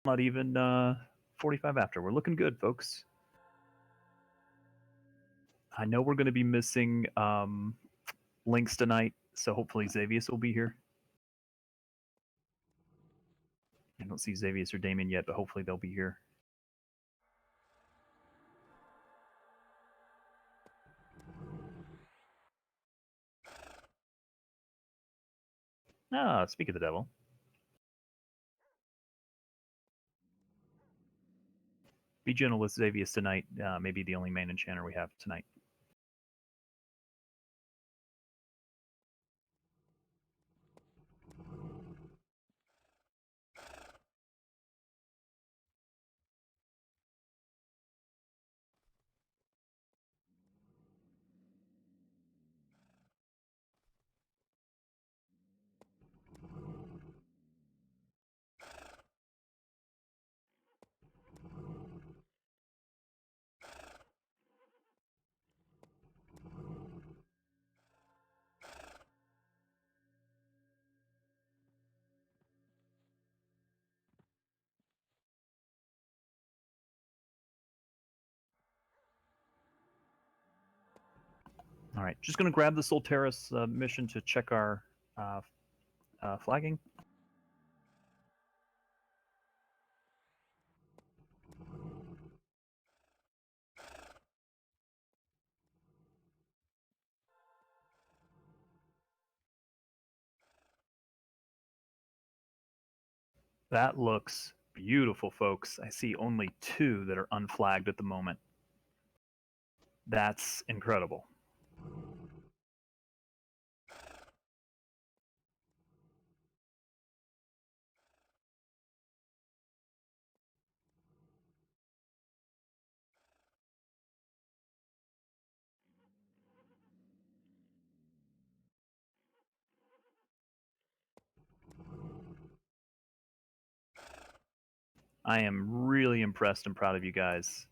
Not even 45 after. We're looking good, folks. I know we're going to be missing links tonight, so hopefully Xavius will be here. I don't see Xavius or Damien yet, but hopefully they'll be here. Ah, speak of the devil. Be gentle with Xavius tonight. Maybe the only main enchanter we have tonight. All right, just going to grab the Solteris mission to check our flagging. That looks beautiful, folks. I see only 2 that are unflagged at the moment. That's incredible. I am really impressed and proud of you guys.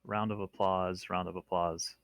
Round of applause, round of applause.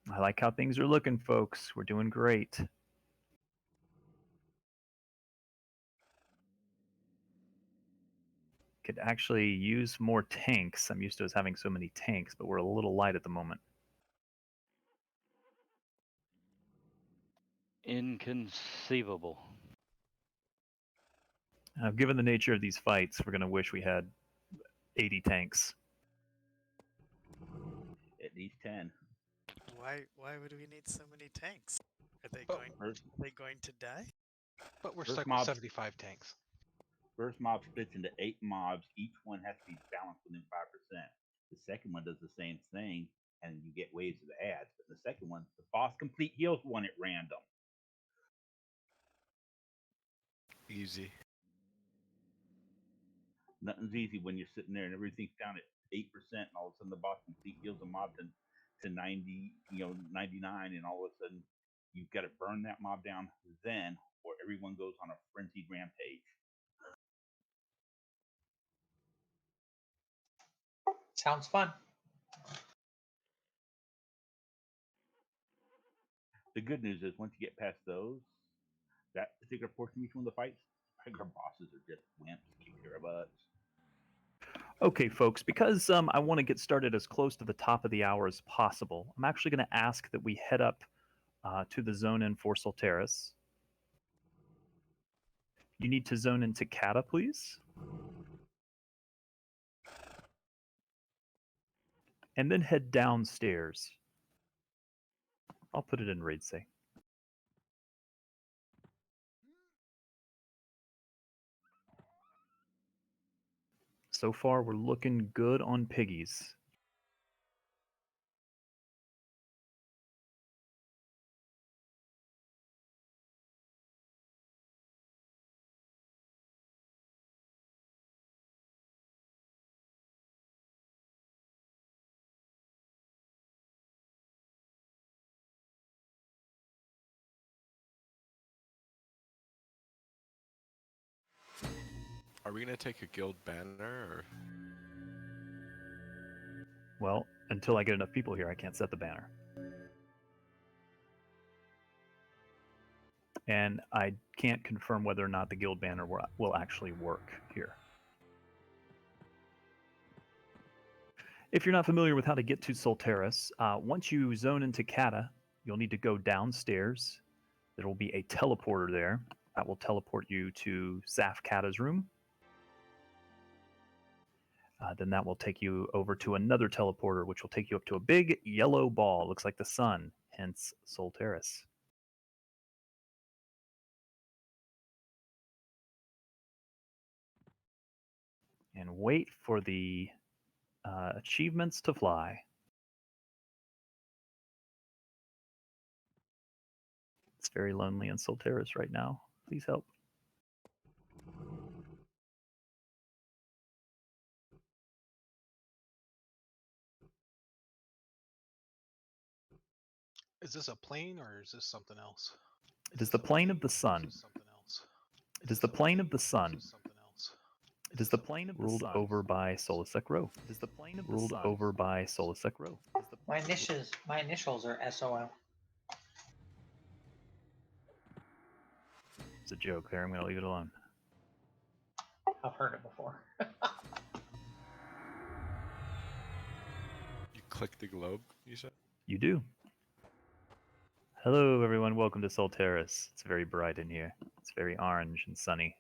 I like how things are looking, folks. We're doing great. Could actually use more tanks. I'm used to us having so many tanks, but we're a little light at the moment. Inconceivable. Given the nature of these fights, we're going to wish we had 80 tanks. At least 10. Why would we need so many tanks? Are they going to die? But we're First stuck mob- with 75 tanks. First mob splits into 8 mobs. Each one has to be balanced within 5%. The second one does the same thing, and you get waves of ads. But the second one, the boss complete heals one at random. Easy. Nothing's easy when you're sitting there and everything's down at 8%, and all of a sudden the boss complete heals a mob to 90, 99, and all of a sudden you've got to burn that mob down then, or everyone goes on a frenzied rampage. Sounds fun. The good news is once you get past those, that particular portion of each one of the fights, regular bosses are just wimps, kick their butts. Okay, folks, because I want to get started as close to the top of the hour as possible, I'm actually going to ask that we head up to the zone in for Solteris. You need to zone into Kata, please. And then head downstairs. I'll put it in raid say. So far, we're looking good on piggies. Are we gonna take a guild banner, or? Well, until I get enough people here, I can't set the banner. And I can't confirm whether or not the guild banner will actually work here. If you're not familiar with how to get to Solteris, once you zone into Kata, you'll need to go downstairs. There will be a teleporter there that will teleport you to Zaf Kata's room. Then that will take you over to another teleporter, which will take you up to a big yellow ball. Looks like the sun, hence Solteris. And wait for the achievements to fly. It's very lonely in Solteris right now. Please help. Is this a plane or is this something else? It is the plane of the sun. It is the plane of the sun. It is the plane of the sun. Ruled over by Solasek Ro. It is the plane of the sun. Ruled over by Solasek Ro. My initials are SOL. It's a joke there. I'm going to leave it alone. I've heard it before. You click the globe, you said? You do. Hello, everyone. Welcome to Solteris. It's very bright in here. It's very orange and sunny.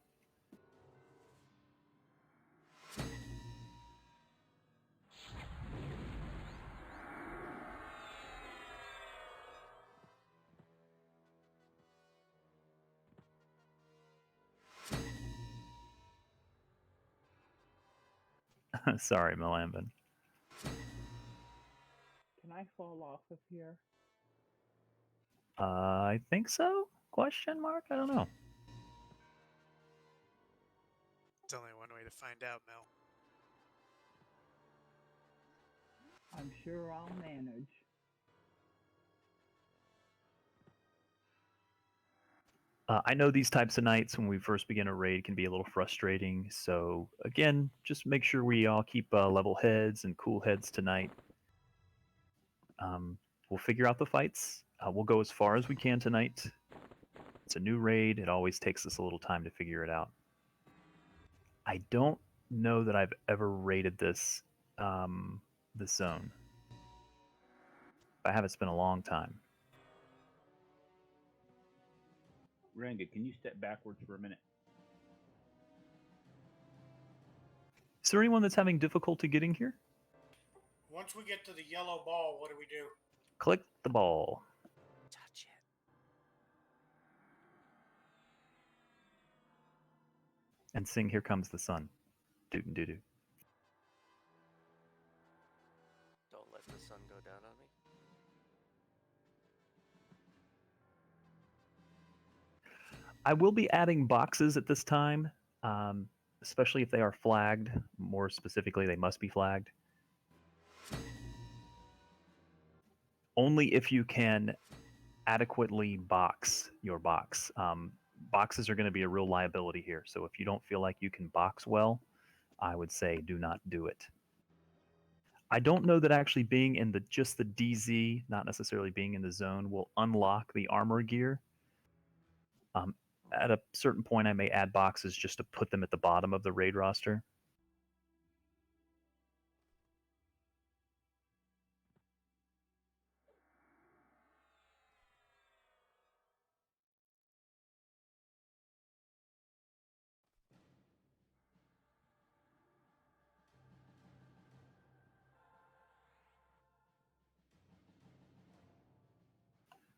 Sorry, Melambin. Can I fall off of here? I think so? Question mark? I don't know. It's only one way to find out, Mel. I'm sure I'll manage. I know these types of nights when we first begin a raid can be a little frustrating. So again, just make sure we all keep level heads and cool heads tonight. We'll figure out the fights. We'll go as far as we can tonight. It's a new raid. It always takes us a little time to figure it out. I don't know that I've ever raided this zone. If I have, it's been a long time. Ranga, can you step backwards for a minute? Is there anyone that's having difficulty getting here? Once we get to the yellow ball, what do we do? Click the ball. Touch it. And sing Here Comes the Sun. Doot and doo doo. Don't let the sun go down on me. I will be adding boxes at this time, especially if they are flagged. More specifically, they must be flagged. Only if you can adequately box your box. Boxes are going to be a real liability here. So if you don't feel like you can box well, I would say do not do it. I don't know that actually being in just the DZ, not necessarily being in the zone, will unlock the armor gear. At a certain point, I may add boxes just to put them at the bottom of the raid roster.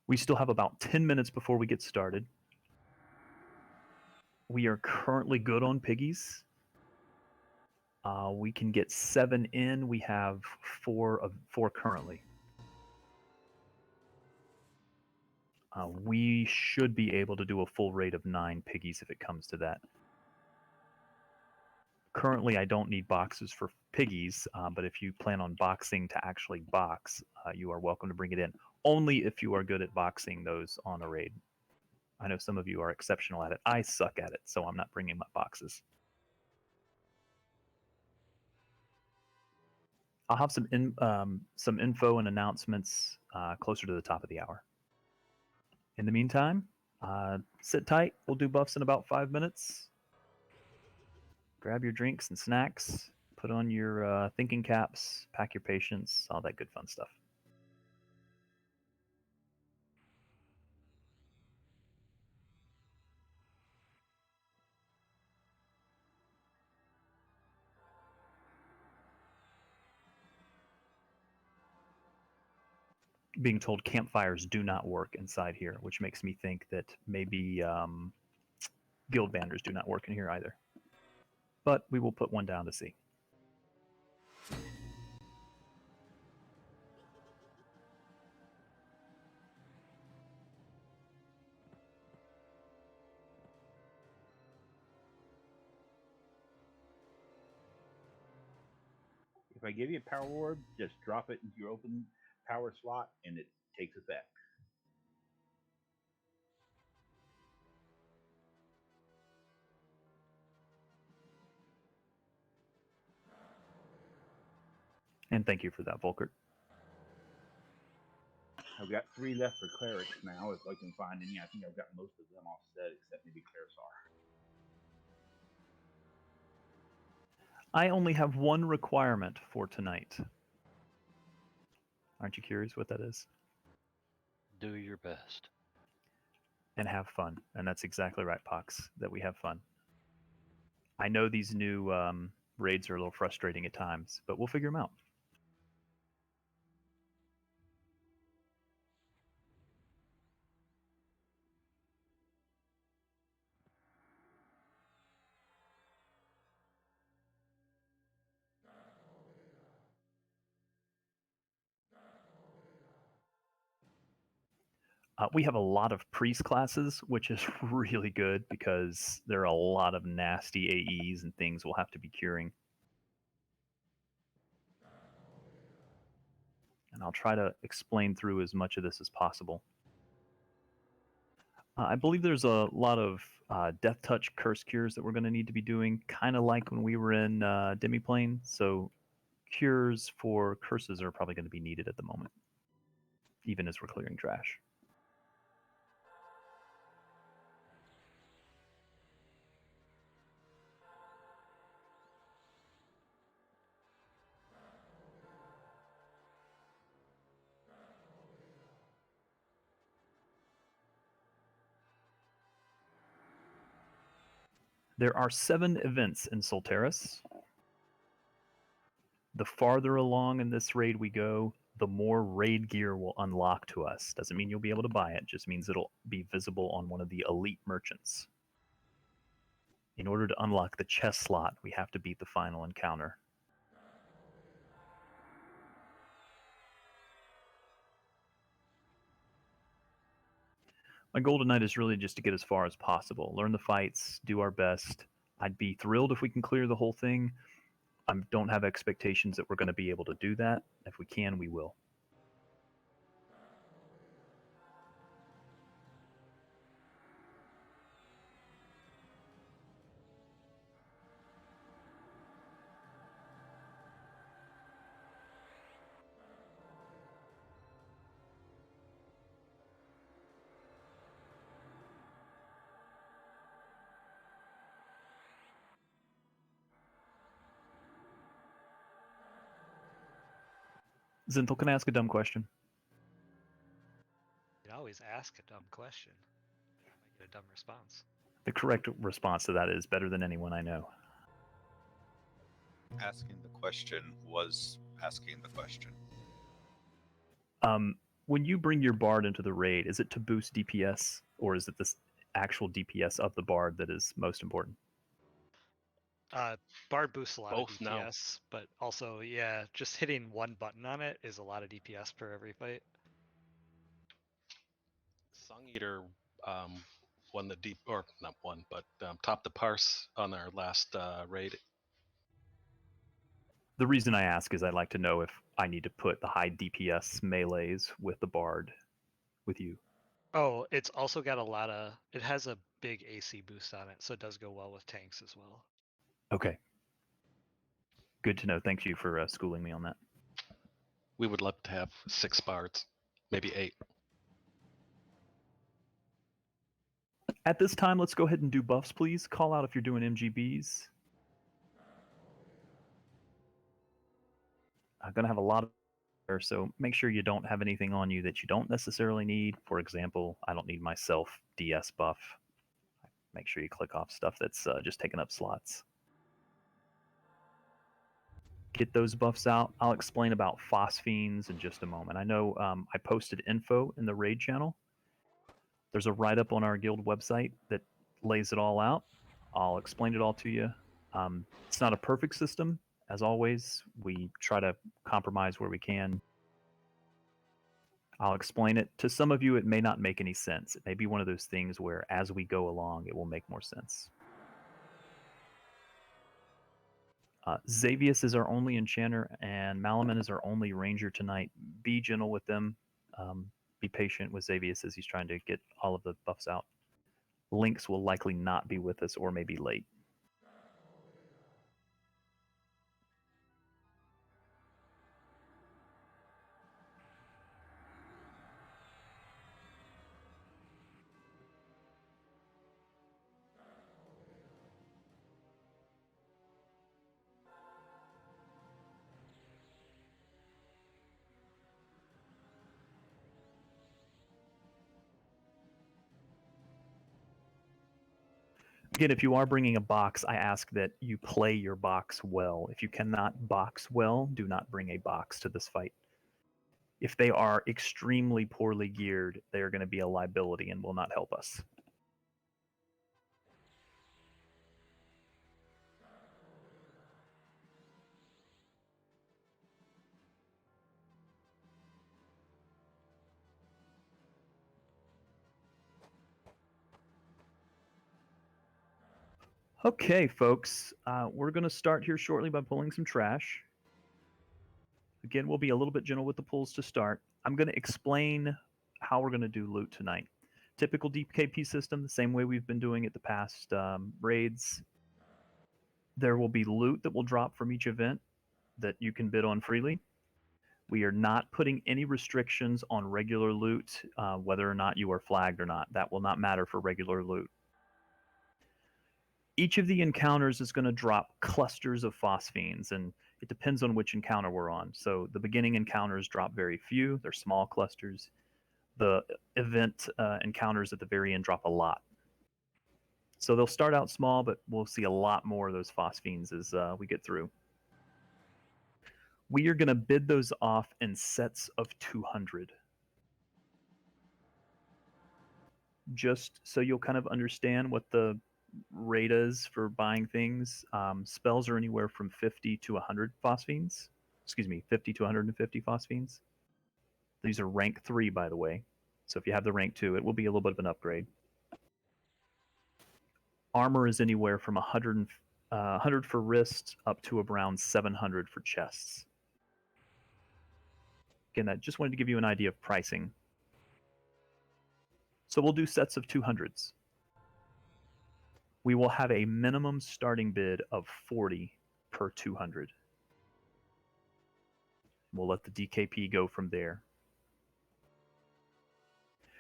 We still have about 10 minutes before we get started. We are currently good on piggies. We can get 7 in. We have 4 currently. We should be able to do a full rate of 9 piggies if it comes to that. Currently, I don't need boxes for piggies, but if you plan on boxing to actually box, you are welcome to bring it in. Only if you are good at boxing those on a raid. I know some of you are exceptional at it. I suck at it, so I'm not bringing my boxes. I'll have some info and announcements closer to the top of the hour. In the meantime, sit tight. We'll do buffs in about 5 minutes. Grab your drinks and snacks. Put on your thinking caps. Pack your patience. All that good fun stuff. Being told campfires do not work inside here, which makes me think that maybe guild banners do not work in here either. But we will put one down to see. If I give you a power orb, just drop it into your open power slot and it takes effect. And thank you for that, Volkert. I've got 3 left for clerics now, if I can find any. I think I've got most of them all set, except maybe Clarisar. I only have 1 requirement for tonight. Aren't you curious what that is? Do your best. And have fun. And that's exactly right, Pox, that we have fun. I know these new raids are a little frustrating at times, but we'll figure them out. We have a lot of priest classes, which is really good because there are a lot of nasty AEs and things we'll have to be curing. And I'll try to explain through as much of this as possible. I believe there's a lot of Death Touch curse cures that we're going to need to be doing, kind of like when we were in Demiplane. So cures for curses are probably going to be needed at the moment, even as we're clearing trash. There are 7 events in Solteris. The farther along in this raid we go, the more raid gear will unlock to us. Doesn't mean you'll be able to buy it, just means it'll be visible on one of the elite merchants. In order to unlock the chest slot, we have to beat the final encounter. My goal tonight is really just to get as far as possible. Learn the fights, do our best. I'd be thrilled if we can clear the whole thing. I don't have expectations that we're going to be able to do that. If we can, we will. Zinthal, can I ask a dumb question? You can always ask a dumb question. You might get a dumb response. The correct response to that is better than anyone I know. Asking the question was asking the question. When you bring your bard into the raid, is it to boost DPS, or is it the actual DPS of the bard that is most important? Bard boosts a lot Both of now. DPS, but also, yeah, just hitting one button on it is a lot of DPS per every fight. Song Eater won the deep, or not won, but topped the parse on our last raid. The reason I ask is I'd like to know if I need to put the high DPS melees with the Bard with you. Oh, it's also got a lot of. It has a big AC boost on it, so it does go well with tanks as well. Okay. Good to know. Thank you for schooling me on that. We would love to have 6 bards, maybe 8. At this time, let's go ahead and do buffs, please. Call out if you're doing MGBs. I'm going to have a lot of there, so make sure you don't have anything on you that you don't necessarily need. For example, I don't need myself DS buff. Make sure you click off stuff that's just taking up slots. Get those buffs out. I'll explain about phosphenes in just a moment. I know I posted info in the raid channel. There's a write-up on our guild website that lays it all out. I'll explain it all to you. It's not a perfect system. As always, we try to compromise where we can. I'll explain it. To some of you, it may not make any sense. It may be one of those things where as we go along, it will make more sense. Xavius is our only enchanter, and Malaman is our only ranger tonight. Be gentle with them. Be patient with Xavius as he's trying to get all of the buffs out. Lynx will likely not be with us or may be late. Again, if you are bringing a box, I ask that you play your box well. If you cannot box well, do not bring a box to this fight. If they are extremely poorly geared, they are going to be a liability and will not help us. Okay, folks, we're going to start here shortly by pulling some trash. Again, we'll be a little bit gentle with the pulls to start. I'm going to explain how we're going to do loot tonight. Typical DKP system, the same way we've been doing it the past raids. There will be loot that will drop from each event that you can bid on freely. We are not putting any restrictions on regular loot, whether or not you are flagged or not. That will not matter for regular loot. Each of the encounters is going to drop clusters of phosphenes, and it depends on which encounter we're on. So the beginning encounters drop very few. They're small clusters. The event encounters at the very end drop a lot. So they'll start out small, but we'll see a lot more of those phosphenes as we get through. We are going to bid those off in sets of 200. Just so you'll kind of understand what the rate is for buying things. Spells are anywhere from 50 to 100 phosphenes. Excuse me, 50 to 150 phosphenes. These are rank 3, by the way. So if you have the rank 2, it will be a little bit of an upgrade. Armor is anywhere from 100 for wrists up to around 700 for chests. Again, I just wanted to give you an idea of pricing. So we'll do sets of 200s. We will have a minimum starting bid of 40 per 200. We'll let the DKP go from there.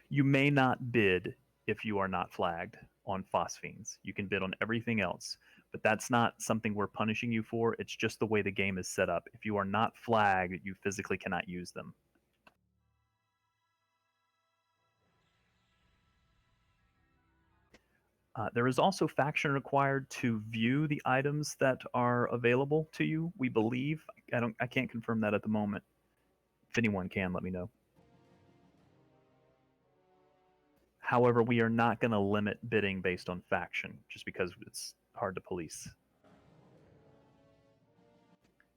You may not bid if you are not flagged on phosphenes. You can bid on everything else, but that's not something we're punishing you for. It's just the way the game is set up. If you are not flagged, you physically cannot use them. There is also faction required to view the items that are available to you, we believe. I can't confirm that at the moment. If anyone can, let me know. However, we are not going to limit bidding based on faction, just because it's hard to police.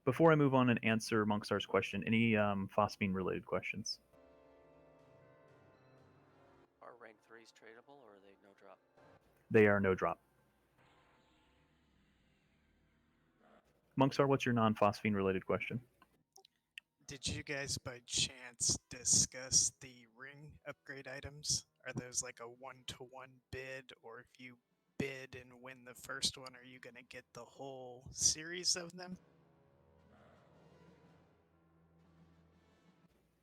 Before I move on and answer Monkstar's question, any phosphine related questions? Are rank 3s tradable or are they no drop? They are no drop. Monkstar, what's your non-phosphine related question? Did you guys by chance discuss the ring upgrade items? Are those like a 1-to-1 bid, or if you bid and win the first one, are you going to get the whole series of them?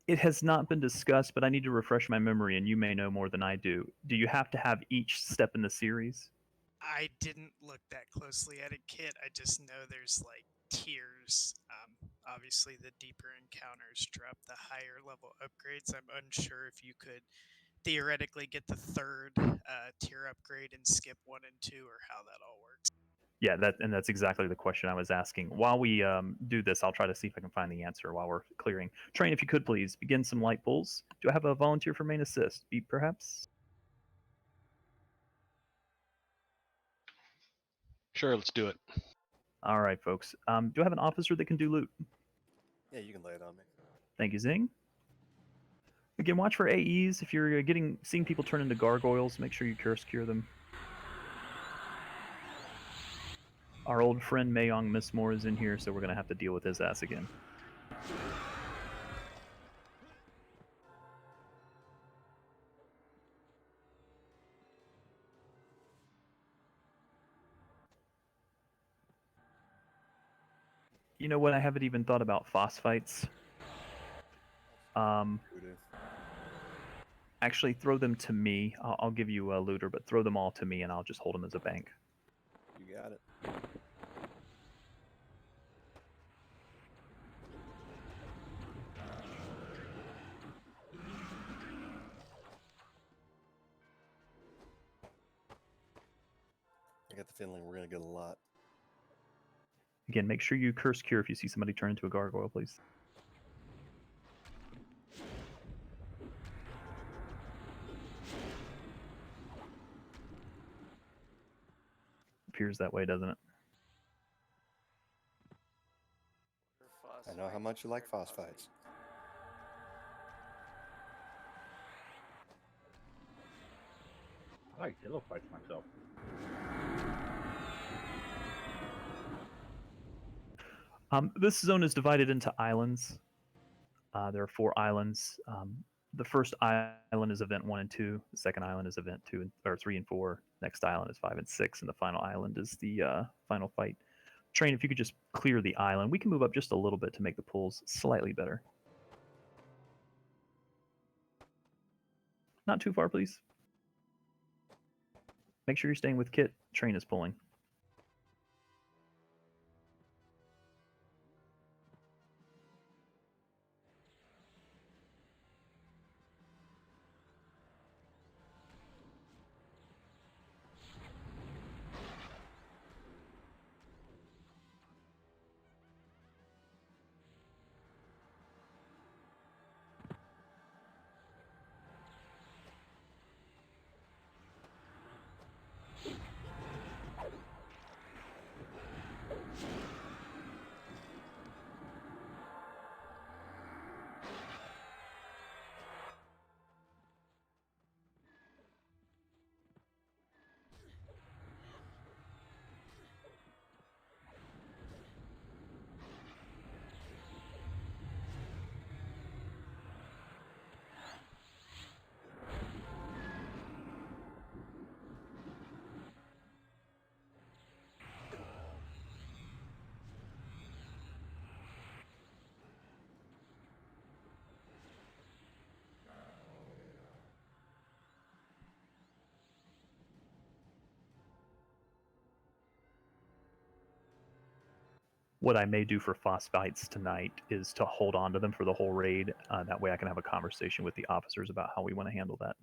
It has not been discussed, but I need to refresh my memory, and you may know more than I do. Do you have to have each step in the series? I didn't look that closely at a kit. I just know there's like tiers. Obviously, the deeper encounters drop the higher level upgrades. I'm unsure if you could theoretically get the third tier upgrade and skip 1 and 2, or how that all works. Yeah, that's exactly the question I was asking. While we do this, I'll try to see if I can find the answer while we're clearing. Train, if you could please begin some light pulls. Do I have a volunteer for main assist? Beat, perhaps? Sure, let's do it. All right, folks. Do I have an officer that can do loot? Yeah, you can lay it on me. Thank you, Zing. Again, watch for AEs. If you're seeing people turn into gargoyles, make sure you curse cure them. Our old friend Maeong Mistmore is in here, so we're going to have to deal with his ass again. You know what? I haven't even thought about phosphites. Actually, throw them to me. I'll give you a looter, but throw them all to me, and I'll just hold them as a bank. You got it. I got the feeling we're going to get a lot. Again, make sure you curse cure if you see somebody turn into a gargoyle, please. Appears that way, doesn't it? I know how much you like phosphites. I like yellow fights myself. This zone is divided into islands. There are 4 islands. The first island is event 1 and 2. The second island is event 3 and 4. Next island is 5 and 6, and the final island is the final fight. Train, if you could just clear the island. We can move up just a little bit to make the pulls slightly better. Not too far, please. Make sure you're staying with Kit. Train is pulling. What I may do for phosphites tonight is to hold on to them for the whole raid. That way I can have a conversation with the officers about how we want to handle that.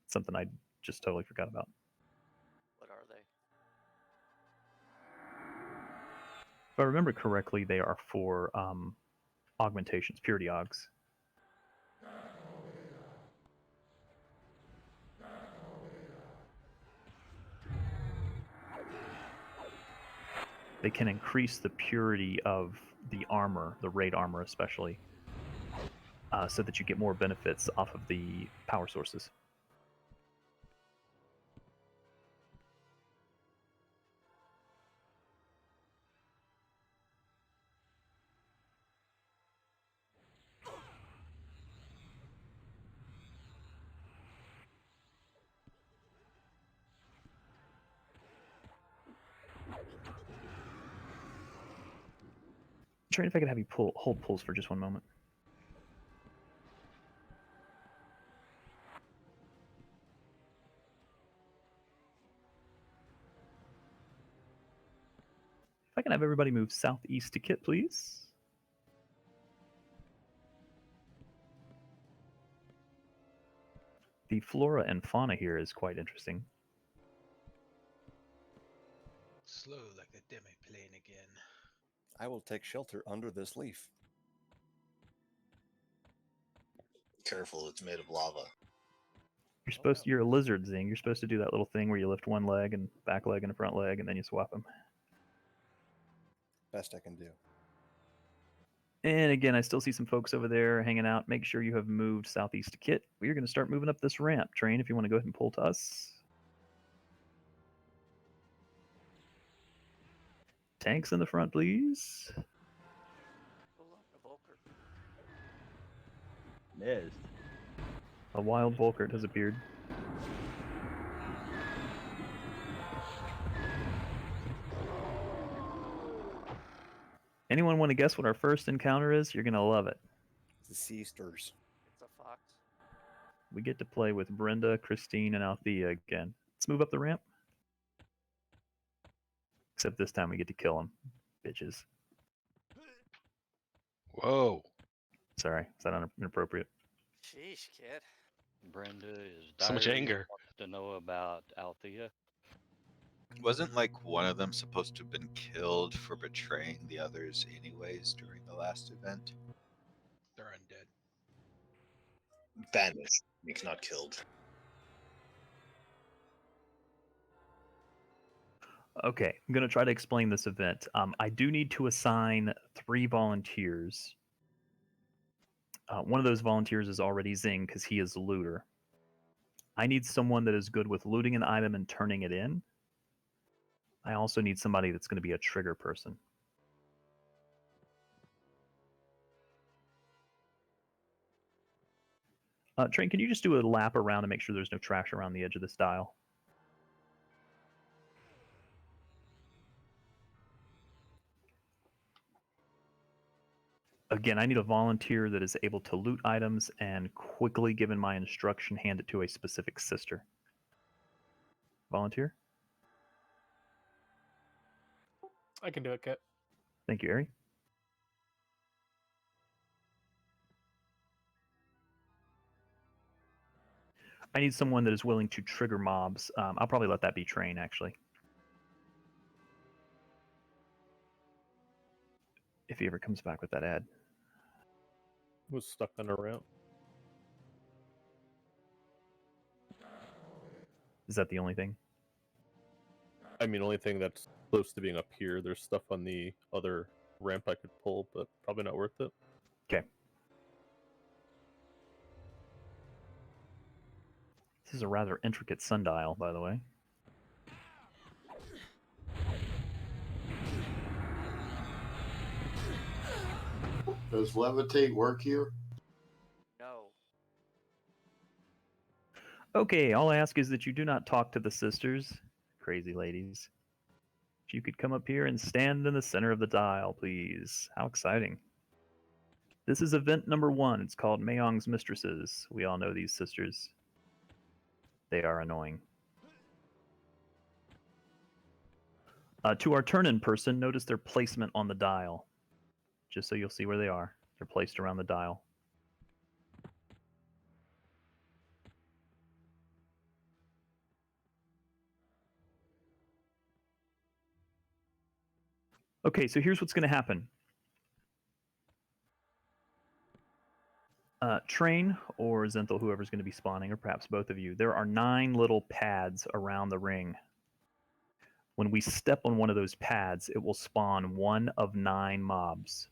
Something I just totally forgot about. What are they? If I remember correctly, they are for augmentations, purity augs. They can increase the purity of the armor, the raid armor especially, so that you get more benefits off of the power sources. Train, if I could have you hold pulls for just one moment. If I can have everybody move southeast to Kit, please. The flora and fauna here is quite interesting. Slow like a demi-plane again. I will take shelter under this leaf. Careful, it's made of lava. You're a lizard, Zing. You're supposed to do that little thing where you lift one leg and back leg and a front leg, and then you swap them. Best I can do. And again, I still see some folks over there hanging out. Make sure you have moved southeast to Kit. We're going to start moving up this ramp. Train, if you want to go ahead and pull to us. Tanks in the front, please. Missed. A wild Volkert has appeared. Anyone want to guess what our first encounter is? You're going to love it. The Sisters. It's a fox. We get to play with Brenda, Christine, and Althea again. Let's move up the ramp. Except this time we get to kill them. Bitches. Whoa. Sorry, is that inappropriate? Sheesh, kid. Brenda is So much anger. wants to know about Althea. Wasn't like one of them supposed to have been killed for betraying the others anyways during the last event? They're undead. Banished, it's not killed. Okay, I'm going to try to explain this event. I do need to assign 3 volunteers. One of those volunteers is already Zing because he is the looter. I need someone that is good with looting an item and turning it in. I also need somebody that's going to be a trigger person. Train, can you just do a lap around and make sure there's no trash around the edge of this dial? Again, I need a volunteer that is able to loot items and quickly, given my instruction, hand it to a specific sister. Volunteer? I can do it, Kit. Thank you, Ari. I need someone that is willing to trigger mobs. I'll probably let that be Train, actually. If he ever comes back with that ad. Was stuck on a ramp. Is that the only thing? I mean, only thing that's close to being up here. There's stuff on the other ramp I could pull, but probably not worth it. Okay. This is a rather intricate sundial, by the way. Does levitate work here? No. Okay, all I ask is that you do not talk to the sisters. Crazy ladies. If you could come up here and stand in the center of the dial, please. How exciting. This is event number 1. It's called Maeong's Mistresses. We all know these sisters. They are annoying. To our turn-in person, notice their placement on the dial. Just so you'll see where they are. They're placed around the dial. Okay, so here's what's going to happen. Train or Zenthal, whoever's going to be spawning, or perhaps both of you, there are 9 little pads around the ring. When we step on one of those pads, it will spawn one of 9 mobs.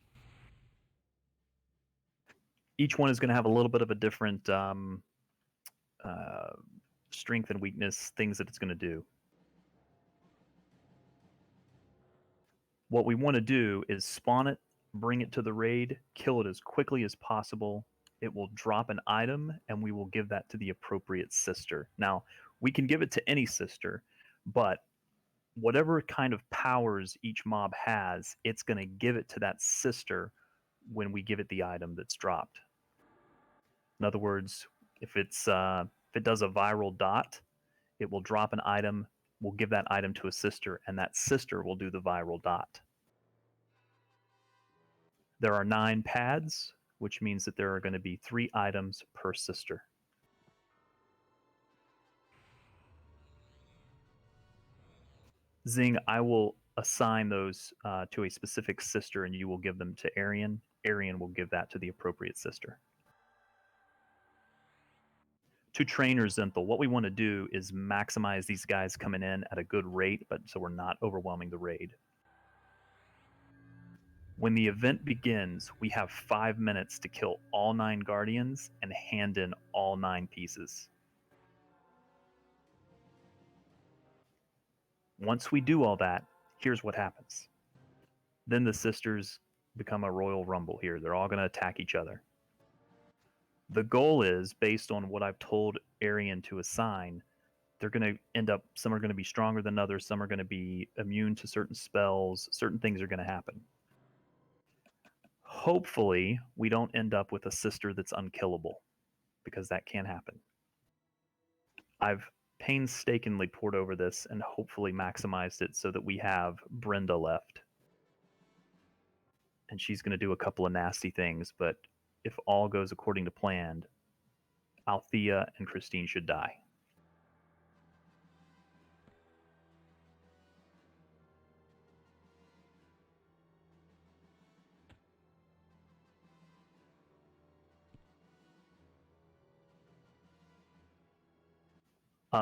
Each one is going to have a little bit of a different strength and weakness, things that it's going to do. What we want to do is spawn it, bring it to the raid, kill it as quickly as possible. It will drop an item, and we will give that to the appropriate sister. Now, we can give it to any sister, but whatever kind of powers each mob has, it's going to give it to that sister when we give it the item that's dropped. In other words, if it does a viral dot, it will drop an item, we'll give that item to a sister, and that sister will do the viral dot. There are 9 pads, which means that there are going to be 3 items per sister. Zing, I will assign those to a specific sister, and you will give them to Arian. Arian will give that to the appropriate sister. To Trainer Zenthal, what we want to do is maximize these guys coming in at a good rate, but so we're not overwhelming the raid. When the event begins, we have 5 minutes to kill all 9 guardians and hand in all 9 pieces. Once we do all that, here's what happens. Then the sisters become a royal rumble here. They're all going to attack each other. The goal is, based on what I've told Arian to assign, they're going to end up, some are going to be stronger than others, some are going to be immune to certain spells, certain things are going to happen. Hopefully, we don't end up with a sister that's unkillable, because that can happen. I've painstakingly poured over this and hopefully maximized it so that we have Brenda left. And she's going to do a couple of nasty things, but if all goes according to plan, Althea and Christine should die.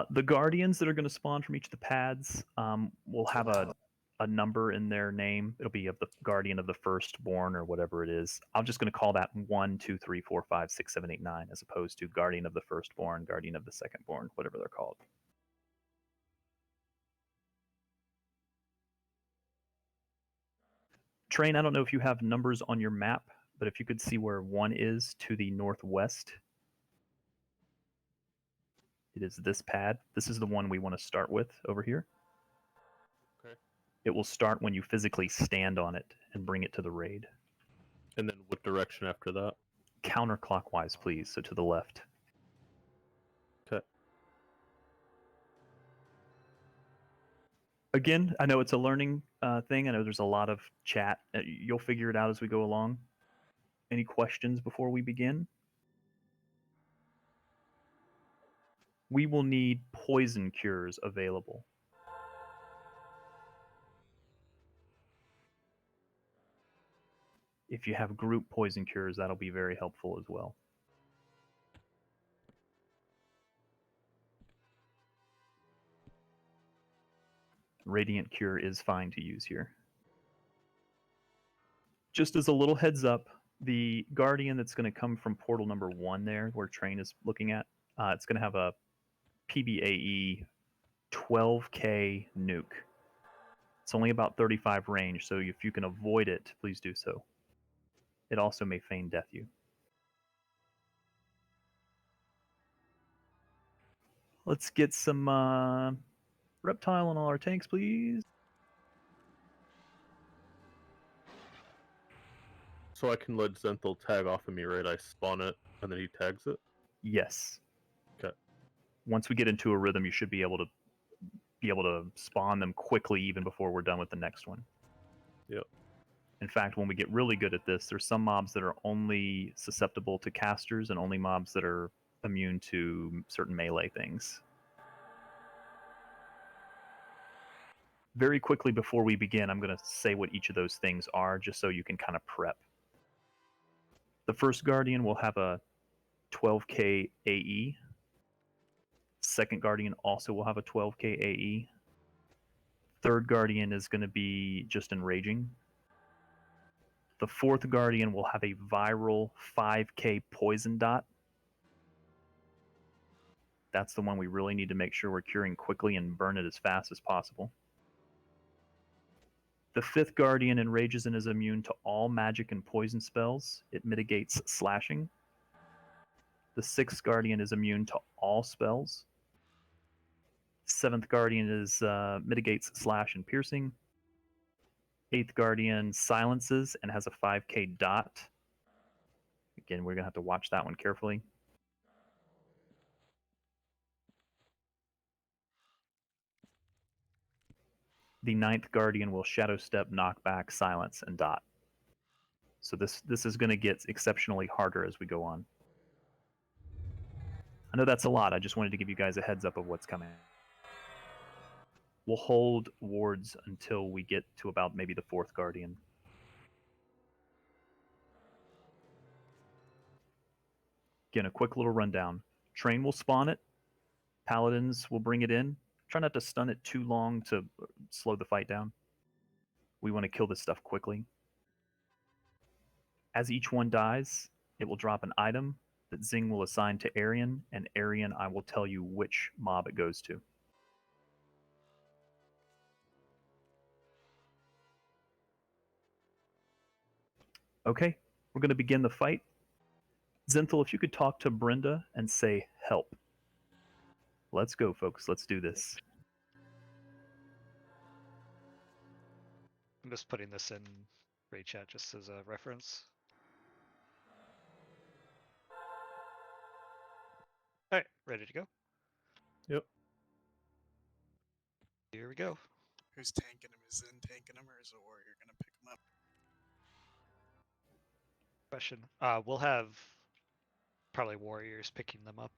The guardians that are going to spawn from each of the pads will have a number in their name. It'll be of the guardian of the firstborn or whatever it is. I'm just going to call that 1, 2, 3, 4, 5, 6, 7, 8, 9, as opposed to guardian of the firstborn, guardian of the secondborn, whatever they're called. Train, I don't know if you have numbers on your map, but if you could see where 1 is to the northwest, it is this pad. This is the one we want to start with over here. Okay. It will start when you physically stand on it and bring it to the raid. And then what direction after that? Counterclockwise, please, so to the left. Okay. Again, I know it's a learning thing. I know there's a lot of chat. You'll figure it out as we go along. Any questions before we begin? We will need poison cures available. If you have group poison cures, that'll be very helpful as well. Radiant Cure is fine to use here. Just as a little heads up, the Guardian that's going to come from portal number 1 there, where Train is looking at, it's going to have a PBAE 12k nuke. It's only about 35 range, so if you can avoid it, please do so. It also may feign death you. Let's get some reptile on all our tanks, please. So I can let Zenthal tag off of me, right? I spawn it, and then he tags it? Yes. Okay. Once we get into a rhythm, you should be able to spawn them quickly even before we're done with the next one. Yep. In fact, when we get really good at this, there's some mobs that are only susceptible to casters and only mobs that are immune to certain melee things. Very quickly before we begin, I'm going to say what each of those things are, just so you can kind of prep. The first Guardian will have a 12k AE. Second Guardian also will have a 12k AE. Third Guardian is going to be just enraging. The fourth Guardian will have a viral 5k poison dot. That's the one we really need to make sure we're curing quickly and burn it as fast as possible. The fifth Guardian enrages and is immune to all magic and poison spells. It mitigates slashing. The sixth Guardian is immune to all spells. Seventh Guardian is mitigates slash and piercing. Eighth Guardian silences and has a 5k dot. Again, we're going to have to watch that one carefully. The ninth Guardian will shadow step, knockback, silence, and dot. So this is going to get exceptionally harder as we go on. I know that's a lot. I just wanted to give you guys a heads up of what's coming. We'll hold wards until we get to about maybe the fourth Guardian. Again, a quick little rundown. Train will spawn it. Paladins will bring it in. Try not to stun it too long to slow the fight down. We want to kill this stuff quickly. As each one dies, it will drop an item that Zing will assign to Arian, and Arian, I will tell you which mob it goes to. Okay, we're going to begin the fight. Zenthal, if you could talk to Brenda and say, help. Let's go, folks. Let's do this. I'm just putting this in raid chat just as a reference. All right, ready to go? Yep. Here we go. Who's tanking him? Is Zen tanking him, or is a warrior going to pick him up? Question. We'll have probably warriors picking them up.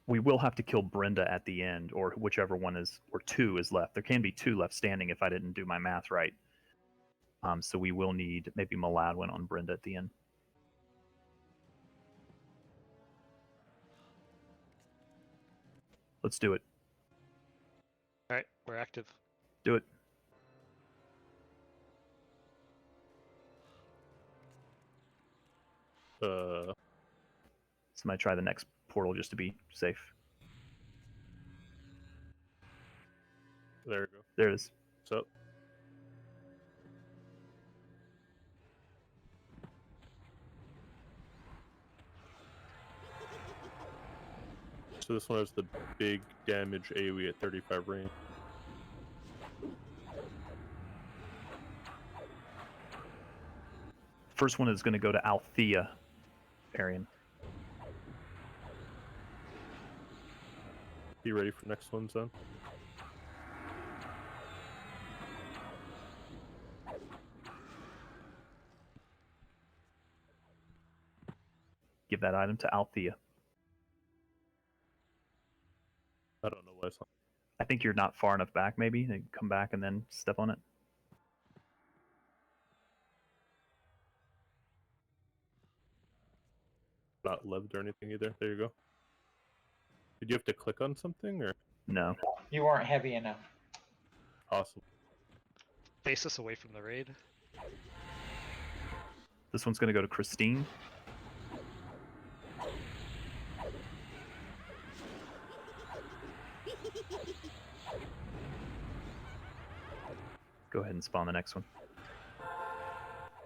We will have to kill Brenda at the end, or whichever one is, or two is left. There can be two left standing if I didn't do my math right. So we will need maybe Maladwin on Brenda at the end. Let's do it. All right, we're active. Do it. Somebody try the next portal just to be safe. There we go. There it is. So. So this one has the big damage AoE at 35 range. First one is going to go to Althea, Arian. Be ready for next one, son. Give that item to Althea. I don't know why it's not. I think you're not far enough back, maybe. Then come back and then step on it. Not leved or anything either. There you go. Did you have to click on something or? No. You weren't heavy enough. Awesome. Face us away from the raid. This one's going to go to Christine. Go ahead and spawn the next one.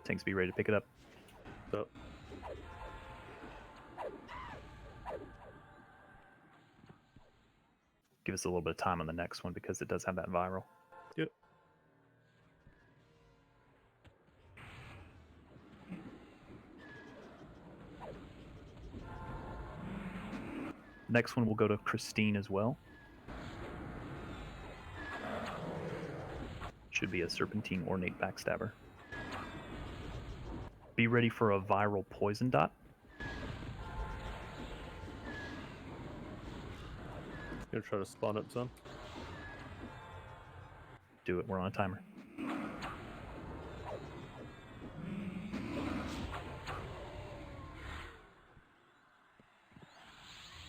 Tanks be ready to pick it up. So. Give us a little bit of time on the next one because it does have that viral. Yep. Next one will go to Christine as well. Should be a Serpentine Ornate Backstabber. Be ready for a viral poison dot. Gonna try to spawn it, son. Do it. We're on a timer.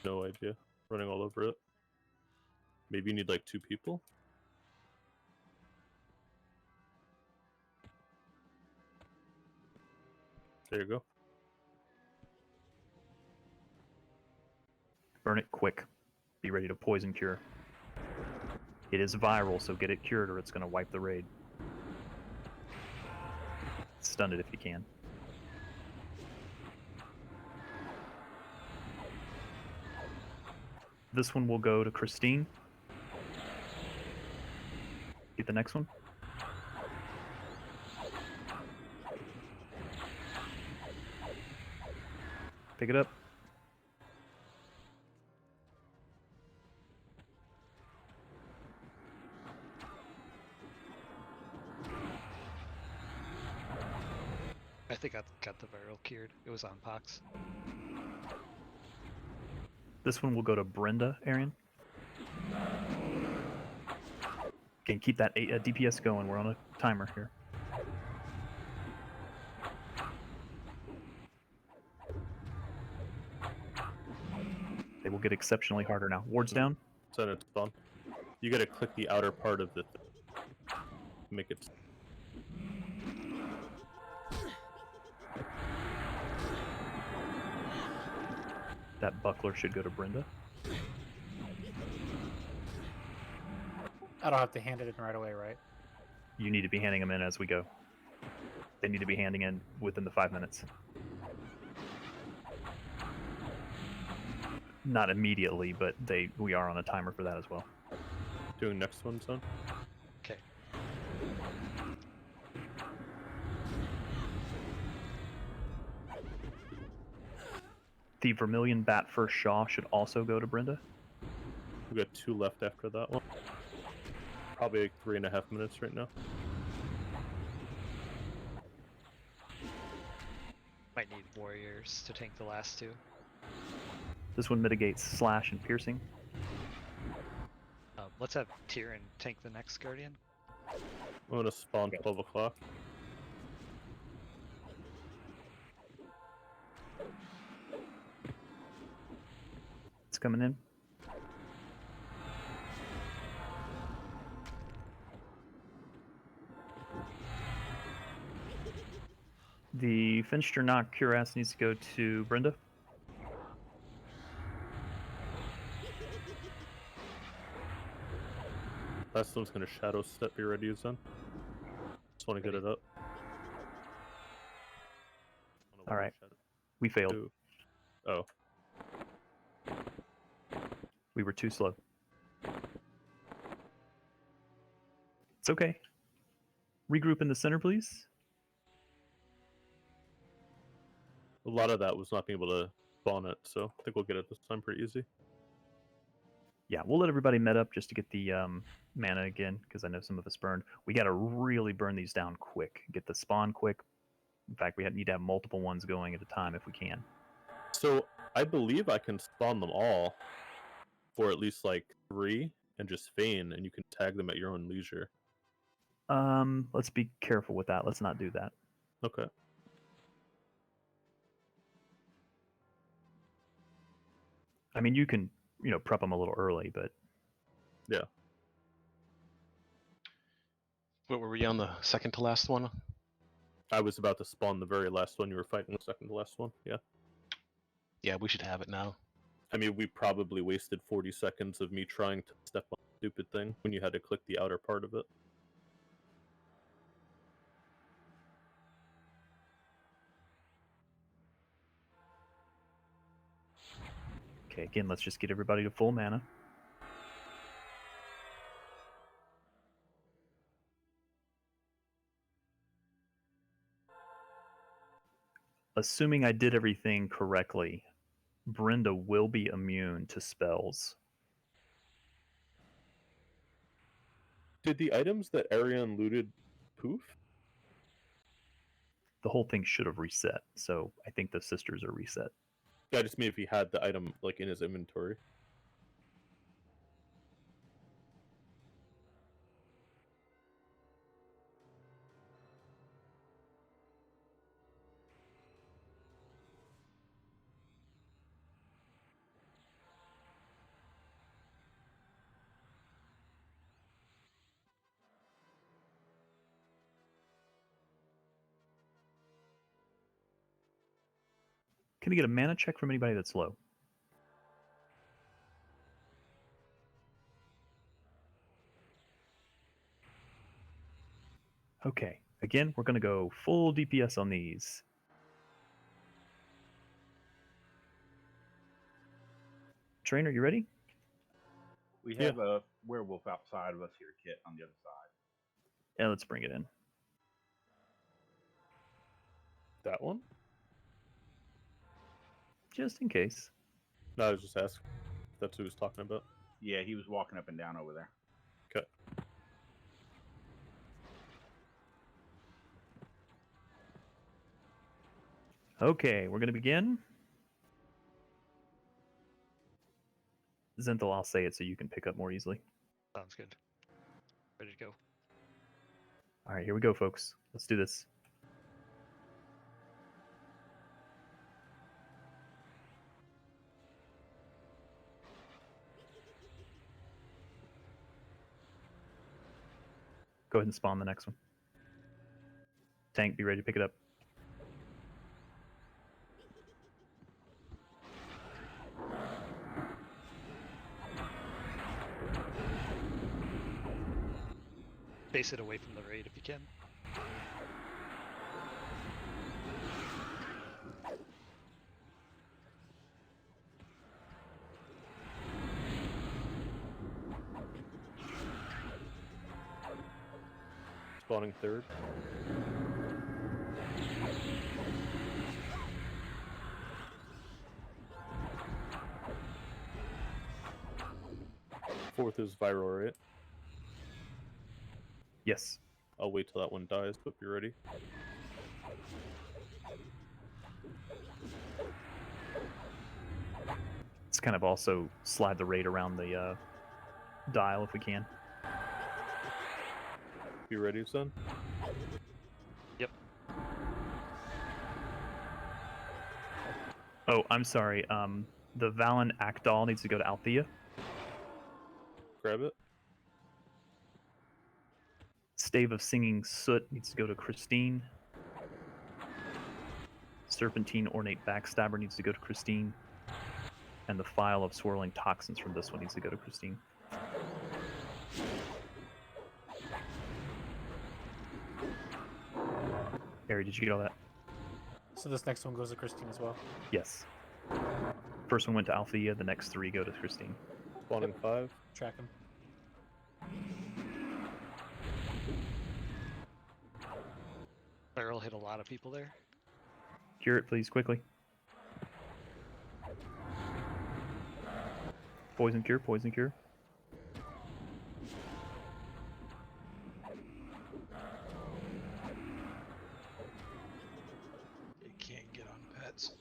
No idea. Running all over it. Maybe you need like 2 people. There you go. Burn it quick. Be ready to poison cure. It is viral, so get it cured or it's going to wipe the raid. Stun it if you can. This one will go to Christine. Get the next one. Pick it up. I think I got the viral cured. It was on Pox. This one will go to Brenda, Arian. Okay, keep that DPS going. We're on a timer here. They will get exceptionally harder now. Wards down. Send it spawn. You gotta click the outer part of the thing. Make it. That buckler should go to Brenda. I don't have to hand it in right away, right? You need to be handing them in as we go. They need to be handing in within the 5 minutes. Not immediately, but we are on a timer for that as well. Doing next one, son. Okay. The Vermilion Bat First Shaw should also go to Brenda. We got 2 left after that one. Probably like 3.5 minutes right now. Might need warriors to tank the last 2. This one mitigates slash and piercing. Let's have Tyrion tank the next Guardian. I'm gonna spawn 12 o'clock. It's coming in. The Finster Knock Cuirass needs to go to Brenda. Last one's gonna shadow step. Be ready, son. Just want to get it up. All right, we failed. Oh. We were too slow. It's okay. Regroup in the center, please. A lot of that was not being able to spawn it, so I think we'll get it this time pretty easy. Yeah, we'll let everybody met up just to get the mana again, because I know some of us burned. We got to really burn these down quick. Get the spawn quick. In fact, we need to have multiple ones going at a time if we can. So I believe I can spawn them all for at least like 3 and just feign, and you can tag them at your own leisure. Let's be careful with that. Let's not do that. Okay. I mean, you can, prep them a little early, but yeah. What were we on, the second to last one? I was about to spawn the very last one. You were fighting the second to last one. Yeah. Yeah, we should have it now. I mean, we probably wasted 40 seconds of me trying to step on the stupid thing when you had to click the outer part of it. okay, again, let's just get everybody to full mana. Assuming I did everything correctly, Brenda will be immune to spells. Did the items that Arian looted poof? The whole thing should have reset, so I think the sisters are reset. Yeah, just mean if he had the item like in his inventory. Can I get a mana check from anybody that's low? Okay. Again, we're going to go full DPS on these. Trainer, you ready? We have a werewolf outside of us here, Kit, on the other side. Yeah, let's bring it in. That one? Just in case. No, I was just asking. That's who he was talking about. Yeah, he was walking up and down over there. Okay. Okay, we're going to begin. Zenthal, I'll say it so you can pick up more easily. Sounds good. Ready to go. All right, here we go, folks. Let's do this. Go ahead and spawn the next one. Tank, be ready to pick it up. Face it away from the raid if you can. Spawning third. Fourth is viral, right? Yes. I'll wait till that one dies, but be ready. Let's kind of also slide the raid around the dial if we can. Be ready, son? Yep. Oh, I'm sorry. The Valen Akdal needs to go to Althea. Grab it. Stave of Singing Soot needs to go to Christine. Serpentine Ornate Backstabber needs to go to Christine. And the File of Swirling Toxins from this one needs to go to Christine. Harry, did you get all that? So this next one goes to Christine as well. Yes. First one went to Althea, the next three go to Christine. Spawning 5. Track him. Barrel hit a lot of people there. Cure it, please, quickly. Poison cure, poison cure. You can't get on pets.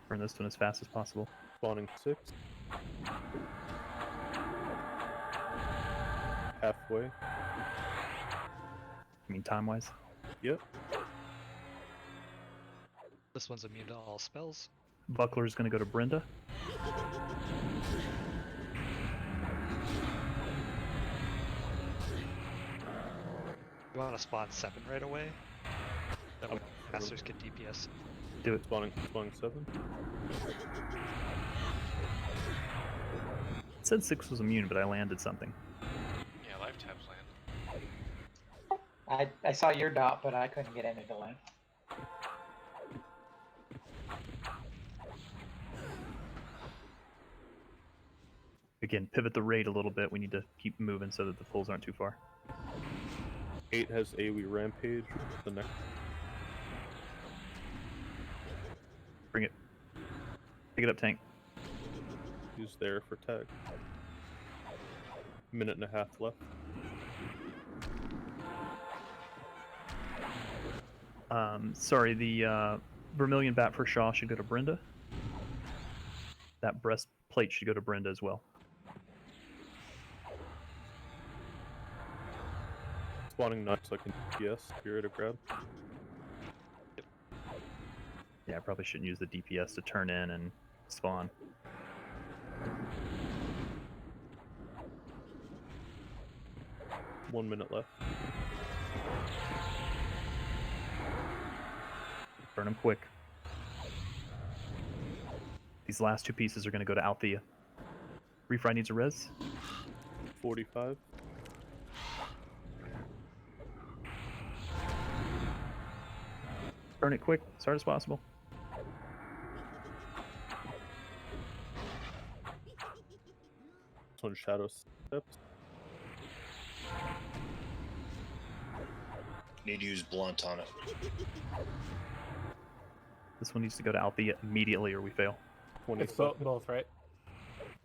Burn this one as fast as possible. Spawning 6. Halfway. I mean, time-wise. Yep. This one's immune to all spells. Buckler's going to go to Brenda. You want to spawn 7 right away? That way masters can DPS. Do it. Spawning 7. It said 6 was immune, but I landed something. Yeah, life tabs land. I saw your dot, but I couldn't get any delay. Again, pivot the raid a little bit. We need to keep moving so that the pulls aren't too far. 8 has AoE Rampage. The next. Bring it. Pick it up, Tank. Who's there for tag? Minute and a half left. Sorry, the Vermilion Bat for Shaw should go to Brenda. That breastplate should go to Brenda as well. Spawning 9 so I can DPS. You're ready to grab. Yeah, I probably shouldn't use the DPS to turn in and spawn. 1 minute left. Burn them quick. These last 2 pieces are going to go to Althea. Refry needs a res. 45. Burn it quick, as hard as possible. This one's Shadow Steps. Need to use blunt on it. This one needs to go to Althea immediately or we fail. It's both, right?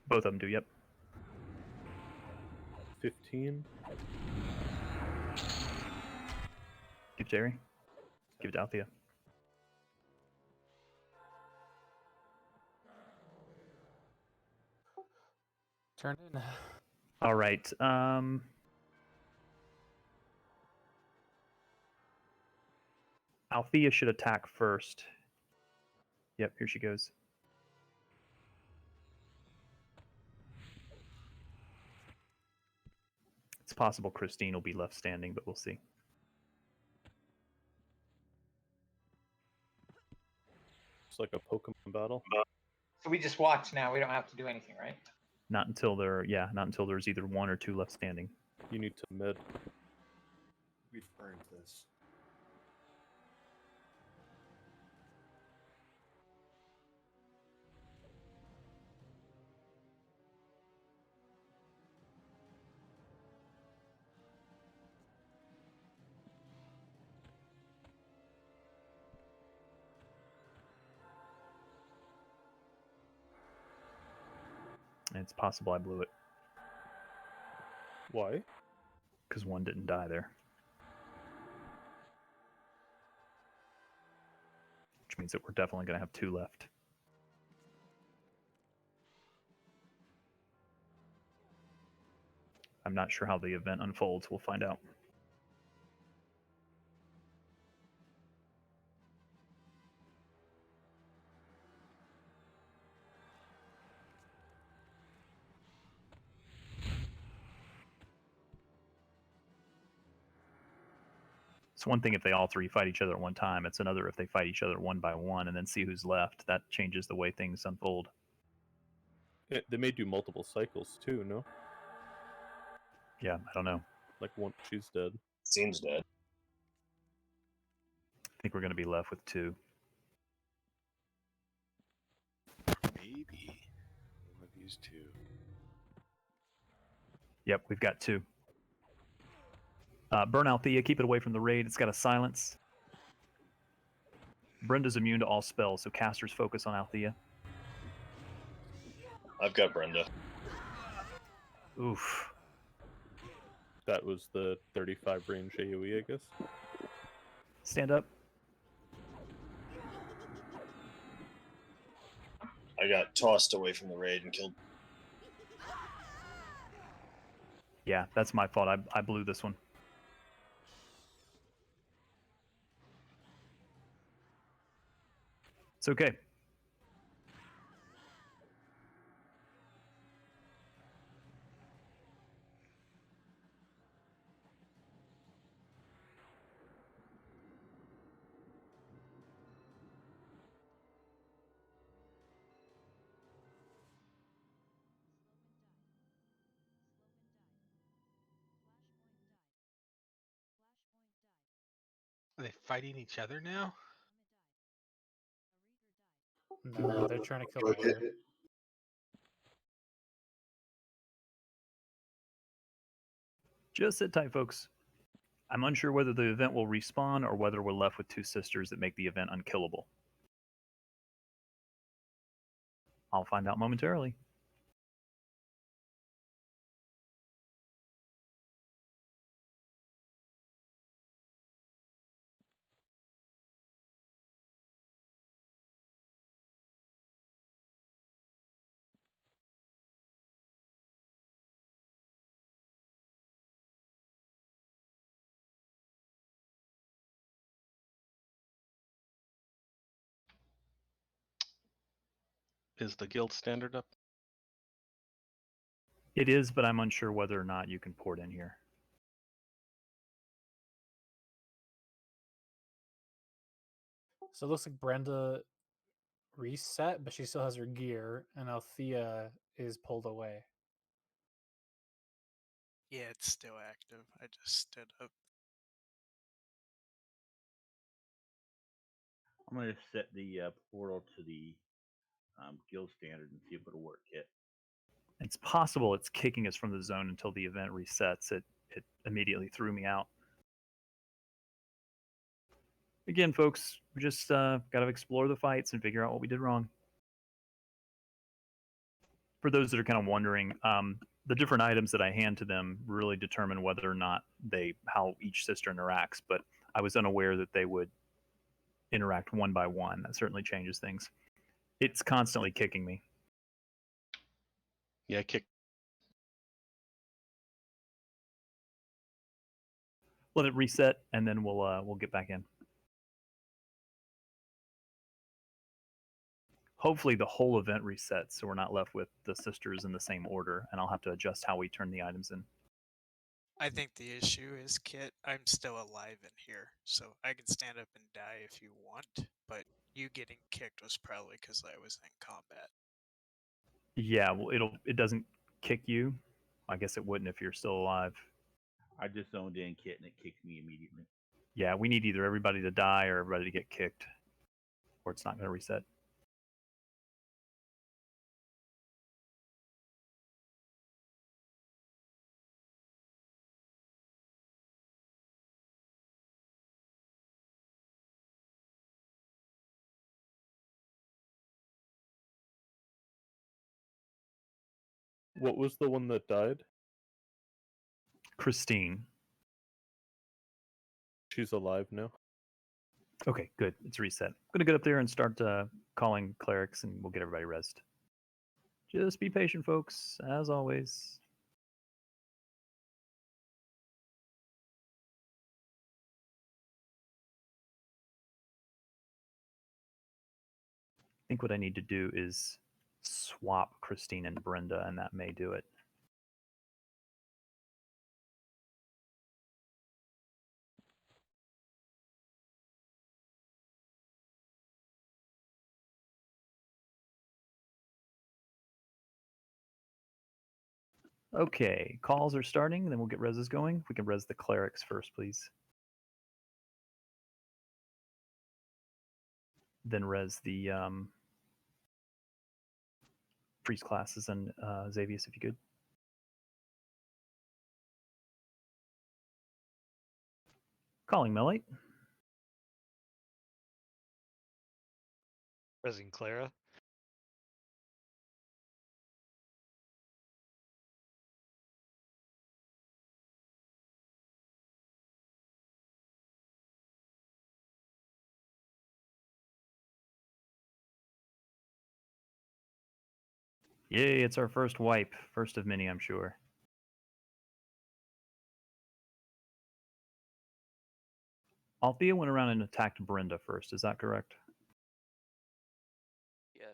Both of them do, yep. 15. Give Jerry. Give it to Althea. Turn in. All right. Althea should attack first. Yep, here she goes. It's possible Christine will be left standing, but we'll see. It's like a Pokemon battle. So we just watch now. We don't have to do anything, right? Not until there's either 1 or 2 left standing. You need to mid. We've earned this. It's possible I blew it. Why? Because 1 didn't die there. Which means that we're definitely going to have 2 left. I'm not sure how the event unfolds. We'll find out. It's one thing if they all 3 fight each other at one time. It's another if they fight each other 1 by 1 and then see who's left. That changes the way things unfold. They may do multiple cycles too, no? Yeah, I don't know. Like one, she's dead. Seems dead. I think we're going to be left with 2. Maybe one of these 2. Yep, we've got 2. Burn Althea, keep it away from the raid. It's got a silence. Brenda's immune to all spells, so casters focus on Althea. I've got Brenda. Oof. That was the 35 range AoE, I guess. Stand up. I got tossed away from the raid and killed. Yeah, that's my fault. I blew this one. It's okay. Are they fighting each other now? No, they're trying to kill Mangler. Just sit tight, folks. I'm unsure whether the event will respawn or whether we're left with 2 sisters that make the event unkillable. I'll find out momentarily. Is the guild standard up? It is, but I'm unsure whether or not you can port in here. So it looks like Brenda reset, but she still has her gear, and Althea is pulled away. Yeah, it's still active. I just stood up. I'm going to set the portal to the guild standard and see if it'll work. Kit. It's possible it's kicking us from the zone until the event resets. It immediately threw me out. Again, folks, we just got to explore the fights and figure out what we did wrong. For those that are kind of wondering, the different items that I hand to them really determine whether or not how each sister interacts. But I was unaware that they would interact one by one. That certainly changes things. It's constantly kicking me. Yeah, kick. Let it reset, and then we'll get back in. Hopefully the whole event resets, so we're not left with the sisters in the same order, and I'll have to adjust how we turn the items in. I think the issue is, Kit, I'm still alive in here, so I can stand up and die if you want, but you getting kicked was probably because I was in combat. Yeah, well, it doesn't kick you. I guess it wouldn't if you're still alive. I just zoned in Kit and it kicked me immediately. Yeah, we need either everybody to die or everybody to get kicked, or it's not going to reset. What was the one that died? Christine. She's alive now. Okay, good. It's reset. I'm going to get up there and start calling clerics, and we'll get everybody rest. Just be patient, folks, as always. I think what I need to do is swap Christine and Brenda, and that may do it. Okay, calls are starting, then we'll get reses going. If we can res the clerics first, please. Then res the priest classes and Xavius, if you could. Calling Melite. Resing Clara. Yay, it's our first wipe. First of many, I'm sure. Althea went around and attacked Brenda first, is that correct? Yes.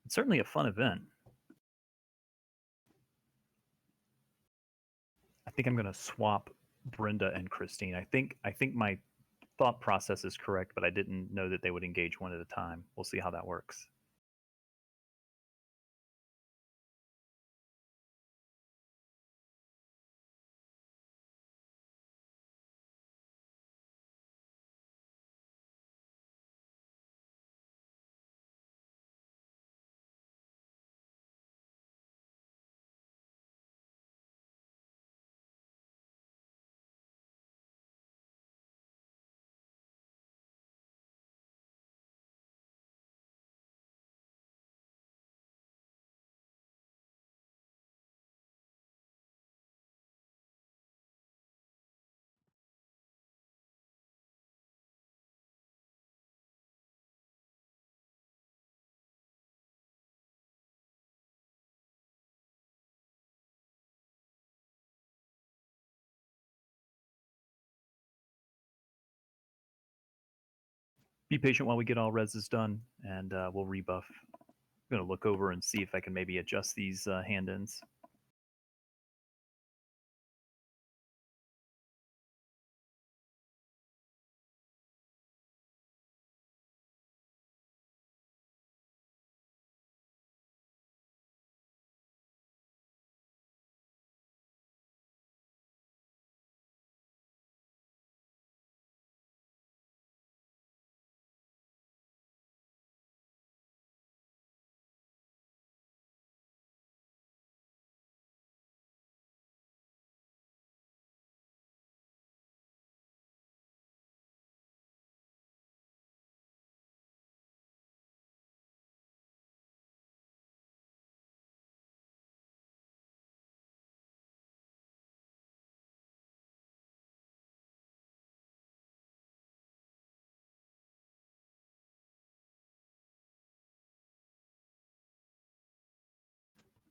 It's certainly a fun event. I think I'm going to swap Brenda and Christine. I think my thought process is correct, but I didn't know that they would engage one at a time. We'll see how that works. Be patient while we get all reses done, and we'll rebuff. I'm going to look over and see if I can maybe adjust these hand ends.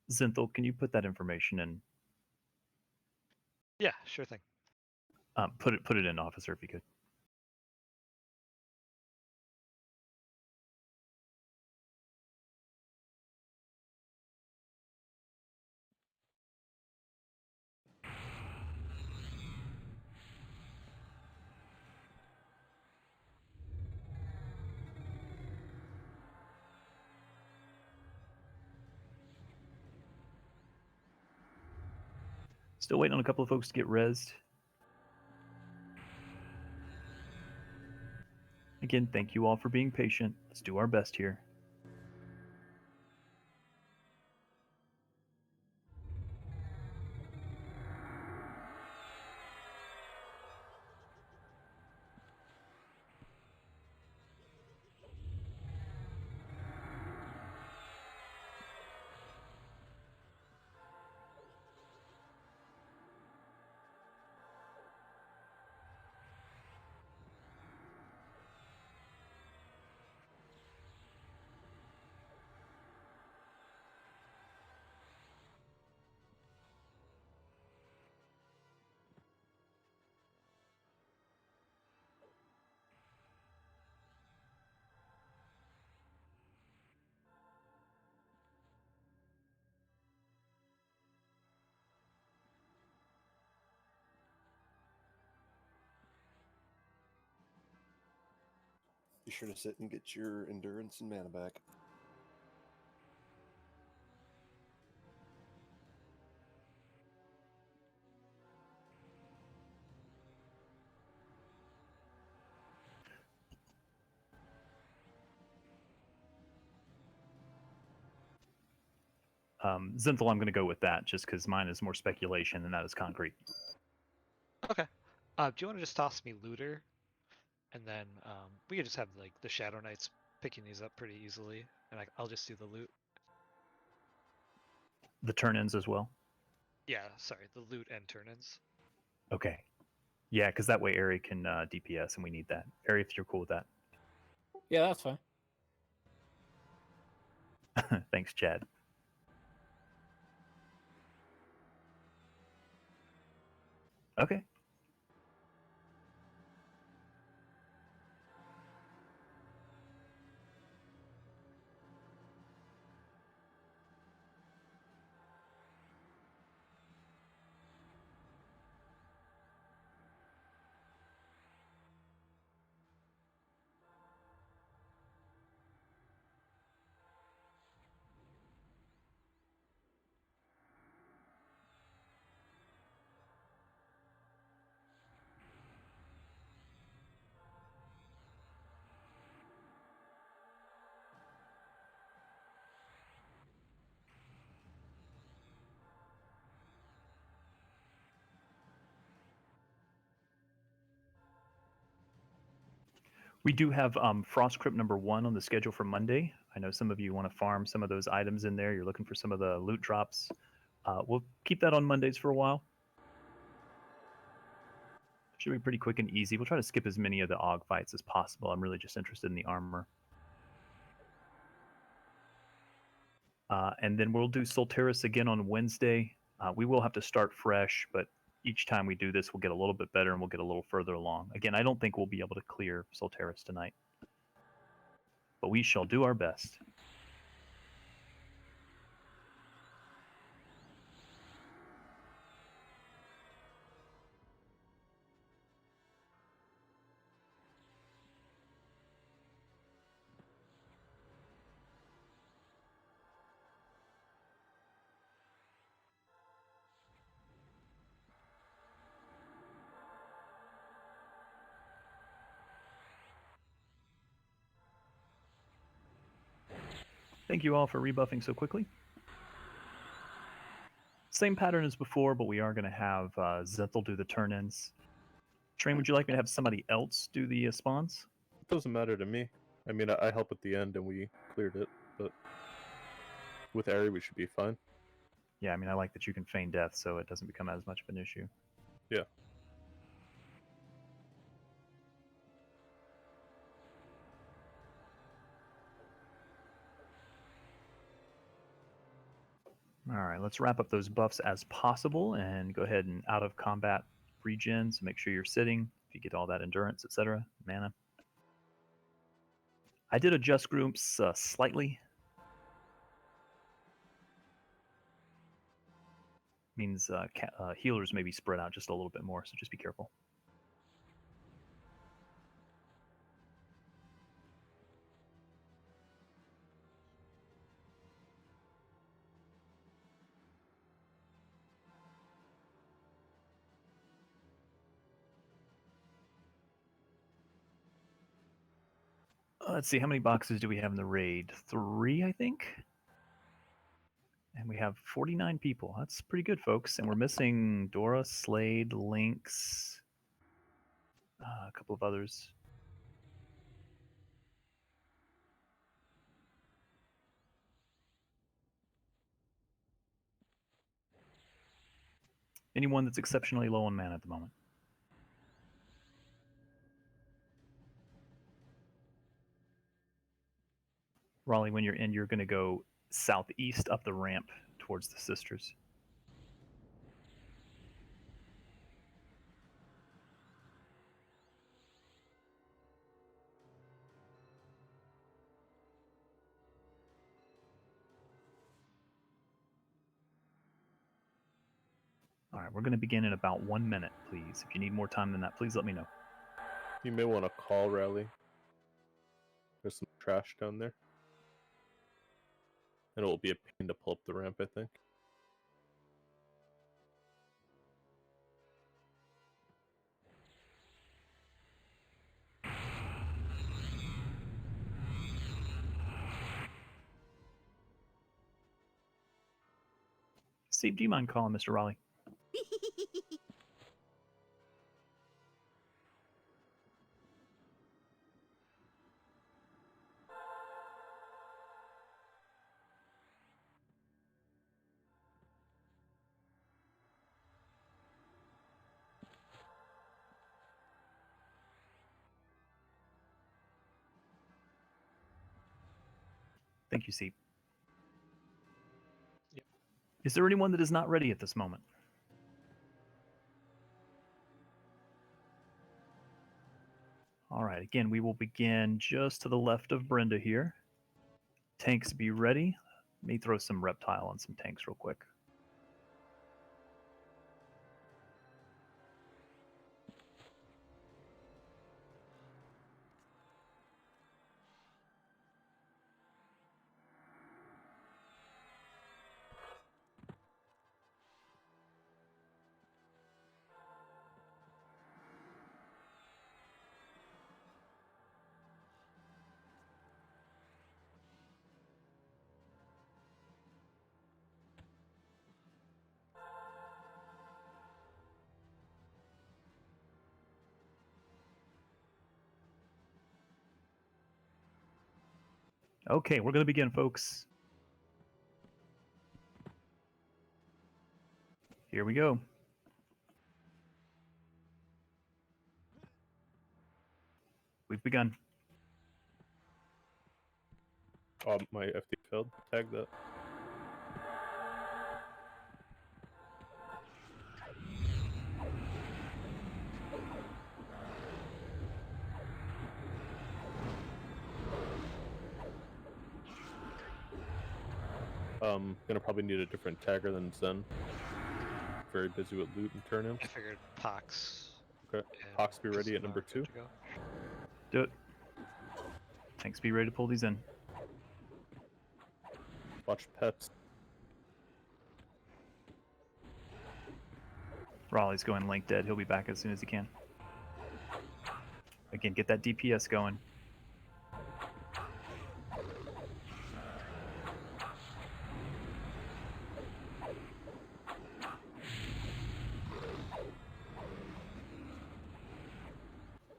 Zinthal, can you put that information in? Yeah, sure thing. Put it in, officer, if you could. Still waiting on a couple of folks to get rezzed. Again, thank you all for being patient. Let's do our best here. Be sure to sit and get your endurance and mana back. Zinthal, I'm going to go with that just because mine is more speculation and that is concrete. Okay. Do you want to just toss me looter, and then we could just have like the Shadow Knights picking these up pretty easily, and I'll just do the loot. The turn-ins as well? Yeah, sorry, the loot and turn-ins. Okay. Yeah, because that way Ari can DPS, and we need that. Ari, if you're cool with that. Yeah, that's fine. Thanks, Chad. Okay. We do have Frost Crypt number 1 on the schedule for Monday. I know some of you want to farm some of those items in there. You're looking for some of the loot drops. We'll keep that on Mondays for a while. Should be pretty quick and easy. We'll try to skip as many of the AUG fights as possible. I'm really just interested in the armor. And then we'll do Solteris again on Wednesday. We will have to start fresh, but each time we do this, we'll get a little bit better and we'll get a little further along. Again, I don't think we'll be able to clear Solteris tonight. but we shall do our best. Thank you all for rebuffing so quickly. Same pattern as before, but we are going to have Zenthal do the turn-ins. Train, would you like me to have somebody else do the spawns? It doesn't matter to me. I mean, I help at the end and we cleared it, but with Ari we should be fine. Yeah, I mean, I like that you can feign death, so it doesn't become as much of an issue. Yeah. All right, let's wrap up those buffs as possible and go ahead and out of combat regen. So make sure you're sitting. If you get all that endurance, etc., mana. I did adjust groups slightly. Means healers may be spread out just a little bit more, so just be careful. Let's see, how many boxes do we have in the raid? 3, I think? And we have 49 people. That's pretty good, folks. And we're missing Dora, Slade, Lynx, a couple of others. Anyone that's exceptionally low on mana at the moment? Raleigh, when you're in, you're going to go southeast up the ramp towards the sisters. All right, we're going to begin in about 1 minute, please. If you need more time than that, please let me know. You may want to call Rally. There's some trash down there. And it will be a pain to pull up the ramp, I think. Steve, do you mind calling Mr. Raleigh? Thank you, Steve. Yep. Is there anyone that is not ready at this moment? All right, again, we will begin just to the left of Brenda here. Tanks be ready. Let me throw some reptile on some tanks real quick. Okay, we're going to begin, folks. Here we go. We've begun. My FD failed. Tag that. Gonna probably need a different tagger than Zen. Very busy with loot and turn-ins. I figured Pox. Okay. Pox be ready at number 2. Do it. Tanks be ready to pull these in. Watch pets. Raleigh's going link dead. He'll be back as soon as he can. Again, get that DPS going.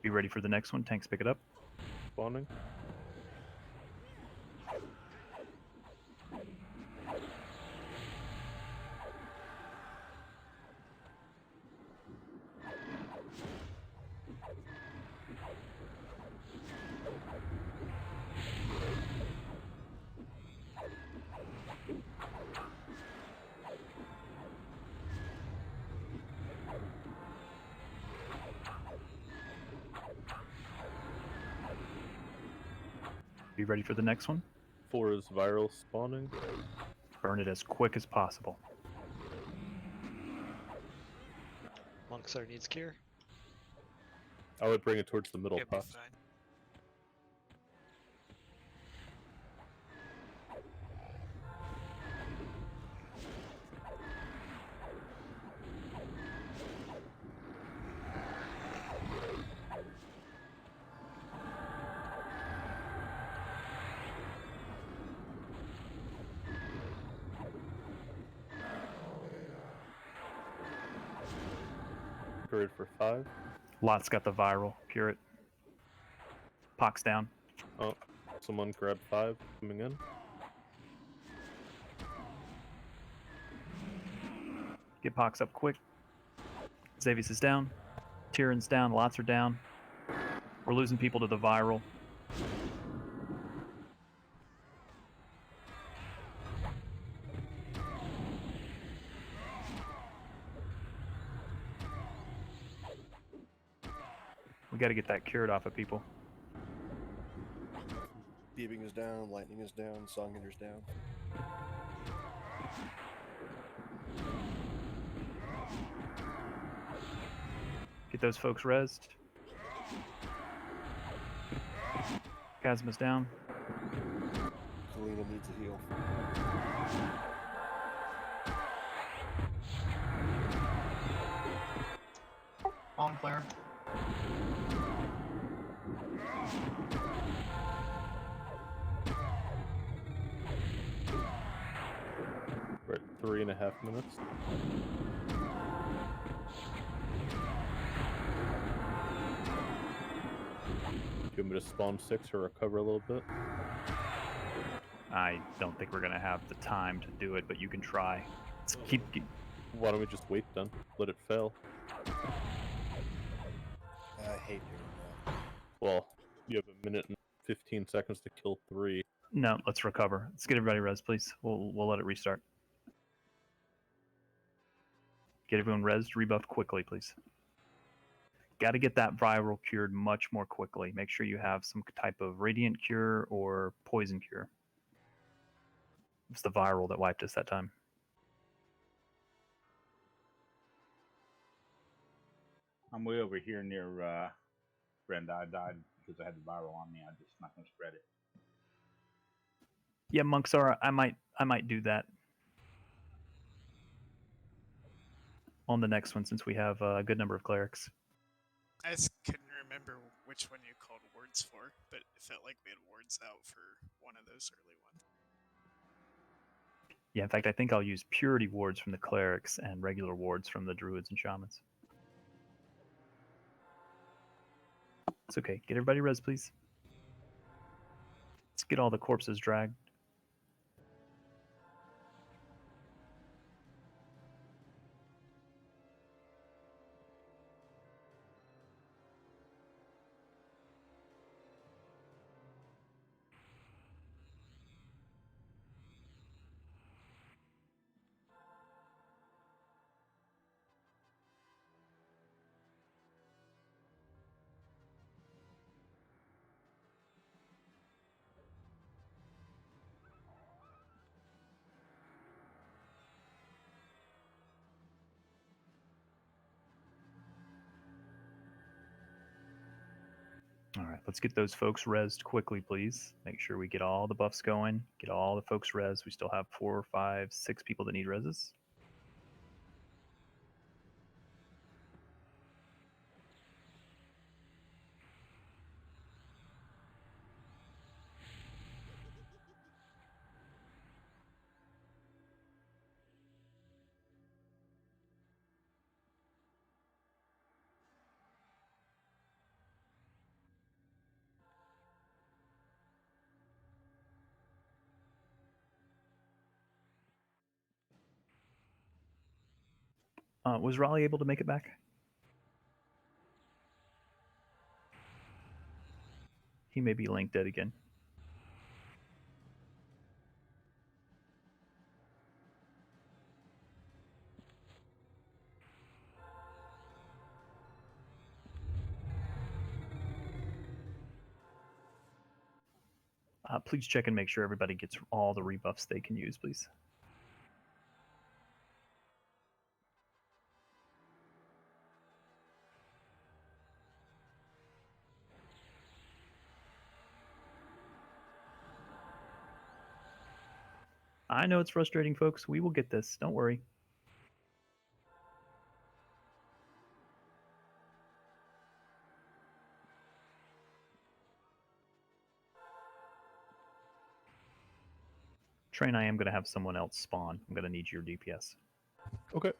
Be ready for the next one. Tanks pick it up. Spawning. Be ready for the next one. 4 is viral spawning. Burn it as quick as possible. Monksar needs cure. I would bring it towards the middle. It'll be Pox. fine. Period for 5. Lot's got the viral. Cure it. Pox down. Oh, someone grab 5 coming in. Get Pox up quick. Xavius is down. Tyrann's down. Lots are down. We're losing people to the viral. We got to get that cured off of people. Thieving is down, lightning is down, Songinder's down. Get those folks rezzed. Chasma's down. Selena needs a heal. Mangler. We're at 3.5 minutes. Do you want me to spawn 6 or recover a little bit? I don't think we're going to have the time to do it, but you can try. Let's keep. Why don't we just wait then? Let it fail. I hate doing that. Well, you have a minute and 15 seconds to kill 3. No, let's recover. Let's get everybody res, please. We'll let it restart. Get everyone rezzed, rebuffed quickly, please. Got to get that viral cured much more quickly. Make sure you have some type of radiant cure or poison cure. It's the viral that wiped us that time. I'm way over here near Brenda. I died because I had the viral on me. I'm just not going to spread it. Yeah, Monksar, I might do that on the next one since we have a good number of clerics. I just couldn't remember which one you called wards for, but it felt like we had wards out for one of those early ones. Yeah, in fact, I think I'll use purity wards from the clerics and regular wards from the druids and shamans. It's okay. Get everybody res, please. Let's get all the corpses dragged. All right, let's get those folks rezzed quickly, please. Make sure we get all the buffs going, get all the folks rezzed. We still have 4, 5, 6 people that need rezzes. Was Raleigh able to make it back? He may be linked dead again. Please check and make sure everybody gets all the rebuffs they can use, please. I know it's frustrating, folks. We will get this. Don't worry. Train, I am going to have someone else spawn. I'm going to need your DPS. Okay.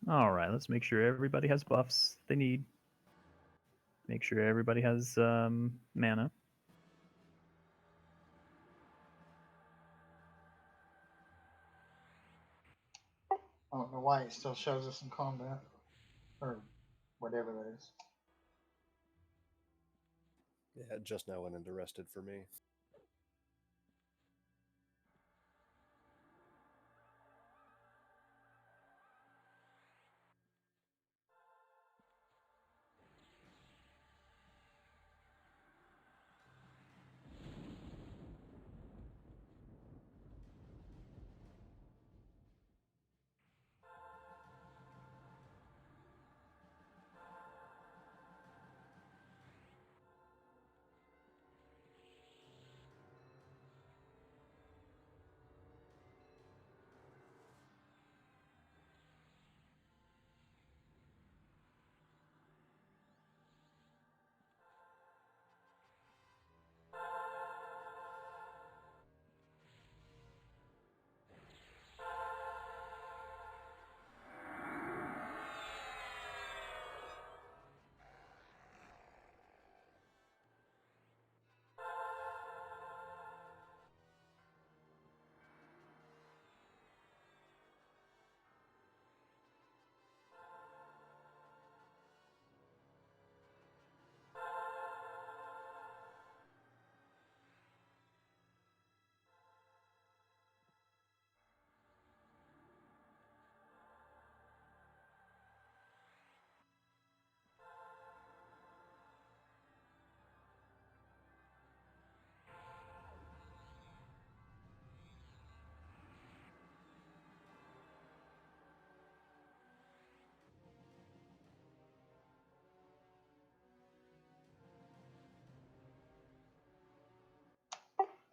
All right, let's make sure everybody has buffs they need. Make sure everybody has mana. I don't know why it still shows us in combat. Or whatever that is. Yeah, it just now went into rested for me.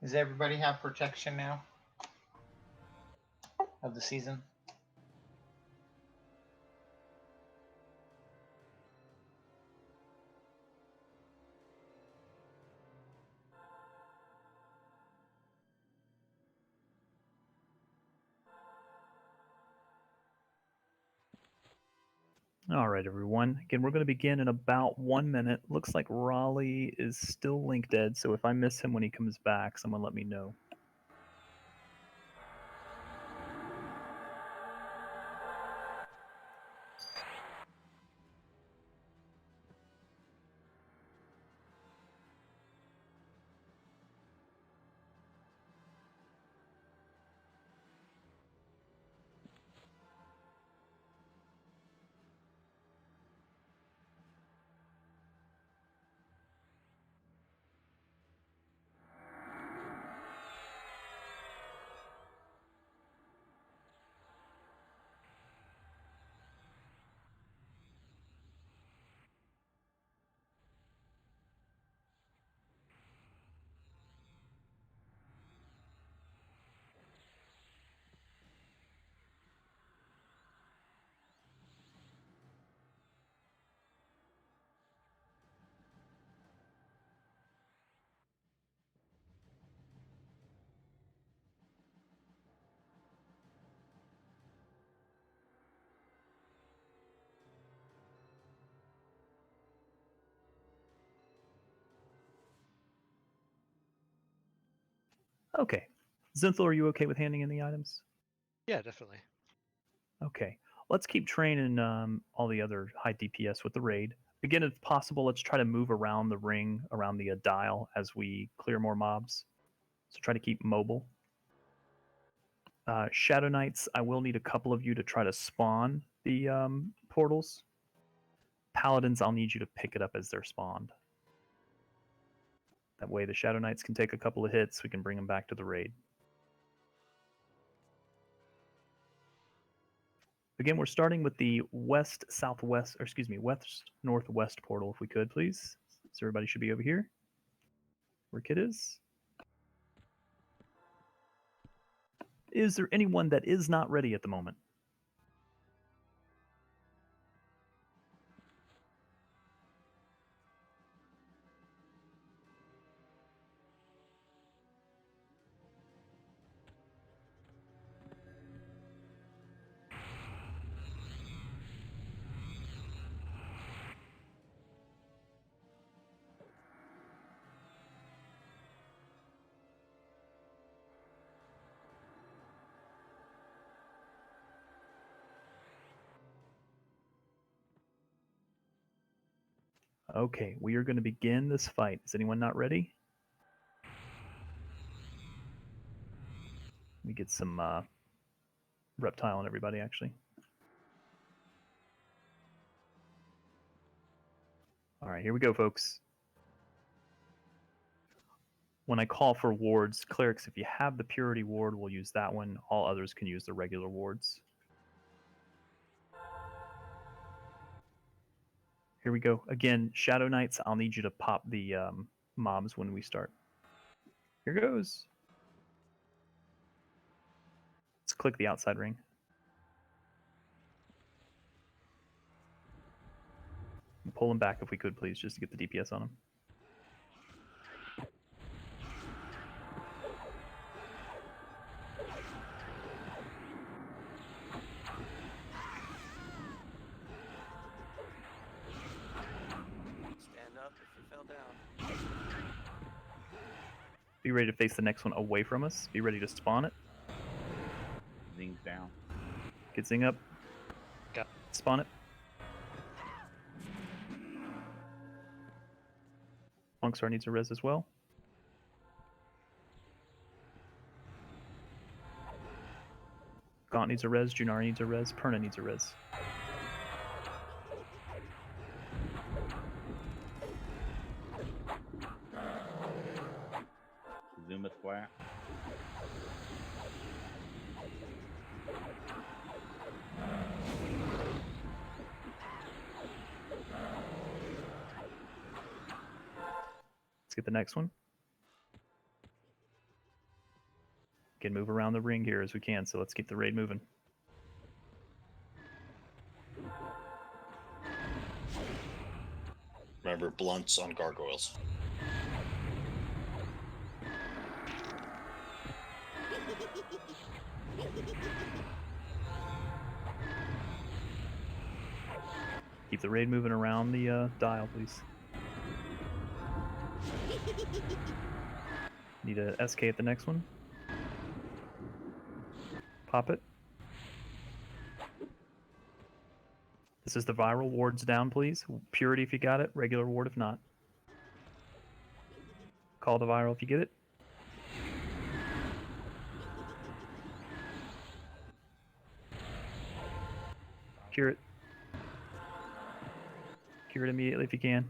Does everybody have protection now of the season? All right, everyone. Again, we're going to begin in about 1 minute. Looks like Raleigh is still link dead, so if I miss him when he comes back, someone let me know. Okay. Zinthal, are you okay with handing in the items? Yeah, definitely. Okay. Let's keep training all the other high DPS with the raid. Again, if possible, let's try to move around the ring, around the dial as we clear more mobs. So try to keep mobile. Shadow Knights, I will need a couple of you to try to spawn the portals. Paladins, I'll need you to pick it up as they're spawned. That way the Shadow Knights can take a couple of hits, we can bring them back to the raid. Again, we're starting with the west-southwest, or excuse me, west-northwest portal, if we could, please. So everybody should be over here, where Kid is. Is there anyone that is not ready at the moment? Okay, we are going to begin this fight. Is anyone not ready? Let me get some reptile on everybody, actually. All right, here we go, folks. When I call for wards, clerics, if you have the purity ward, we'll use that one. All others can use the regular wards. Here we go. Again, Shadow Knights, I'll need you to pop the mobs when we start. Here goes. Let's click the outside ring. Pull them back if we could, please, just to get the DPS on them. Stand up if you fell down. Be ready to face the next one away from us. Be ready to spawn it. Zing's down. Get Zing up. Got Spawn it. Monkstar needs a res as well. Gaunt needs a res. Junari needs a res. Perna needs a res. Zuma's flat. Let's get the next one. can move around the ring here as we can, so let's keep the raid moving. Remember, blunts on gargoyles. Keep the raid moving around the dial, please. Need a SK at the next one. Pop it. This is the viral. Wards down, please. Purity if you got it. Regular ward if not. Call the viral if you get it. Cure it. Cure it immediately if you can.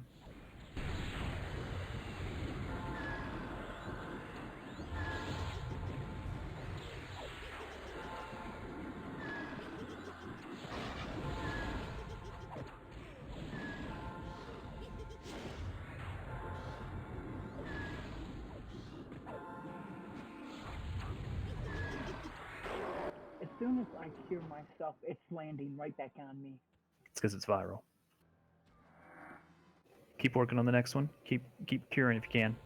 As soon as I cure myself, it's landing right back on me. It's because it's viral. Keep working on the next one. Keep curing if you can.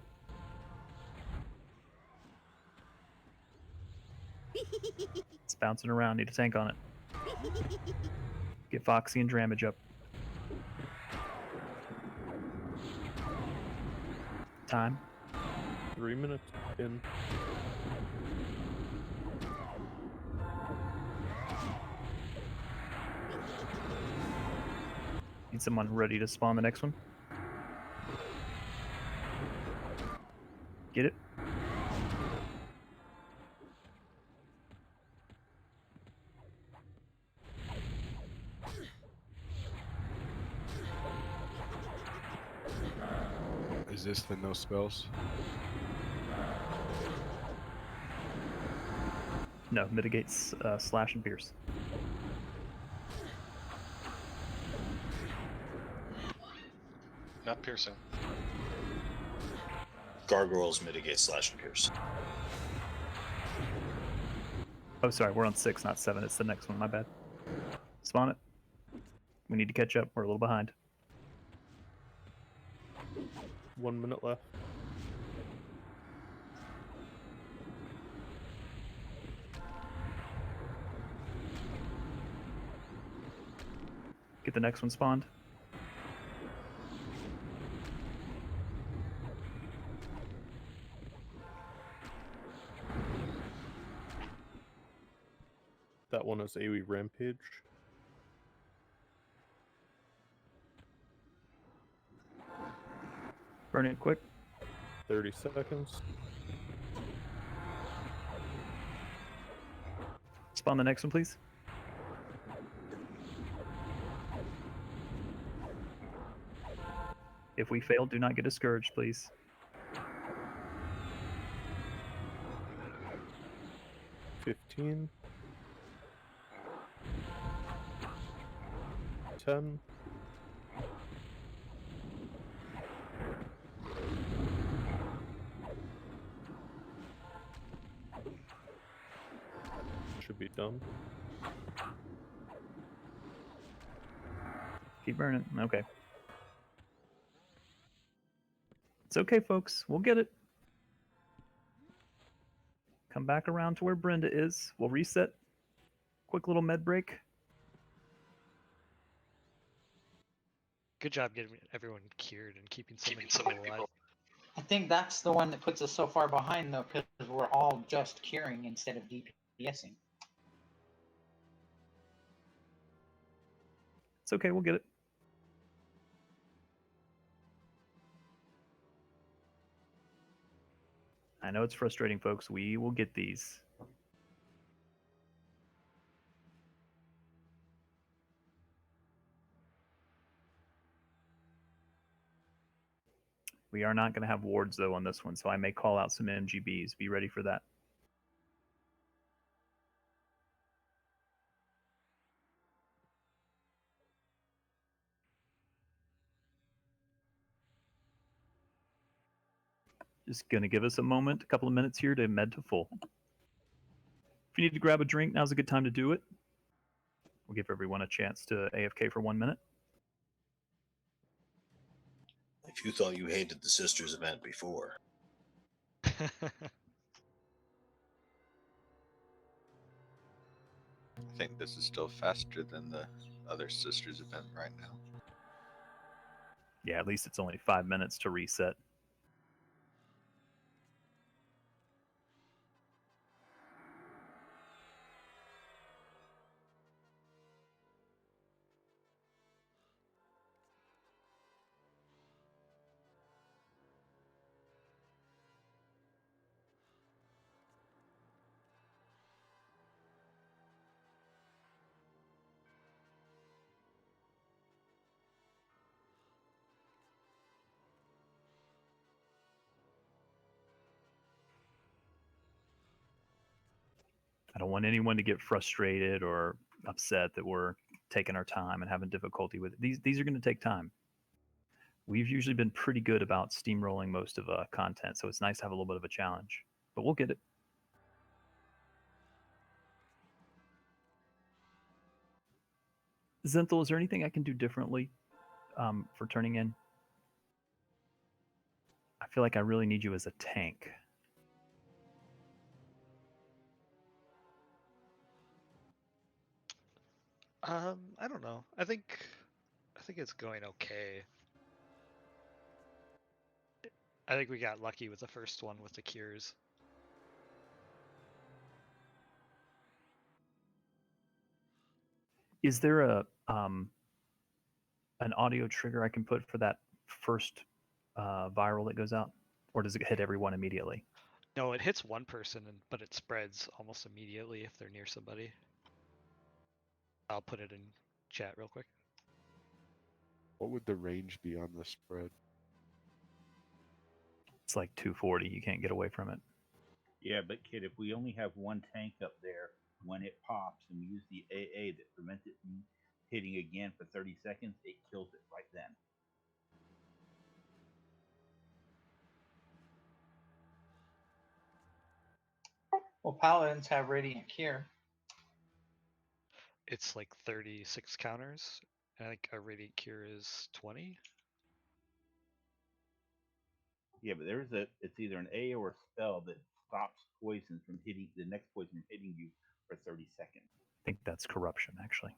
It's bouncing around. Need a tank on it. Get Foxy and Dramage up. Time. 3 minutes in. Need someone ready to spawn the next one. Get it? Is this the no spells? No, mitigates slash and pierce. Not piercing. Gargoyles mitigate slash and pierce. Oh, sorry, we're on 6, not 7. It's the next one. My bad. Spawn it. We need to catch up. We're a little behind. 1 minute left. Get the next one spawned. That one is AoE Rampage. Burn it quick. 30 seconds. Spawn the next one, please. If we fail, do not get discouraged, please. $15. 10. Should be done. Keep burning. Okay. It's okay, folks. We'll get it. Come back around to where Brenda is. We'll reset. Quick little med break. Good job getting everyone cured and keeping so many people alive. I think that's the one that puts us so far behind, though, because we're all just curing instead of DPSing. It's okay. We'll get it. I know it's frustrating, folks. We will get these. We are not going to have wards, though, on this one, so I may call out some MGBs. Be ready for that. Just going to give us a moment, a couple of minutes here to med to full. If you need to grab a drink, now's a good time to do it. We'll give everyone a chance to AFK for 1 minute. If you thought you hated the Sisters event before. I think this is still faster than the other Sisters event right now. Yeah, at least it's only 5 minutes to reset. I don't want anyone to get frustrated or upset that we're taking our time and having difficulty with it. These are going to take time. We've usually been pretty good about steamrolling most of content, so it's nice to have a little bit of a challenge. But we'll get it. Zenthal, is there anything I can do differently for turning in? I feel like I really need you as a tank. I don't know. I think it's going okay. I think we got lucky with the first one with the cures. Is there a an audio trigger I can put for that first viral that goes out, or does it hit everyone immediately? No, it hits one person, but it spreads almost immediately if they're near somebody. I'll put it in chat real quick. What would the range be on the spread? It's like 240. You can't get away from it. Yeah, but kid, if we only have one tank up there when it pops and we use the AA that prevents it from hitting again for 30 seconds, it kills it right then. Well, paladins have radiant cure. It's like 36 counters. I think our radiant cure is 20. Yeah, but it's either an A or a spell that stops poison from hitting the next poison from hitting you for 30 seconds. I think that's corruption, actually.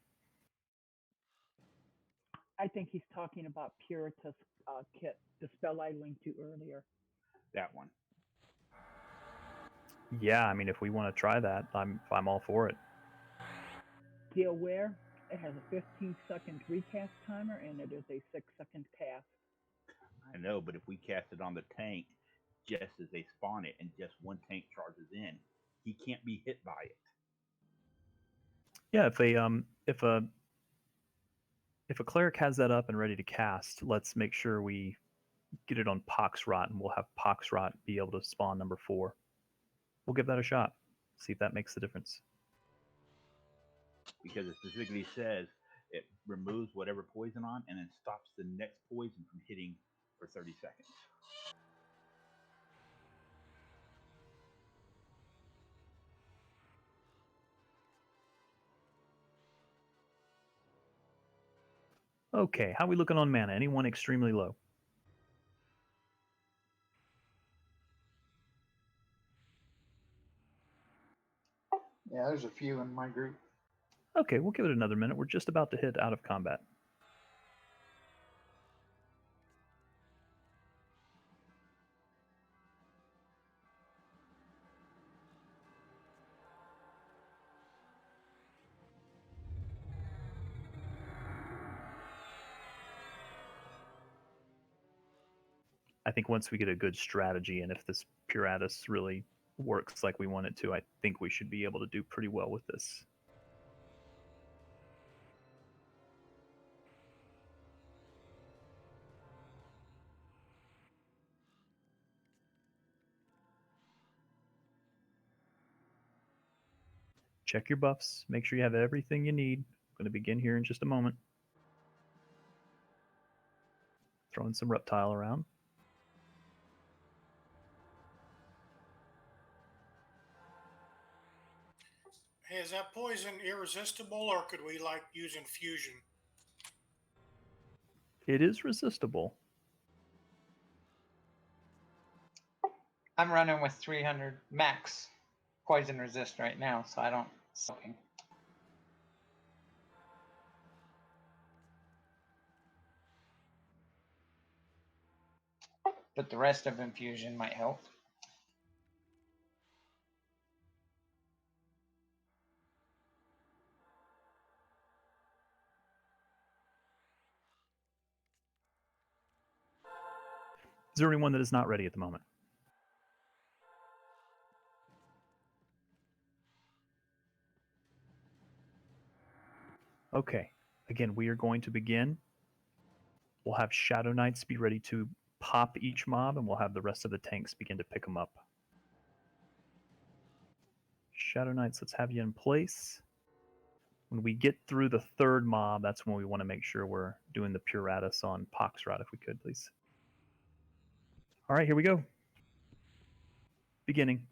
I think he's talking about Puritas kit, the spell I linked to earlier. That one. Yeah, I mean, if we want to try that, I'm all for it. Be aware, it has a 15-second recast timer and it is a 6-second cast. I know, but if we cast it on the tank just as they spawn it and just one tank charges in, he can't be hit by it. Yeah, if a cleric has that up and ready to cast, let's make sure we get it on Poxrot, and we'll have Poxrot be able to spawn number 4. We'll give that a shot. See if that makes the difference. Because it specifically says it removes whatever poison on and then stops the next poison from hitting for 30 seconds. Okay, how are we looking on mana? Anyone extremely low? Yeah, there's a few in my group. Okay, we'll give it another minute. We're just about to hit out of combat. I think once we get a good strategy, and if this Puratus really works like we want it to, I think we should be able to do pretty well with this. Check your buffs. Make sure you have everything you need. I'm going to begin here in just a moment. Throwing some reptile around. Hey, is that poison irresistible, or could we like use infusion? It is resistible. I'm running with 300 max poison resist right now, so I don't soaking. But the rest of infusion might help. Is there anyone that is not ready at the moment? Okay. Again, we are going to begin. We'll have Shadow Knights be ready to pop each mob, and we'll have the rest of the tanks begin to pick them up. Shadow Knights, let's have you in place. When we get through the third mob, that's when we want to make sure we're doing the Puratus on Poxrot, if we could, please. All right, here we go. Beginning.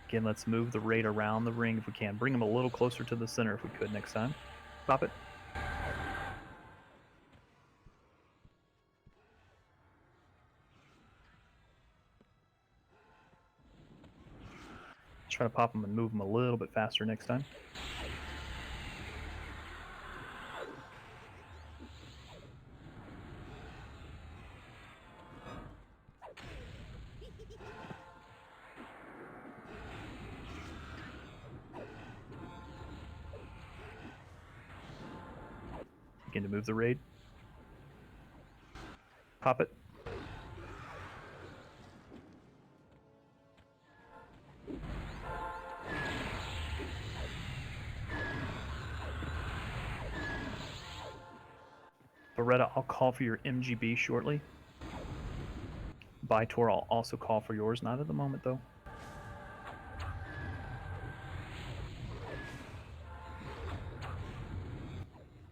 Again, let's move the raid around the ring if we can. Bring them a little closer to the center if we could next time. Pop it. Try to pop them and move them a little bit faster next time. Begin to move the raid. Pop it. Beretta, I'll call for your MGB shortly. Bytor, I'll also call for yours. Not at the moment, though.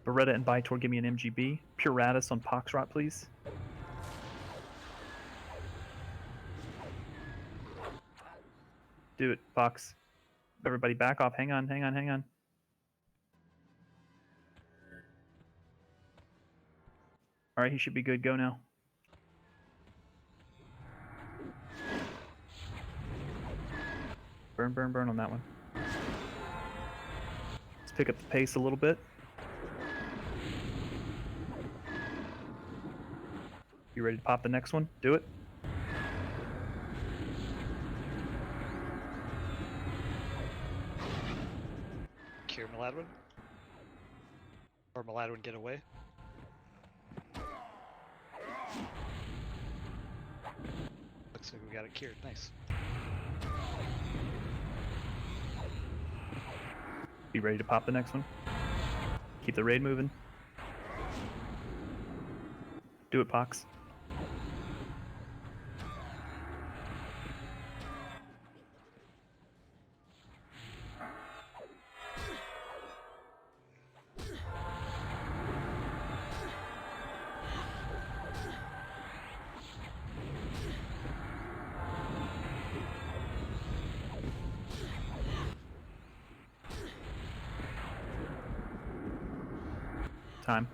Beretta and Bytor, give me an MGB. Puratus on Poxrot, please. Do it, Fox. Everybody back off. Hang on, hang on, hang on. All right, he should be good. Go now. Burn, burn, burn on that one. Let's pick up the pace a little bit. You ready to pop the next one? Do it. Cure Maladwin? Or Maladwin get away? Looks like we got it cured. Nice. Be ready to pop the next one. Keep the raid moving. Do it, Pox. Time.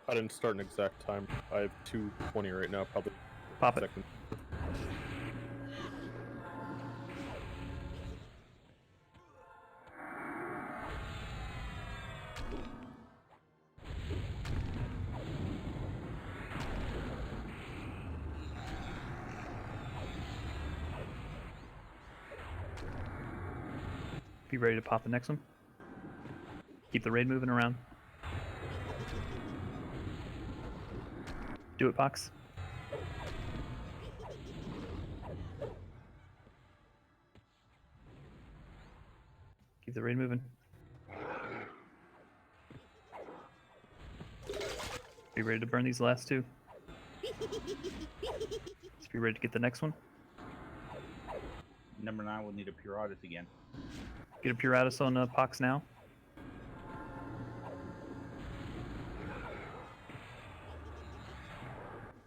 I didn't start an exact time. I have 2:20 right now, probably. Pop it. Second. Be ready to pop the next one. Keep the raid moving around. Do it, Pox. Keep the raid moving. Be ready to burn these last two. Let's be ready to get the next one. Number 9 will need a Puratus again. Get a Puratus on Pox now.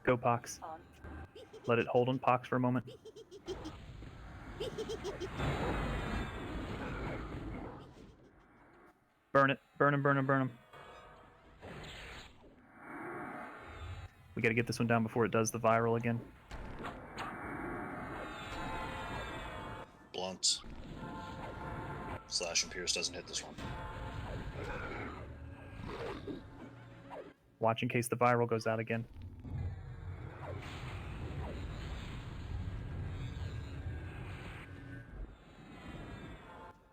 Go Pox. Let it hold on Pox for a moment. Burn it. Burn him, burn him, burn him. We gotta get this one down before it does the viral again. Blunts. Slash and Pierce doesn't hit this one. Watch in case the viral goes out again.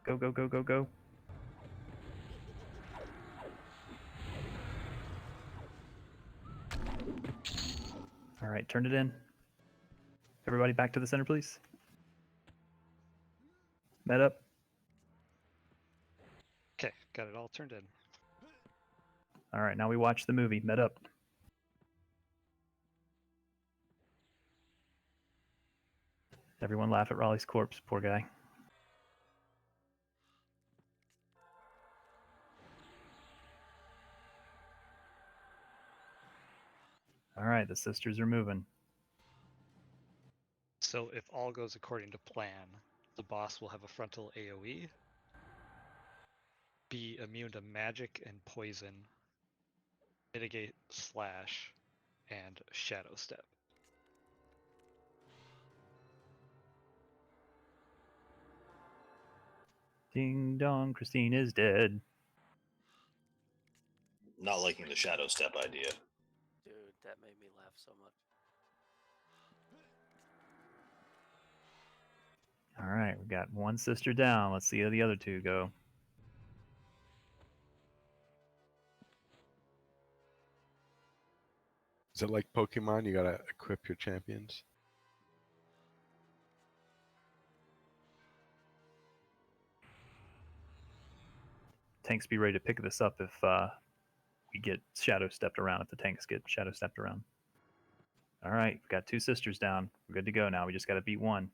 Go, go, go, go, go. All right, turn it in. Everybody back to the center, please. Met up. Okay, got it all turned in. All right, now we watch the movie. Met up. Everyone laugh at Raleigh's corpse. Poor guy. All right, the sisters are moving. So if all goes according to plan, the boss will have a frontal AoE, be immune to magic and poison, mitigate slash, and shadow step. Ding dong, Christine is dead. Not liking the shadow step idea. Dude, that made me laugh so much. All right, we got one sister down. Let's see how the other two go. Is it like Pokemon? You gotta equip your champions. Tanks be ready to pick this up if we get shadow stepped around, if the tanks get shadow stepped around. All right, we've got two sisters down. We're good to go now. We just got to beat one.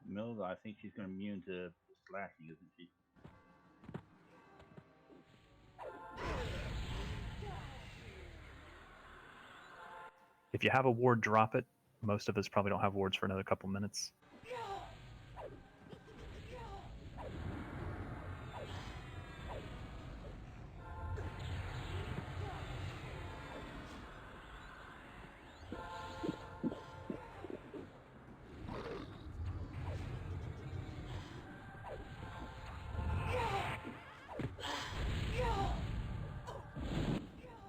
Mills, I think she's going to immune to slashing, isn't she? If you have a ward, drop it. Most of us probably don't have wards for another couple minutes.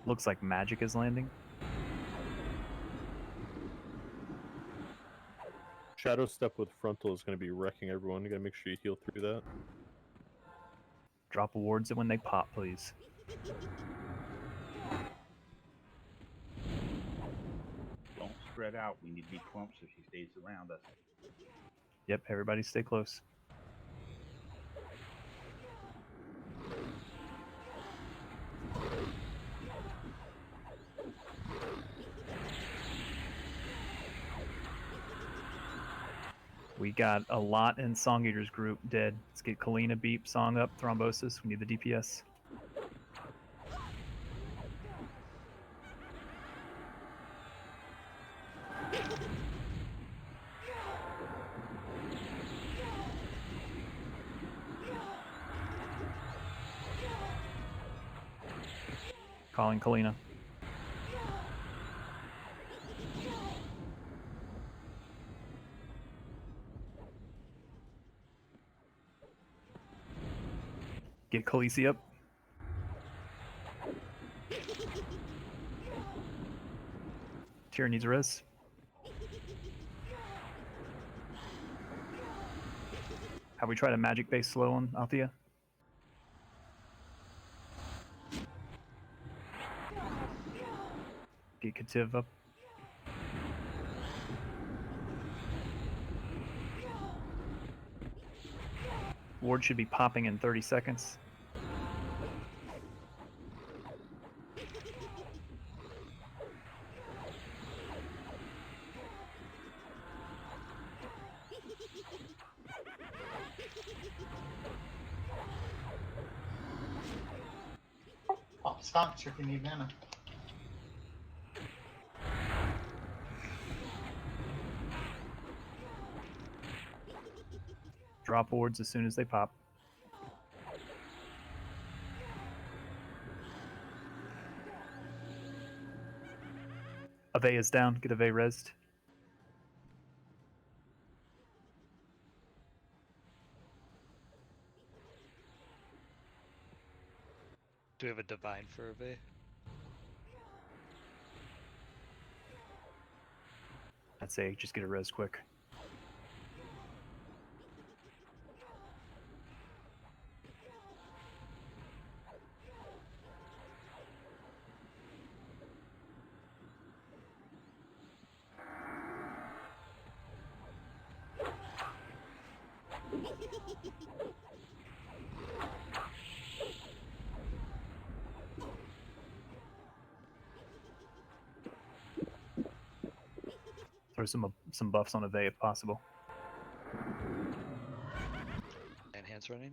Looks like magic is landing. Shadow step with frontal is going to be wrecking everyone. You got to make sure you heal through that. Drop wards when they pop, please. Don't spread out. We need to be clumps so she stays around us. Yep, everybody stay close. We got a lot in Song Eater's group dead. Let's get Kalina beep, Song up, Thrombosis. We need the DPS. Calling Kalina. Get Khaleesi up. Tyr needs a res. Have we tried a magic base slow on Althea? Get Kativ up. Ward should be popping in 30 seconds. Pop stonks if you need mana. Drop wards as soon as they pop. Ave is down. Get Ave rezzed. Do we have a divine for Ave? I'd say just get a res quick. Throw some buffs on Ave if possible. Enhance running.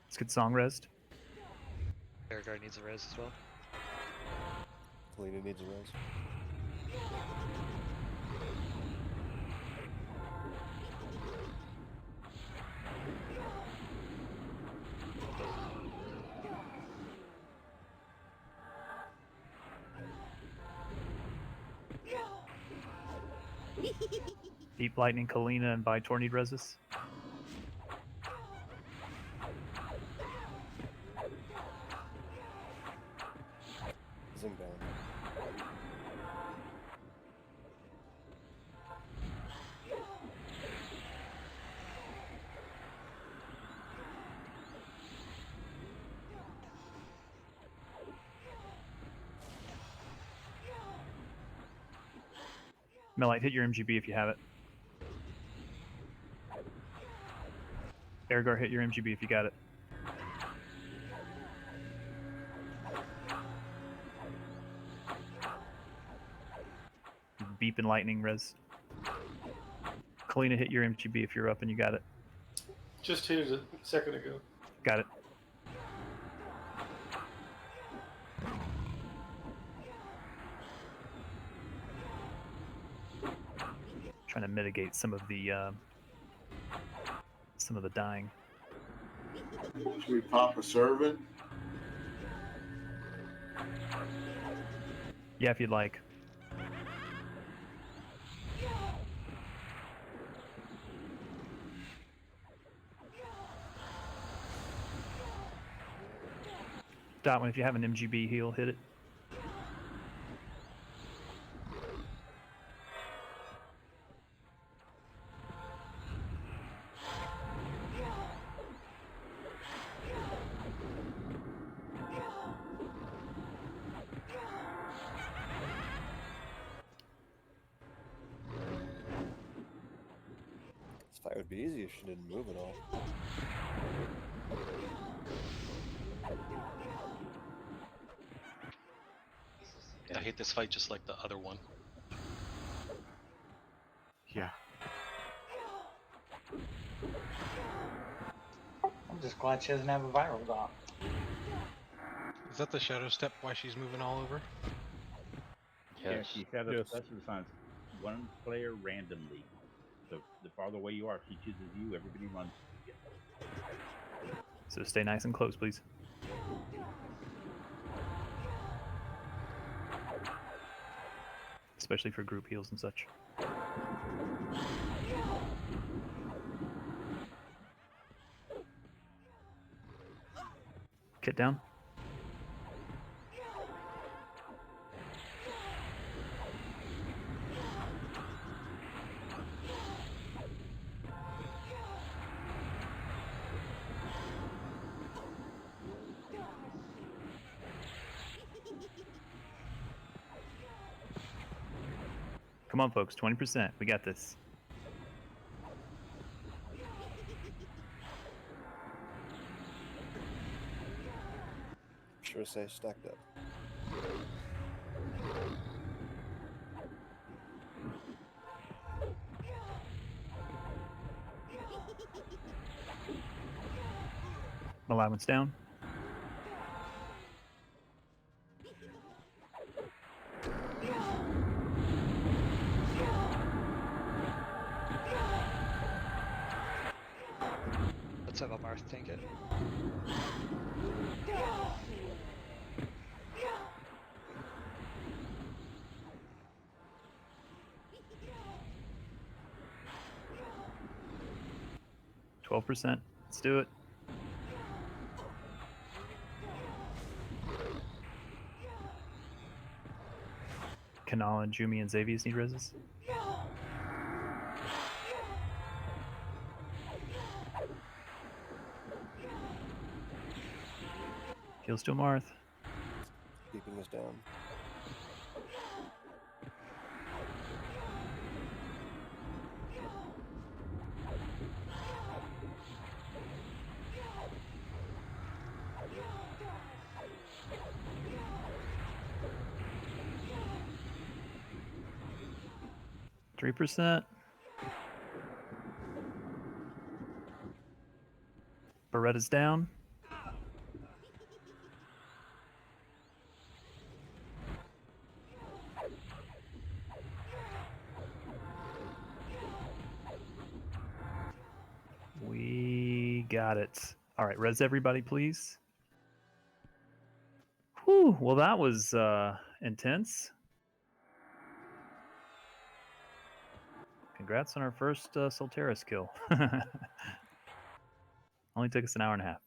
Let's get Song rezzed. Aragard needs a res as well. Kalina needs a res. Deep Lightning, Kalina, and Vitor need reses. Zing down. Melite, hit your MGB if you have it. Aragard, hit your MGB if you got it. Beep and Lightning res. Kalina, hit your MGB if you're up and you got it. Just hit it a second ago. Got it. Trying to mitigate some of the dying. Should we pop a servant? Yeah, if you'd like. Dotwin, if you have an MGB heal, hit it. This fight would be easy if she didn't move at all. I hate this fight just like the other one. Yeah. I'm just glad she doesn't have a viral dot. Is that the shadow step why she's moving all over? Yeah, she set up special signs one player randomly. So the farther away you are, if she chooses you, everybody runs to you. So stay nice and close, please. Especially for group heals and such. Kit down. Come on, folks, 20%. We got this. Should I say stacked up? Allowance down. Let's have a Marth tank it. %. Let's do it. Kanala, Jumi, and Xavius need reses. Heals to a Marth. Keeping us down. %. Beretta's down. We got it. All right, res everybody, please. Whew, well, that was intense. Congrats on our first Solteris kill. Only took us an hour and a half.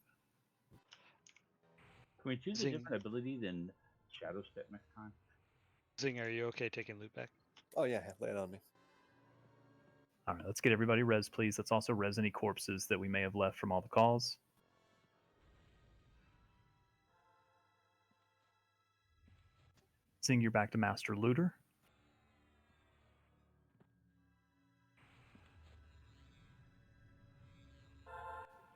Can we choose a different ability than Shadow Step next time? Zing, are you okay taking loot back? Oh yeah, lay it on me. All right, let's get everybody res, please. Let's also res any corpses that we may have left from all the calls. Zing, you're back to Master Looter.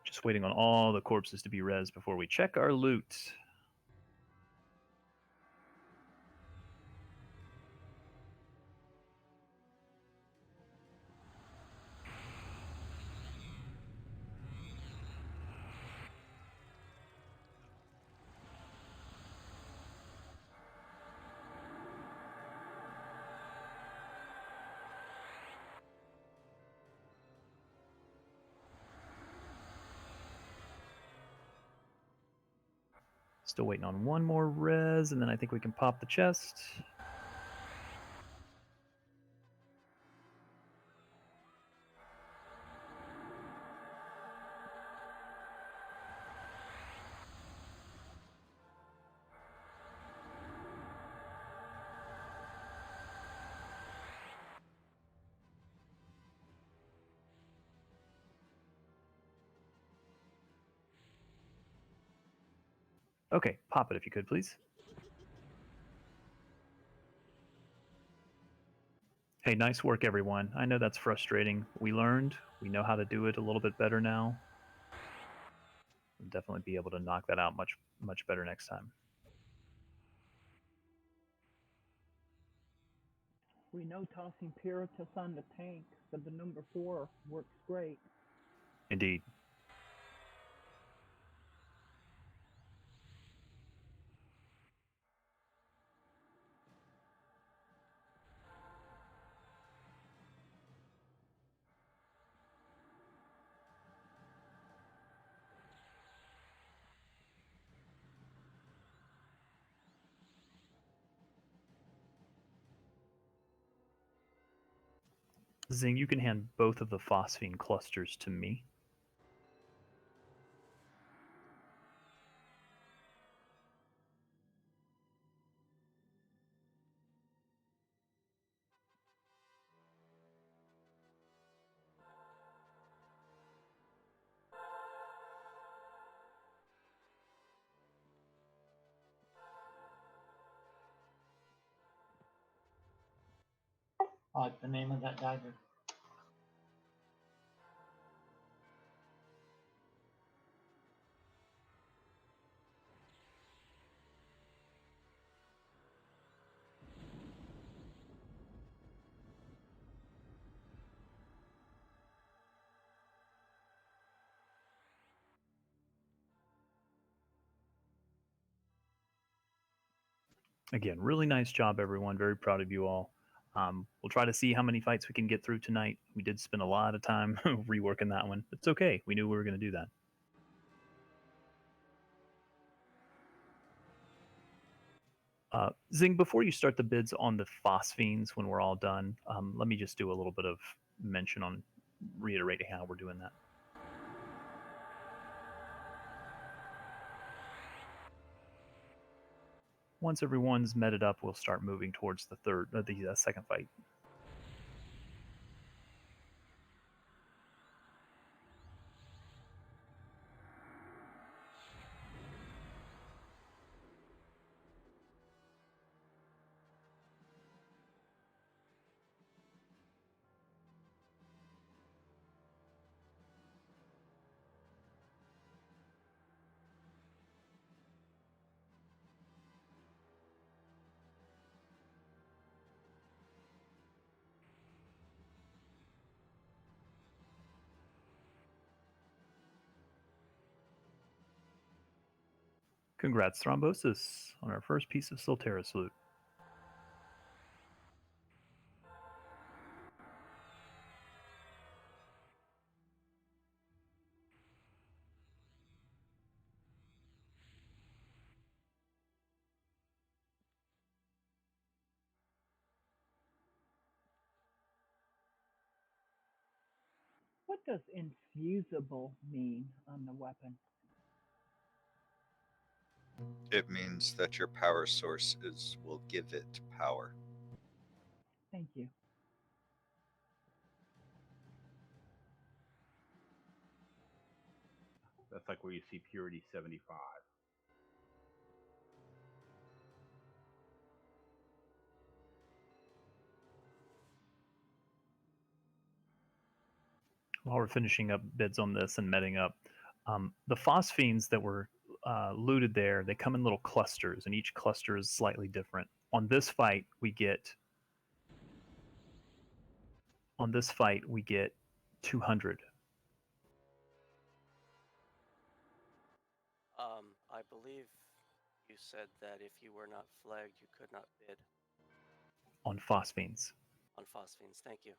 Just waiting on all the corpses to be res before we check our loot. Still waiting on one more res, and then I think we can pop the chest. Okay, pop it if you could, please. Hey, nice work, everyone. I know that's frustrating. We learned. We know how to do it a little bit better now. We'll definitely be able to knock that out much better next time. We know tossing Piratus on the tank, but the number 4 works great. Indeed. Zing, you can hand both of the phosphine clusters to me. I like the name of that diver. Again, really nice job, everyone. Very proud of you all. We'll try to see how many fights we can get through tonight. We did spend a lot of time reworking that one. It's okay. We knew we were going to do that. Zing, before you start the bids on the phosphenes when we're all done, let me just do a little bit of mention on reiterating how we're doing that. Once everyone's met it up, we'll start moving towards the second fight. Congrats, Thrombosis, on our first piece of Solteris loot. What does infusable mean on the weapon? It means that your power source will give it power. Thank you. That's like where you see purity 75. While we're finishing up bids on this and metting up, the phosphenes that were looted there, they come in little clusters, and each cluster is slightly different. On this fight, we get 200. I believe you said that if you were not flagged, you could not bid On phosphenes. on phosphenes. Thank you.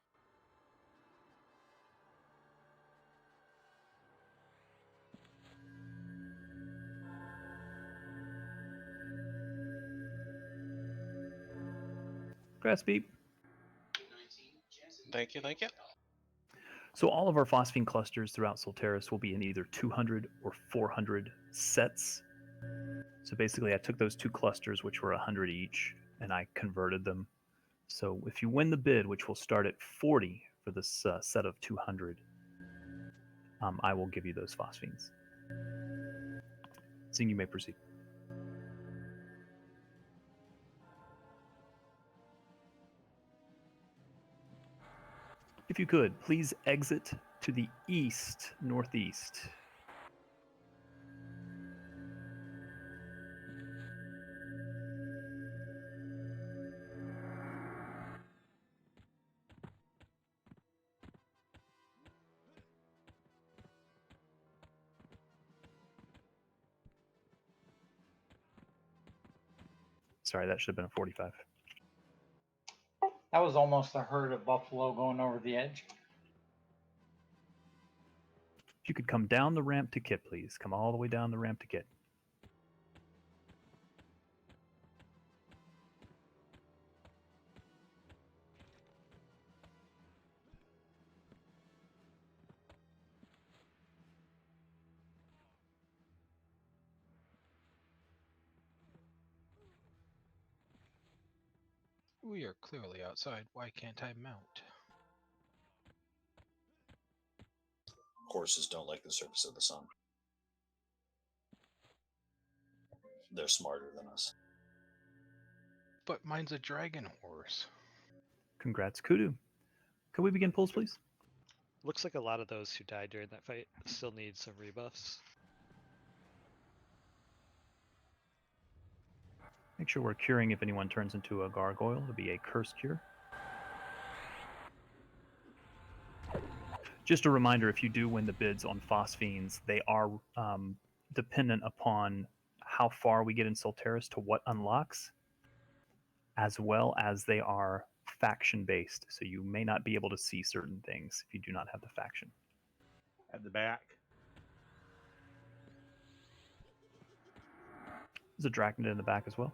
Grass beep. Thank you, thank you. So all of our phosphine clusters throughout Solteris will be in either 200 or 400 sets. So basically, I took those two clusters, which were 100 each, and I converted them. So if you win the bid, which will start at 40 for this set of 200, I will give you those phosphenes. Zing, you may proceed. If you could, please exit to the east, northeast. Sorry, that should have been a 45. That was almost a herd of buffalo going over the edge. If you could come down the ramp to Kit, please. Come all the way down the ramp to Kit. We are clearly outside. Why can't I mount? Horses don't like the surface of the sun. They're smarter than us. But mine's a dragon horse. Congrats, Kudu. Could we begin pulls, please? Looks like a lot of those who died during that fight still need some rebuffs. Make sure we're curing if anyone turns into a gargoyle. It'll be a curse cure. Just a reminder, if you do win the bids on phosphenes, they are dependent upon how far we get in Solteris to what unlocks. as well as they are faction based. So you may not be able to see certain things if you do not have the faction. At the back. There's a Drachnid in the back as well.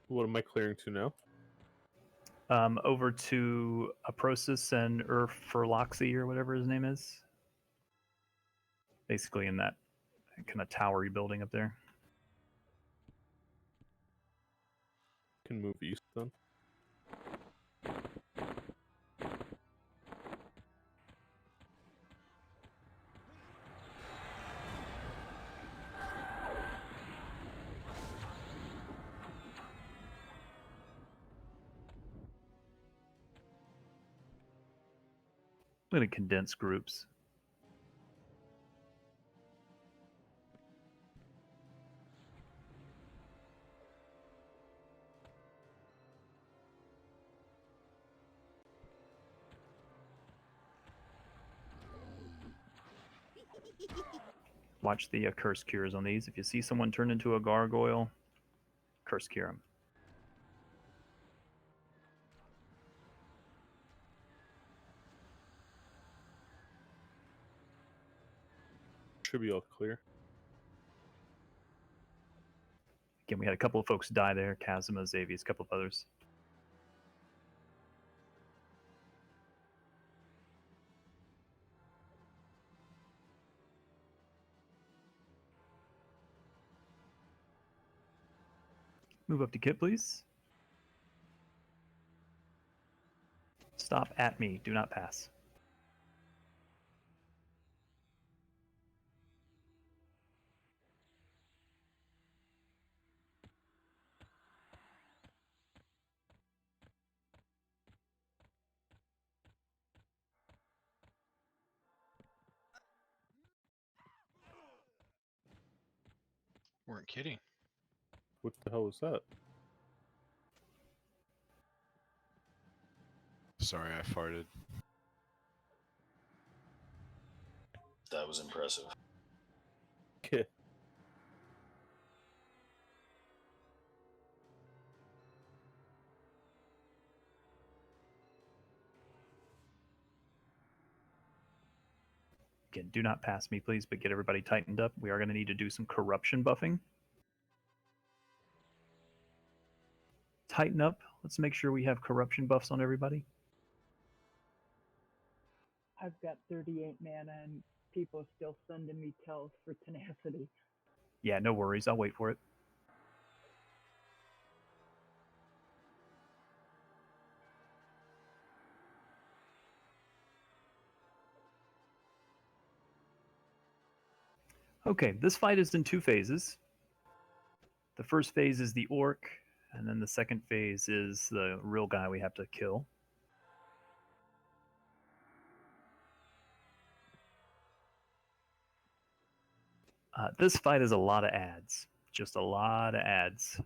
What am I clearing to now? Over to Aprosis and Urfurloxy or whatever his name is. Basically in that kind of towery building up there. Can move east then. I'm going to condense groups. Watch the curse cures on these. If you see someone turn into a gargoyle, curse cure them. Should be all clear. Again, we had a couple of folks die there. Kazuma, Xavius, a couple of others. Move up to Kit, please. Stop at me. Do not pass. Weren't kidding. What the hell was that? Sorry, I farted. That was impressive. Okay. Again, do not pass me, please, but get everybody tightened up. We are going to need to do some corruption buffing. Tighten up. Let's make sure we have corruption buffs on everybody. I've got 38 mana and people still sending me tells for tenacity. Yeah, no worries. I'll wait for it. Okay, this fight is in two phases. The first phase is the orc, and then the second phase is the real guy we have to kill. This fight is a lot of ads. Just a lot of ads.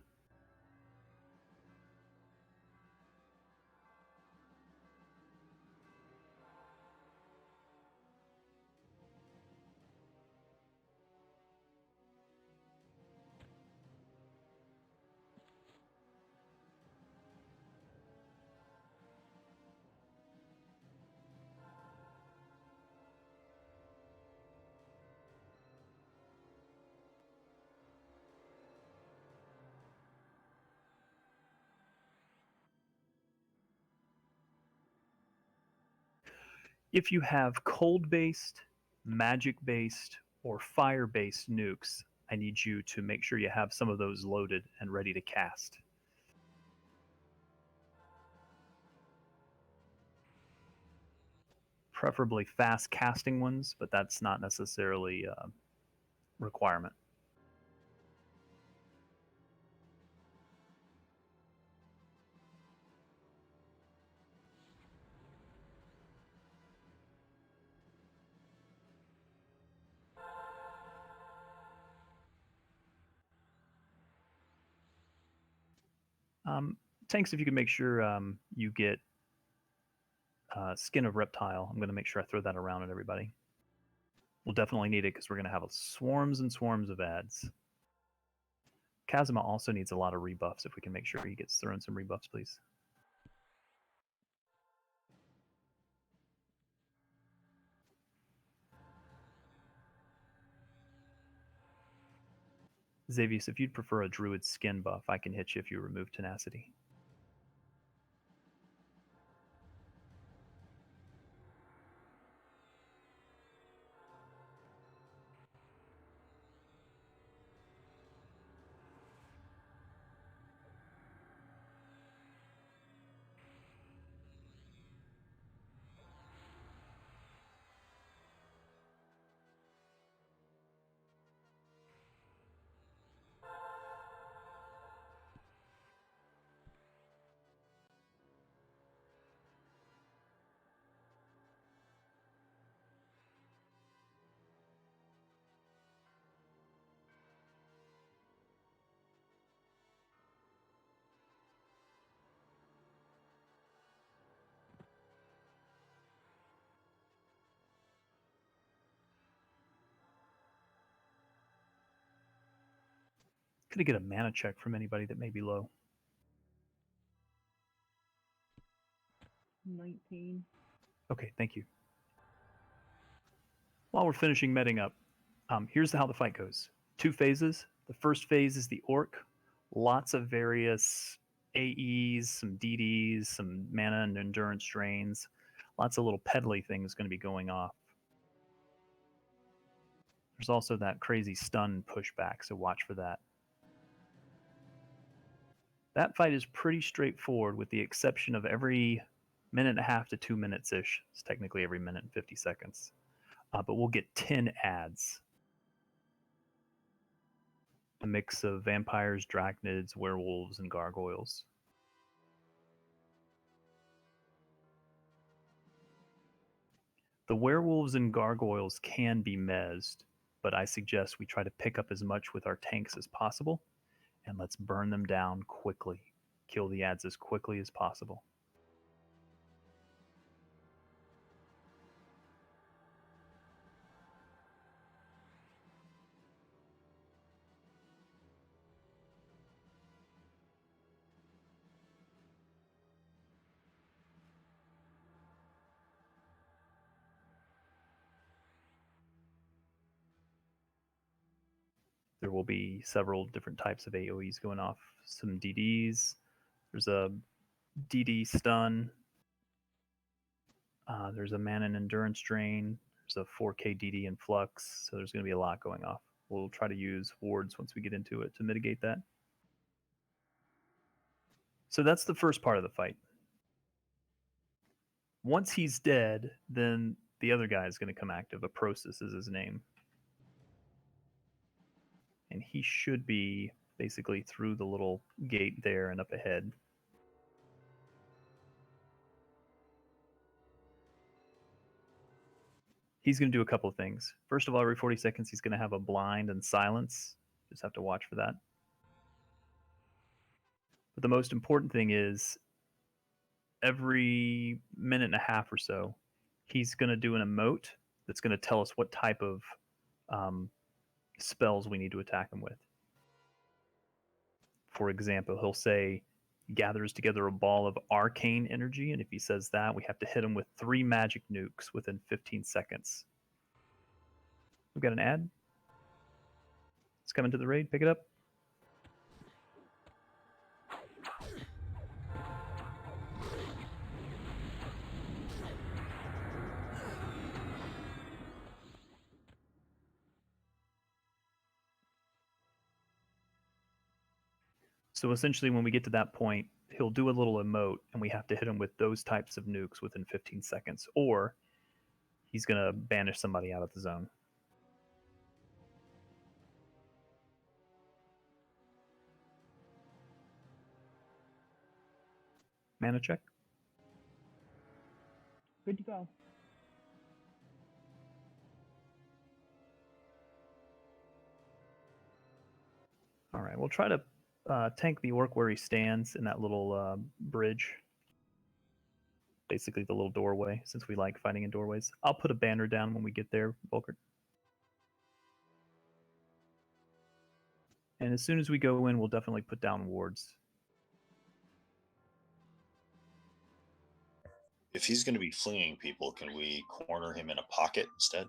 If you have cold-based, magic-based, or fire-based nukes, I need you to make sure you have some of those loaded and ready to cast. Preferably fast casting ones, but that's not necessarily a requirement. Tanks, if you could make sure you get skin of reptile, I'm going to make sure I throw that around at everybody. We'll definitely need it because we're going to have swarms and swarms of ads. Kazuma also needs a lot of rebuffs. If we can make sure he gets thrown some rebuffs, please. Xavius, if you'd prefer a druid skin buff, I can hit you if you remove tenacity. Could I get a mana check from anybody that may be low? 19. Okay, thank you. While we're finishing meting up, here's how the fight goes. 2 phases. The first phase is the orc. Lots of various AEs, some DDs, some mana and endurance drains. Lots of little peddly things going to be going off. There's also that crazy stun pushback, so watch for that. That fight is pretty straightforward with the exception of every minute and a half to 2 minutes-ish. It's technically every minute and 50 seconds. But we'll get 10 ads. A mix of vampires, draconids, werewolves, and gargoyles. The werewolves and gargoyles can be mezzed, but I suggest we try to pick up as much with our tanks as possible, and let's burn them down quickly. Kill the ads as quickly as possible. There will be several different types of AoEs going off. Some DDs. There's a DD stun. There's a mana and endurance drain. There's a 4K DD and flux. So there's going to be a lot going off. We'll try to use wards once we get into it to mitigate that. So that's the first part of the fight. Once he's dead, then the other guy is going to come active. Aprosis is his name. And he should be basically through the little gate there and up ahead. He's going to do a couple of things. First of all, every 40 seconds, he's going to have a blind and silence. Just have to watch for that. But the most important thing is every minute and a half or so, he's going to do an emote that's going to tell us what type of spells we need to attack him with. For example, he'll say, gathers together a ball of arcane energy, and if he says that, we have to hit him with 3 magic nukes within 15 seconds. We've got an ad. It's coming to the raid. Pick it up. So essentially, when we get to that point, he'll do a little emote, and we have to hit him with those types of nukes within 15 seconds, or he's going to banish somebody out of the zone. Mana check. Good to go. All right, we'll try to tank the orc where he stands in that little bridge. Basically, the little doorway, since we like fighting in doorways. I'll put a banner down when we get there, Volkert. And as soon as we go in, we'll definitely put down wards. If he's going to be flinging people, can we corner him in a pocket instead?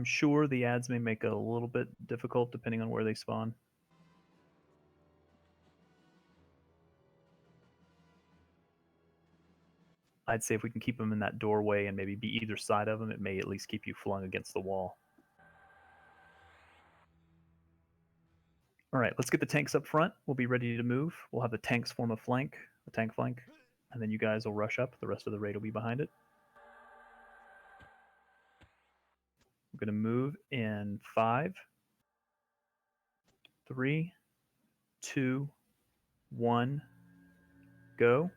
Sure, the ads may make it a little bit difficult depending on where they spawn. I'd say if we can keep them in that doorway and maybe be either side of them, it may at least keep you flung against the wall. All right, let's get the tanks up front. We'll be ready to move. We'll have the tanks form a flank, a tank flank, and then you guys will rush up. The rest of the raid will be behind it. We're going to move in 5, 3, 2, 1, go.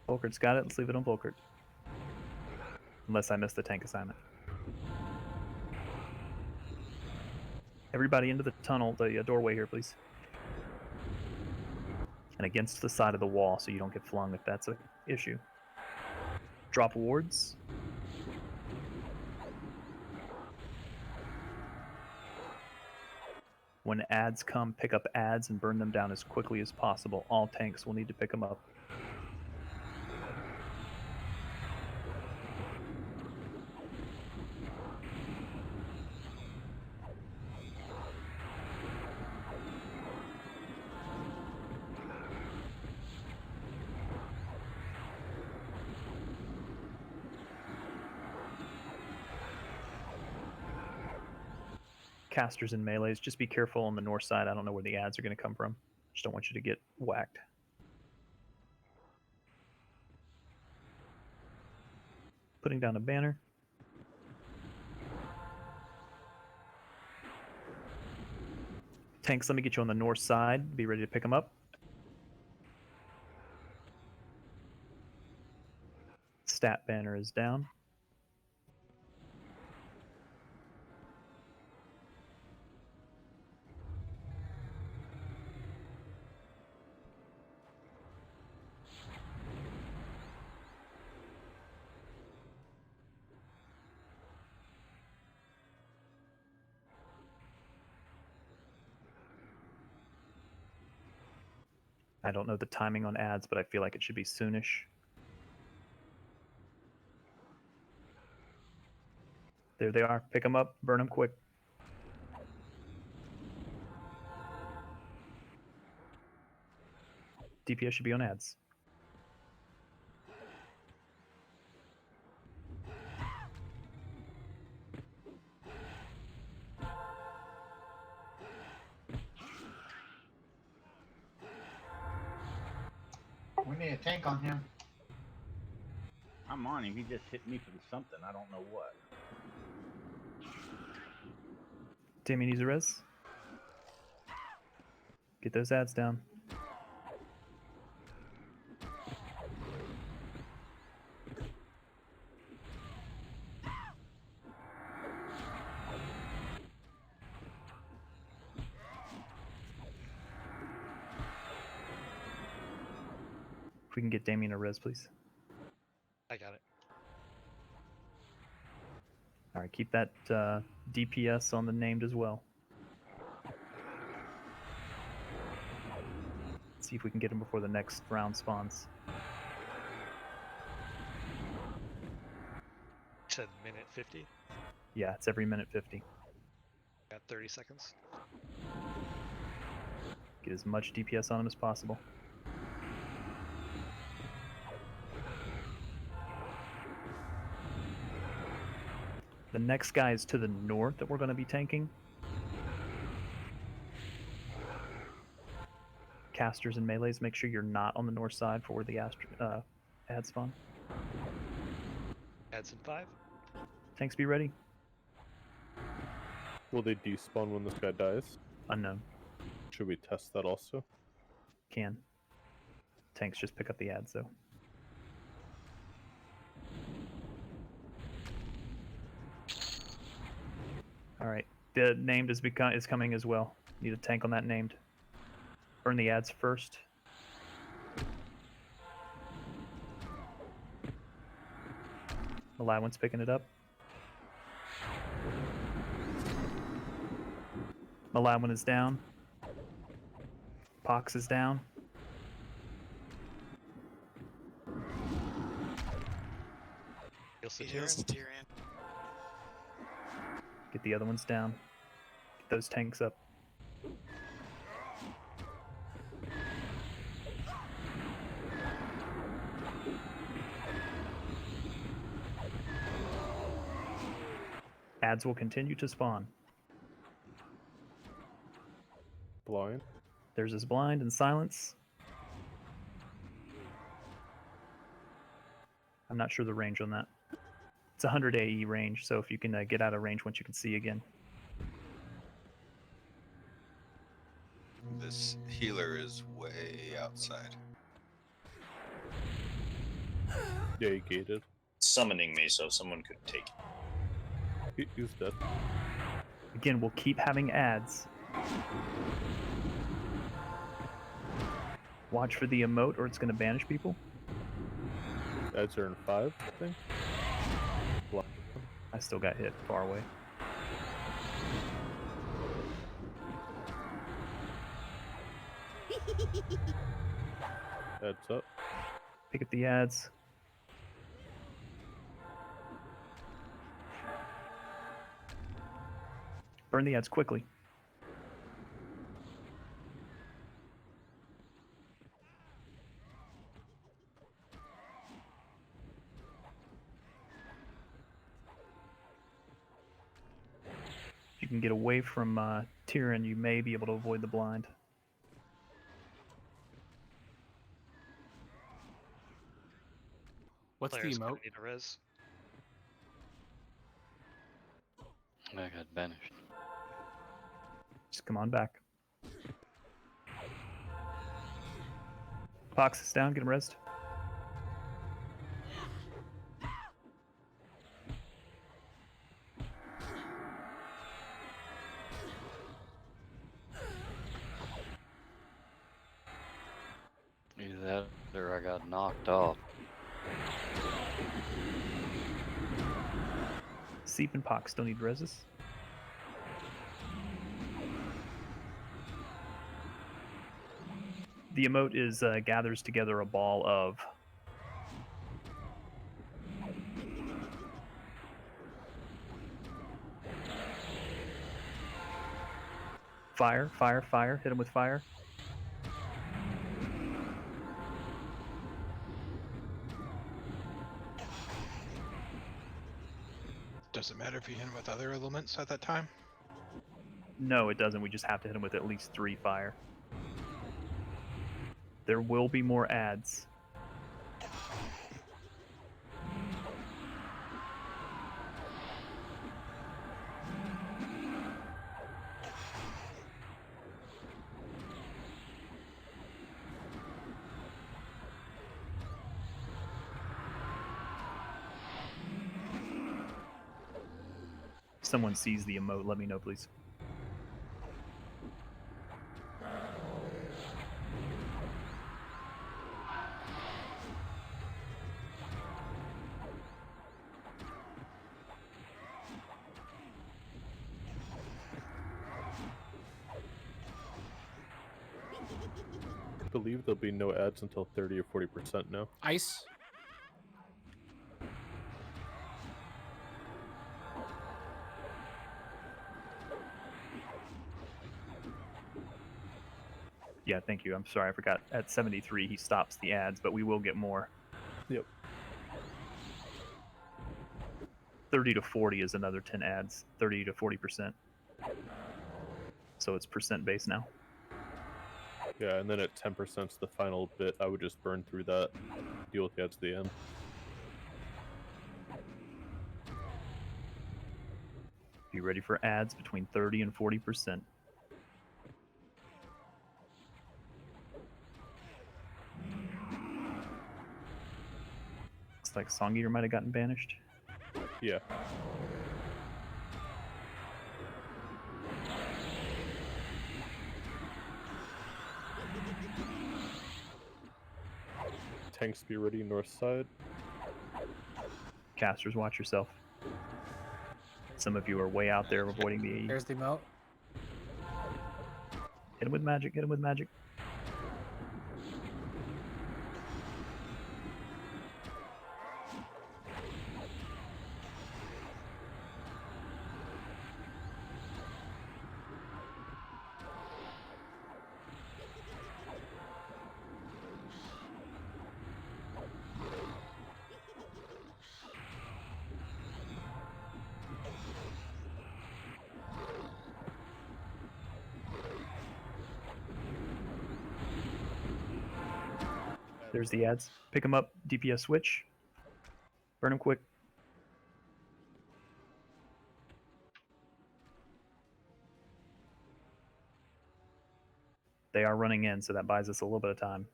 Volkert's got it. Let's leave it on Volkert. Unless I missed the tank assignment. Everybody into the tunnel, the doorway here, please. And against the side of the wall so you don't get flung if that's an issue. Drop wards. When ads come, pick up ads and burn them down as quickly as possible. All tanks will need to pick them up. Casters and melees, just be careful on the north side. I don't know where the ads are going to come from. Just don't want you to get whacked. Putting down a banner. Tanks, let me get you on the north side. Be ready to pick them up. Stat banner is down. I don't know the timing on ads, but I feel like it should be soonish. There they are. Pick them up. Burn them quick. DPS should be on ads. We need a tank on him. I'm on him. He just hit me from something. I don't know what. Damien, use a res. Get those ads down. If we can get Damien a res, please. I got it. All right, keep that DPS on the named as well. Let's see if we can get him before the next round spawns. To minute 50. Yeah, it's every minute 50. Got 30 seconds. Get as much DPS on him as possible. The next guy is to the north that we're going to be tanking. Casters and melees, make sure you're not on the north side for where the ad spawn. Ads in 5. Tanks be ready. Will they despawn when this guy dies? Unknown. Should we test that also? Can. Tanks just pick up the ads though. All right. The named is coming as well. Need a tank on that named. Burn the ads first. The live one's picking it up. The live one is down. Pox is down. He heals the Tyrion. Get the other ones down. Get those tanks up. Ads will continue to spawn. Blind. There's his blind and silence. I'm not sure the range on that. It's 100 AE range, so if you can get out of range once you can see again. This healer is way outside. Yeah, he gated. Summoning me, so someone could take it. He's dead. Again, we'll keep having ads. Watch for the emote or it's going to banish people. Ads are in 5, I think. Blind. I still got hit far away. Ads up. Pick up the ads. Burn the ads quickly. If you can get away from Tyrion, you may be able to avoid the blind. What's Player's the gonna emote? need a res. I got banished. Just come on back. Fox is down, get him rezzed. Either that or I got knocked off. Seep and Pox don't need reses. The emote is gathers together a ball of fire, fire, fire. Hit him with fire. Does it matter if you hit him with other elements at that time? No, it doesn't. We just have to hit him with at least 3 fire. There will be more ads. If someone sees the emote, let me know, please. I believe there'll be no ads until 30 or 40% now. Ice. Yeah, thank you. I'm sorry, I forgot. At 73, he stops the ads, but we will get more. Yep. 30 to 40 is another 10 ads. 30 to 40%. So it's percent based now. Yeah, and then at 10% is the final bit. I would just burn through that, deal with the ads at the end. If Be ready for ads between 30 and 40%. Looks like Song Eater might have gotten banished. Yeah. Tanks be ready north side. Casters, watch yourself. Some of you are way out there avoiding the AE. There's the emote. Hit him with magic, hit him with magic. There's the ads. Pick them up, DPS switch. Burn them quick. They are running in, so that buys us a little bit of time.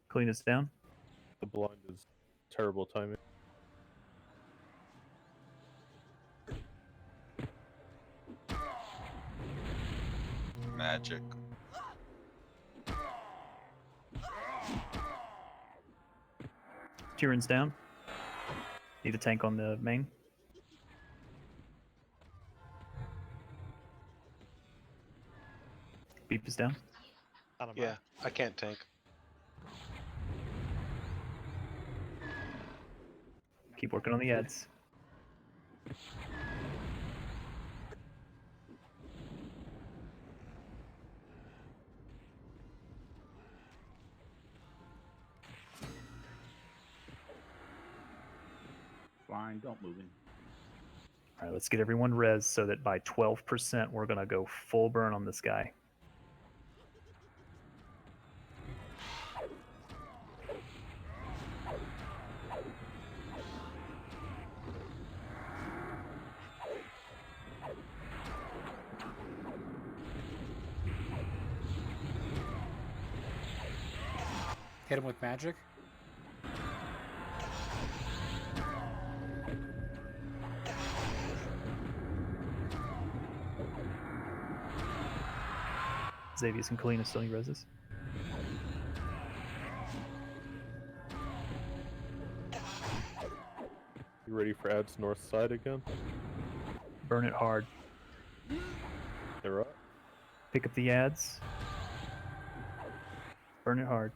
Clean us down. The blind is terrible timing. Magic. Tyrion's down. Need a tank on the main. Beep is down. Yeah, I can't tank. Keep working on the ads. Fine, don't move in. All right, let's get everyone res so that by 12% we're going to go full burn on this guy. Hit him with magic. Xavius and Kalina still need reses. You ready for ads north side again? Burn it hard. They're up. Pick up the ads. Burn it hard.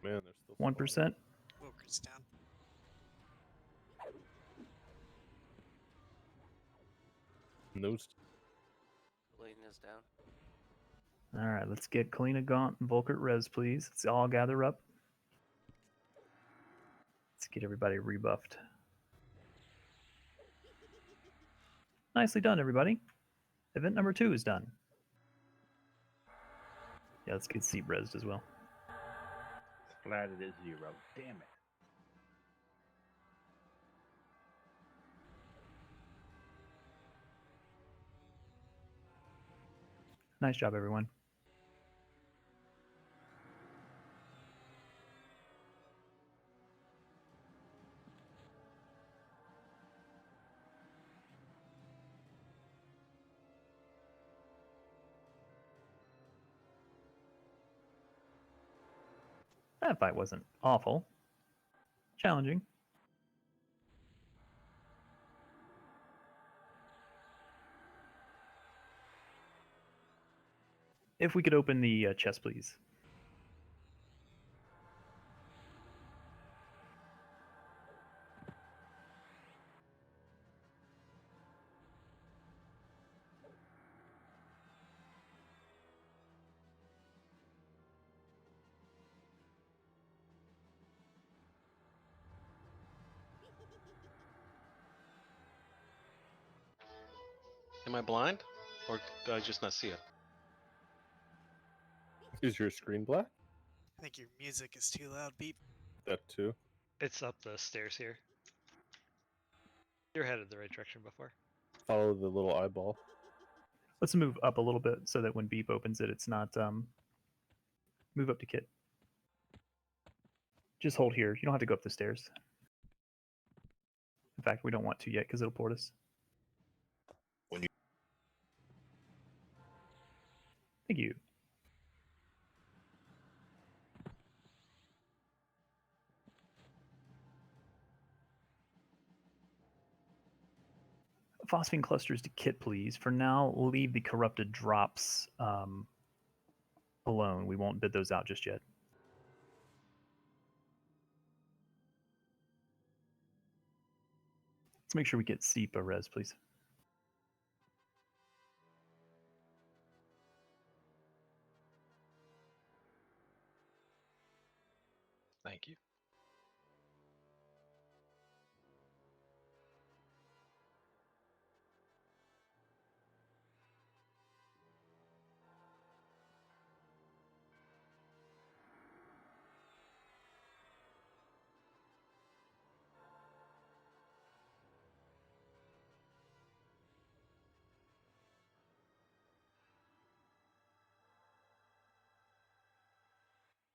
Man, they're still 1%. Wilker's down. Those. Kalina's down. All right, let's get Kalina, Gaunt, and Volkert res, please. Let's all gather up. Let's get everybody rebuffed. Nicely done, everybody. Event number 2 is done. Yeah, let's get Seat resed as well. Splatted at 0. Damn it. Nice job, everyone. That fight wasn't awful. Challenging. If we could open the chest, please. Am I blind? Or did I just not see it? Is your screen black? I think your music is too loud, Beep. That too. It's up the stairs here. You're headed the right direction before. Follow the little eyeball. Let's move up a little bit so that when Beep opens it, it's not. Move up to Kit. Just hold here. You don't have to go up the stairs. In fact, we don't want to yet because it'll port us. When you Thank you. Phosphine clusters to Kit, please. For now, leave the corrupted drops alone. We won't bid those out just yet. Let's make sure we get SEPA res, please. Thank you.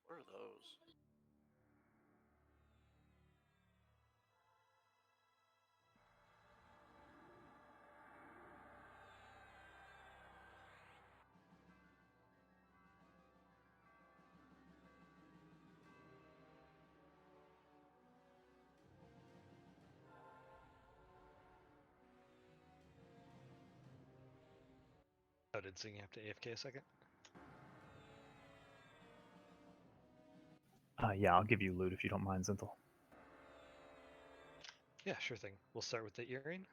What are those? Oh, did Zing have to AFK a second? Yeah, I'll give you loot if you don't mind, Zenthal. Yeah, sure thing. We'll start with the earring.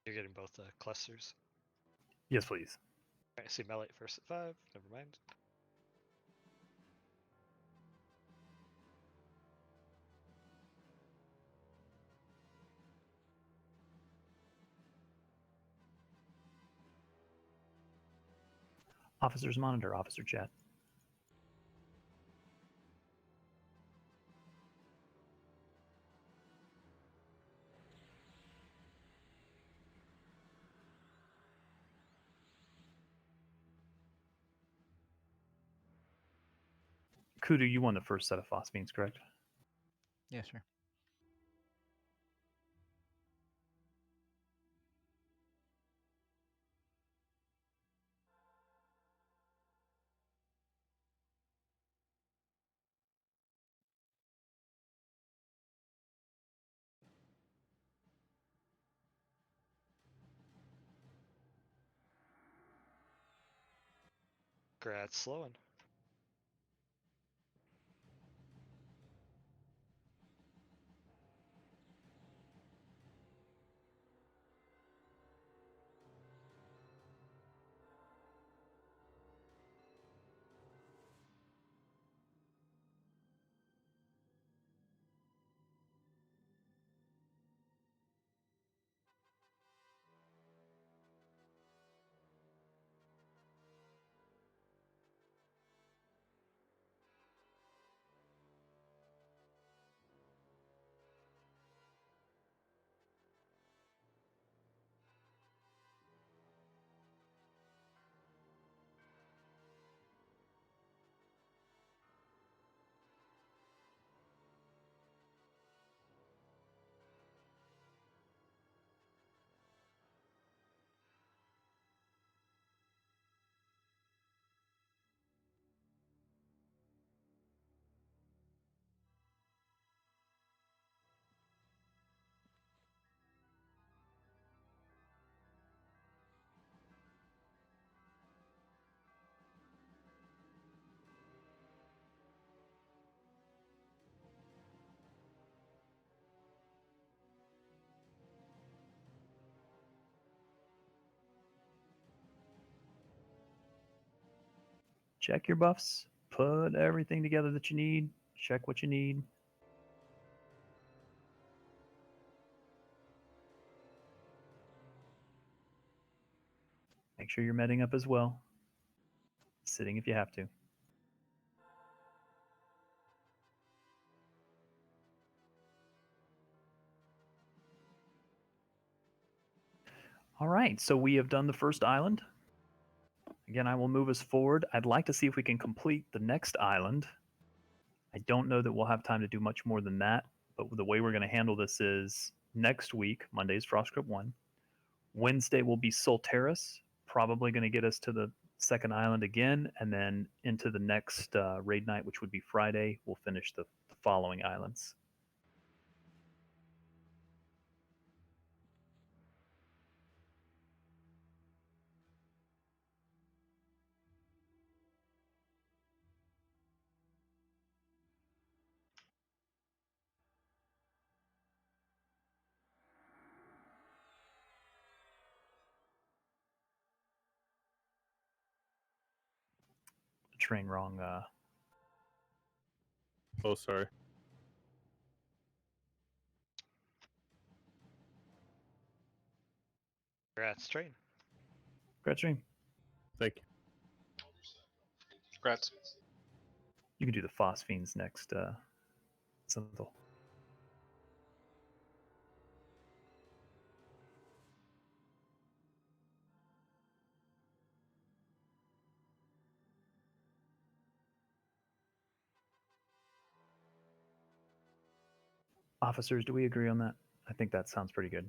You're getting both clusters. Yes, please. Alright, I see Melite first at 5. Never mind. Officers monitor, officer chat. Kudu, you won the first set of phosphines, correct? Yes, sir. Congrats, slowing. Check your buffs. Put everything together that you need. Check what you need. Make sure you're medding up as well. Sitting if you have to. All right, so we have done the first island. Again, I will move us forward. I'd like to see if we can complete the next island. I don't know that we'll have time to do much more than that, but the way we're going to handle this is next week, Monday is Frostgrip 1. Wednesday will be Solteris, probably going to get us to the second island again, and then into the next raid night, which would be Friday, we'll finish the following islands. Train wrong. Oh, sorry. Congrats, train. Congrats, train. Thank you. Congrats. You can do the Phosphines next, Synthel. Officers, do we agree on that? I think that sounds pretty good.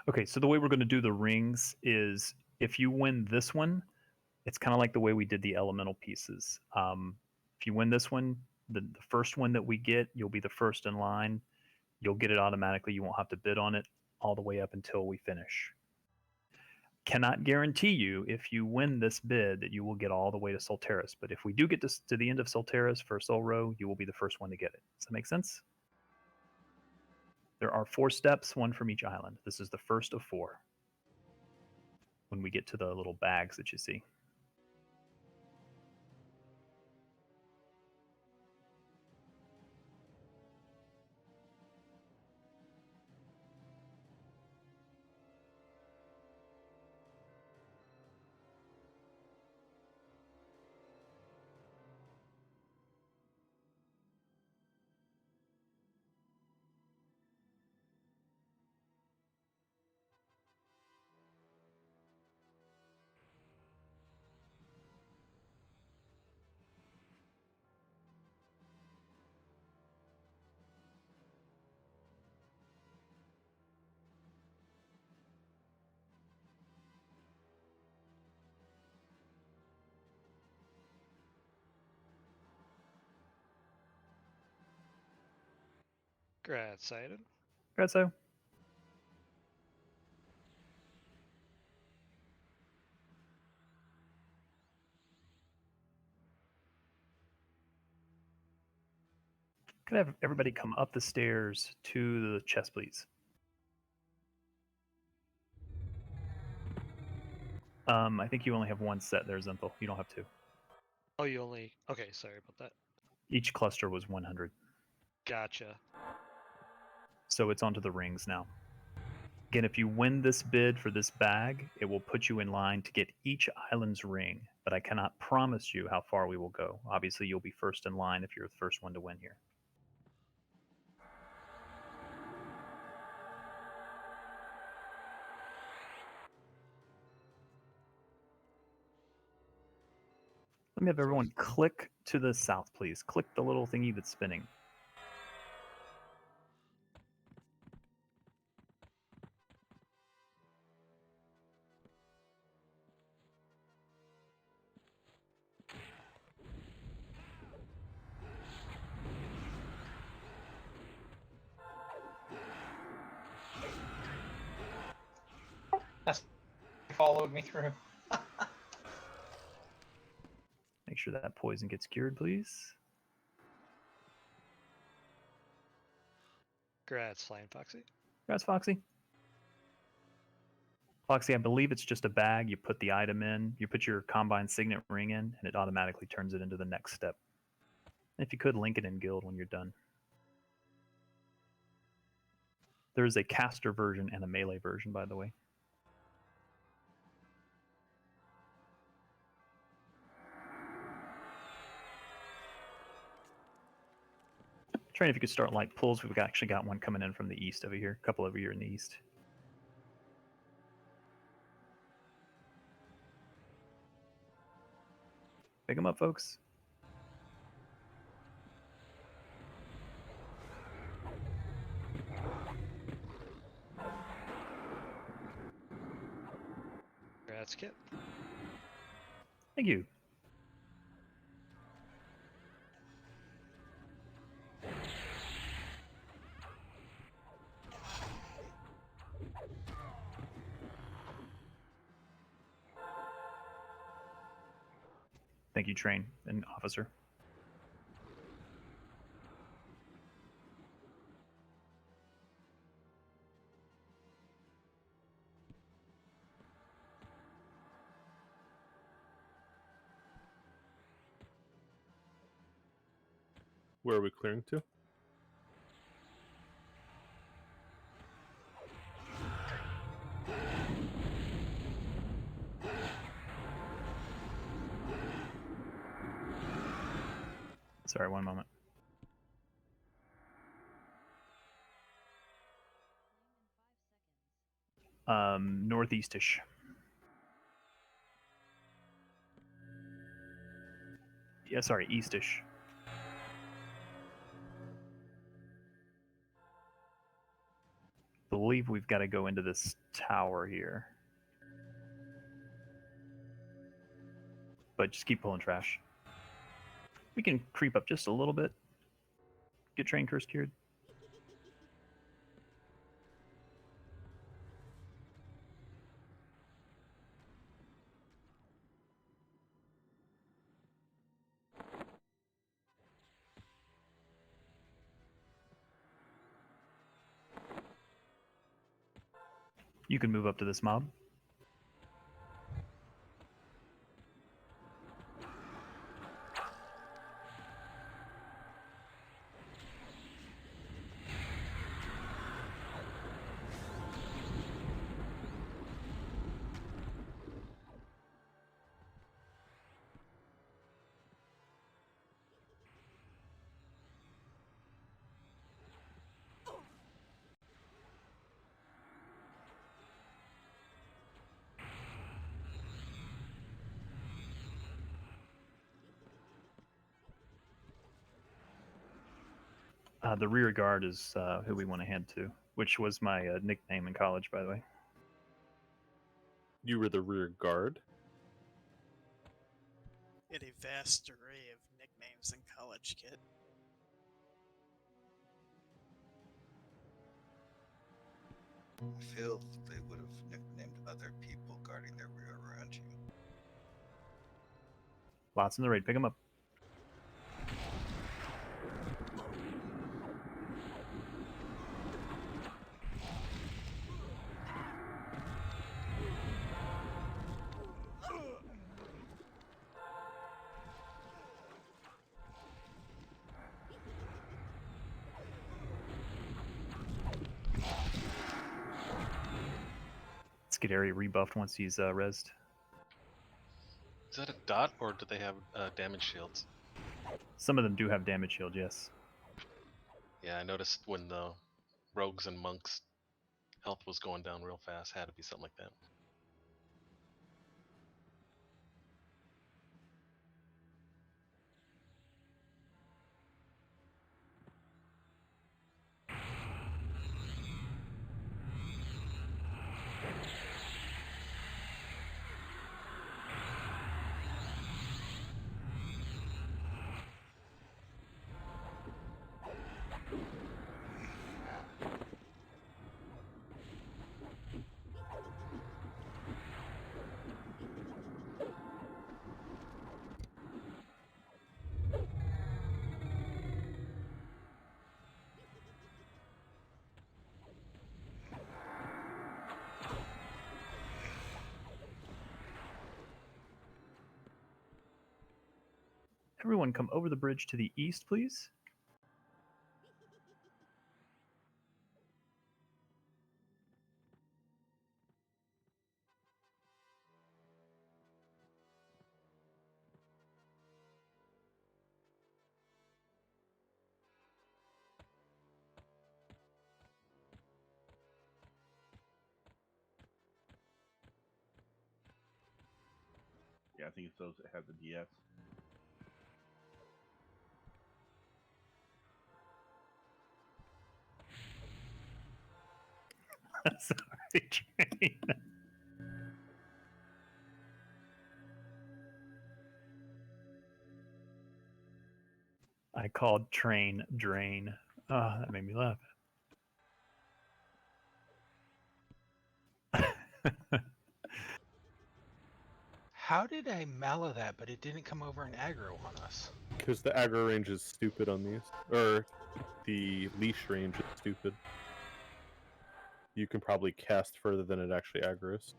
Okay, so the way we're going to do the rings is if you win this one, it's kind of like the way we did the elemental pieces. If you win this one, the first one that we get, you'll be the first in line. You'll get it automatically. You won't have to bid on it all the way up until we finish. Cannot guarantee you if you win this bid that you will get all the way to Solteris. But if we do get to the end of Solteris for Soul Row, you will be the first one to get it. Does that make sense? There are 4 steps, one from each island. This is the first of 4. When we get to the little bags that you see. Congrats, Aiden. Congrats, so. Could I have everybody come up the stairs to the chest, please? I think you only have 1 set there, Zenthal. You don't have 2. Oh, you only... Okay, sorry about that. Each cluster was 100. Gotcha. So it's onto the rings now. Again, if you win this bid for this bag, it will put you in line to get each island's ring, but I cannot promise you how far we will go. Obviously, you'll be first in line if you're the first one to win here. Let me have everyone click to the south, please. Click the little thingy that's spinning. That's followed me through. Make sure that poison gets cured, please. Congrats, Flying Foxy. Congrats, Foxy. Foxy, I believe it's just a bag. You put the item in, you put your Combine Signet ring in, and it automatically turns it into the next step. If you could, link it in Guild when you're done. There is a caster version and a melee version, by the way. Train, if you could start light pulls. We've actually got one coming in from the east over here. A couple over here in the east. Pick them up, folks. Congrats, Kit. Thank you. Thank you, Train and Officer. Where are we clearing to? Sorry, one moment. Northeastish. Yeah, sorry, eastish. Believe we've got to go into this tower here. But just keep pulling trash. We can creep up just a little bit. Get Train Curse cured. You can move up to this mob. The rear guard is who we want to head to, which was my nickname in college, by the way. You were the rear guard? You had a vast array of nicknames in college, kid. I feel they would have nicknamed other people guarding their rear around you. Lots in the raid. Pick them up. Let's get area rebuffed once he's rezzed. Is that a dot, or do they have damage shields? Some of them do have damage shield, yes. Yeah, I noticed when the rogues and monks' health was going down real fast. Had to be something like that. Everyone come over the bridge to the east, please. Yeah, I think it's those that have the DS. Sorry, Train. I called Train Drain. Oh, that made me laugh. How did I mallow that, but it didn't come over and aggro on us? Because the aggro range is stupid on these. Or the leash range is stupid. You can probably cast further than it actually aggroes.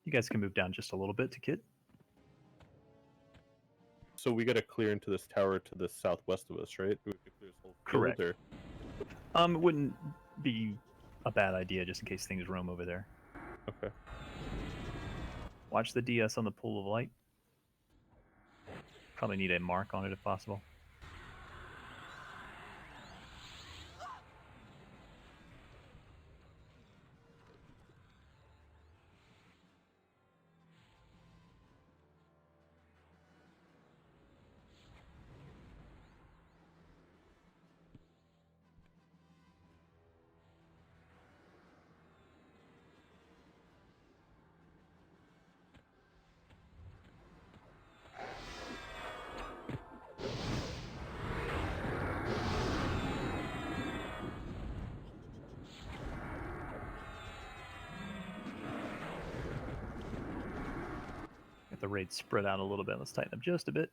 You guys can move down just a little bit to Kit. So we gotta clear into this tower to the southwest of us, right? We have to clear this whole field, Correct. or... It wouldn't be a bad idea just in case things roam over there. Okay. Watch the DS on the pool of light. Probably need a mark on it if possible. Get the raid spread out a little bit. Let's tighten up just a bit.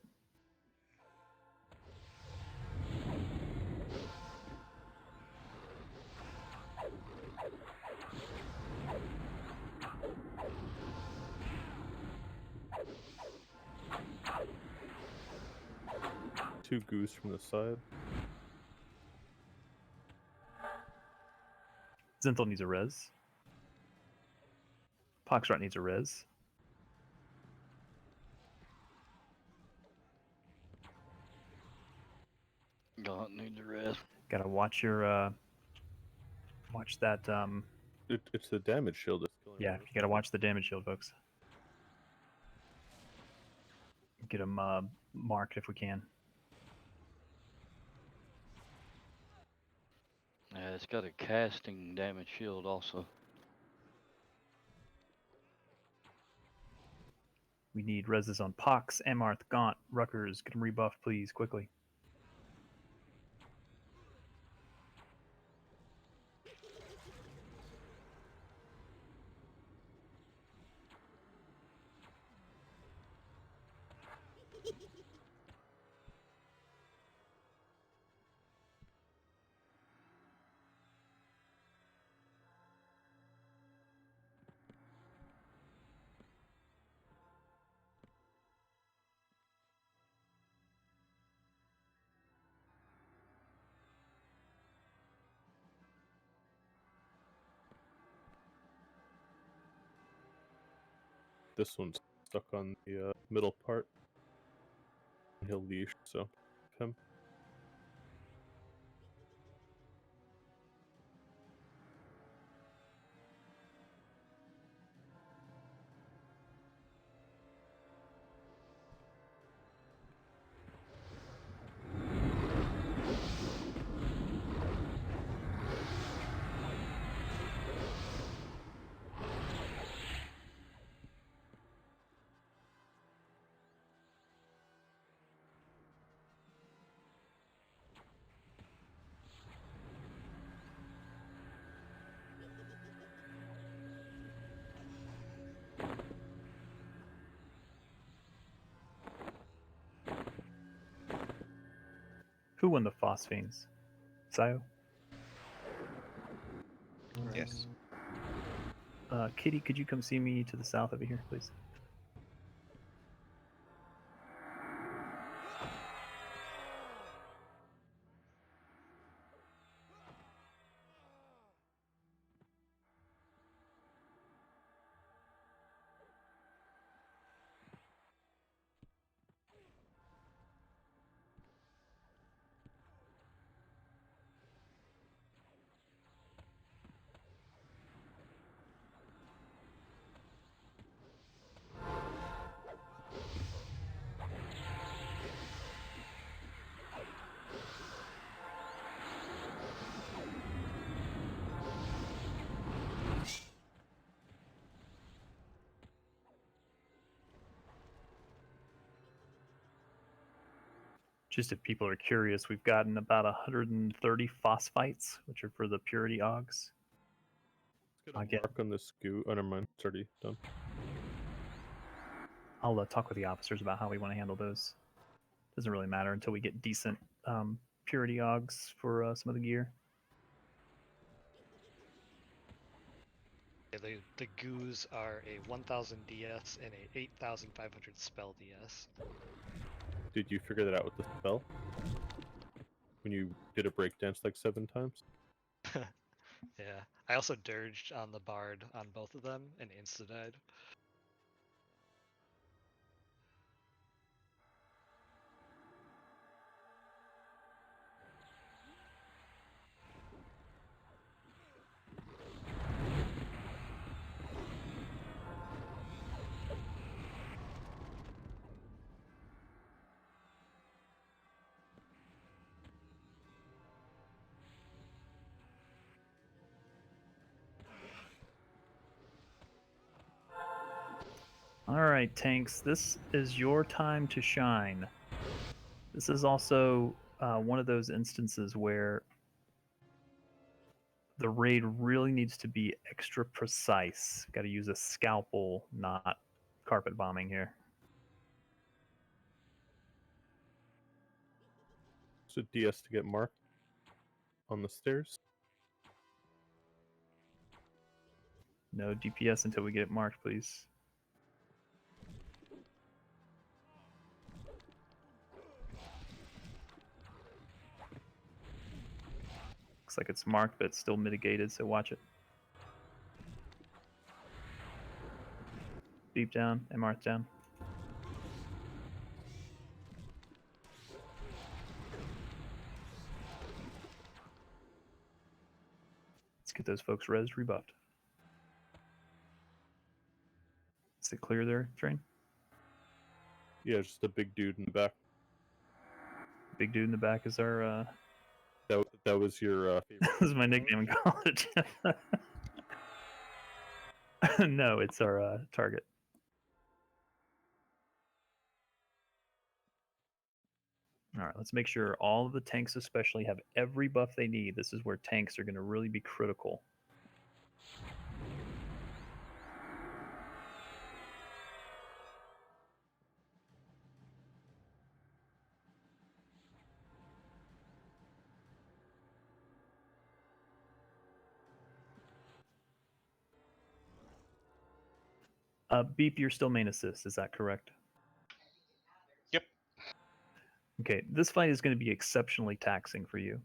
Two goose from the side. Zenthal needs a res. Poxrot needs a res. Don't need the rest. Gotta watch your watch that It's the damage shield that's killing yeah, you gotta watch the damage shield, folks. Get them marked if we can. Yeah, it's got a casting damage shield also. We need reses on Pox, Amarth, Gaunt, Ruckers. Get them rebuffed, please, quickly. This one's stuck on the middle part. He'll leash, so him. Who won the Phosphanes? Sayo? Yes. Kitty, could you come see me to the south over here, please? Just if people are curious, we've gotten about 130 phosphites, which are for the purity augs. Let's get a mark on this goo. Oh, never mind. It's already done. I'll talk with the officers about how we want to handle those. Doesn't really matter until we get decent purity augs for some of the gear. Yeah, the goos are a 1000 DS and a 8500 spell DS. Did you figure that out with the spell? When you did a breakdance like 7 times? Yeah. I also dirged on the bard on both of them and insta-died. All right, tanks, this is your time to shine. This is also one of those instances where the raid really needs to be extra precise. Got to use a scalpel, not carpet bombing here. So DS to get marked on the stairs. No DPS until we get it marked, please. Looks like it's marked, but it's still mitigated, so watch it. Beep down and mark down. Let's get those folks res rebuffed. Is it clear there, Train? Yeah, just a big dude in the back. Big dude in the back is our. That was your favorite. This is my nickname in college. No, it's our target. All right, let's make sure all of the tanks especially have every buff they need. This is where tanks are going to really be critical. Beep, you're still main assist, is that correct? Yep. Okay, this fight is going to be exceptionally taxing for you.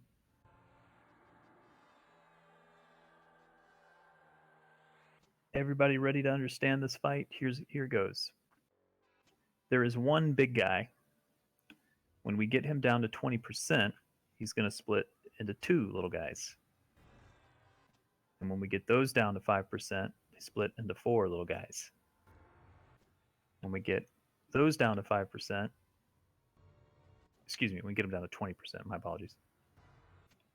Everybody ready to understand this fight? Here goes. There is one big guy. When we get him down to 20%, he's going to split into 2 little guys. And when we get those down to 5%, they split into 4 little guys. When we get those down to 5%, excuse me, when we get them down to 20%, my apologies.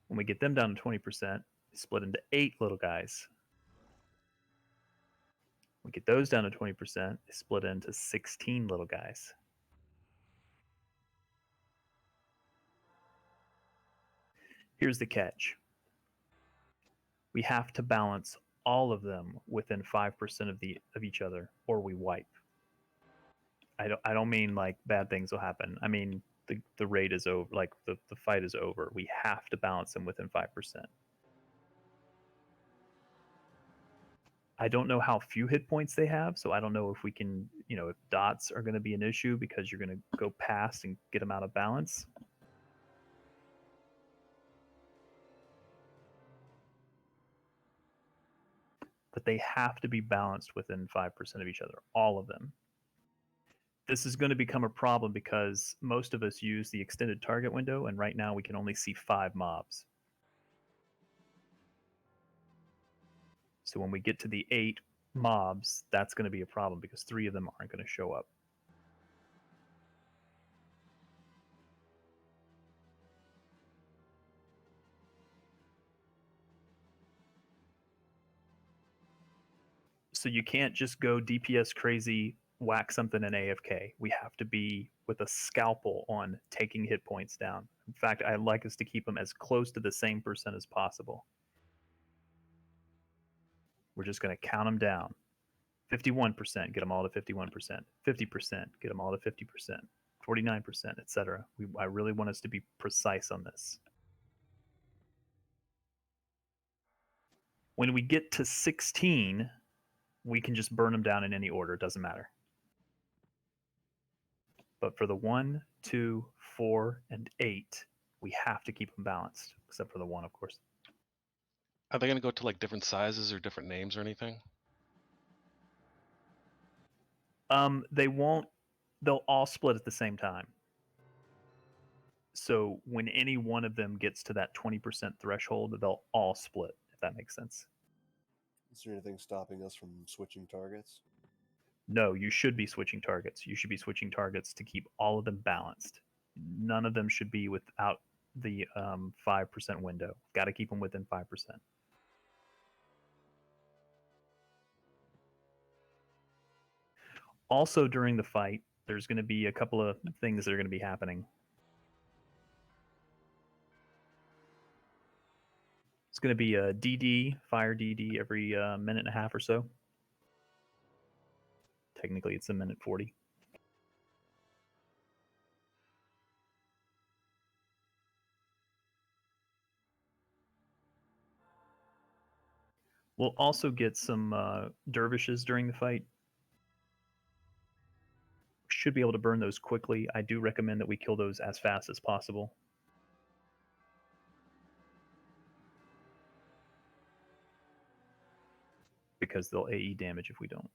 When we get them down to 20%, they split into 8 little guys. We get those down to 20%, they split into 16 little guys. Here's the catch. We have to balance all of them within 5% of each other, or we wipe. I don't mean like bad things will happen. I mean the raid is over, like the fight is over. We have to balance them within 5%. I don't know how few hit points they have, so I don't know if we can, if dots are going to be an issue because you're going to go past and get them out of balance. But they have to be balanced within 5% of each other, all of them. This is going to become a problem because most of us use the extended target window, and right now we can only see 5 mobs. So when we get to the 8 mobs, that's going to be a problem because 3 of them aren't going to show up. So you can't just go DPS crazy whack something in AFK. We have to be with a scalpel on taking hit points down. In fact, I like us to keep them as close to the same percent as possible. We're just going to count them down. 51%, get them all to 51%. 50%, get them all to 50%. 49%, etc. I really want us to be precise on this. When we get to 16, we can just burn them down in any order. It doesn't matter. But for the 1, 2, 4, and 8, we have to keep them balanced, except for the 1, of course. Are they going to go to like different sizes or different names or anything? They won't. They'll all split at the same time. So when any one of them gets to that 20% threshold, they'll all split, if that makes sense. Is there anything stopping us from switching targets? No, you should be switching targets. You should be switching targets to keep all of them balanced. None of them should be without the 5% window. Got to keep them within 5%. Also, during the fight, there's going to be a couple of things that are going to be happening. It's going to be a DD, fire DD every minute and a half or so. Technically, it's a minute 40. We'll also get some dervishes during the fight. Should be able to burn those quickly. I do recommend that we kill those as fast as possible. Because they'll AE damage if we don't.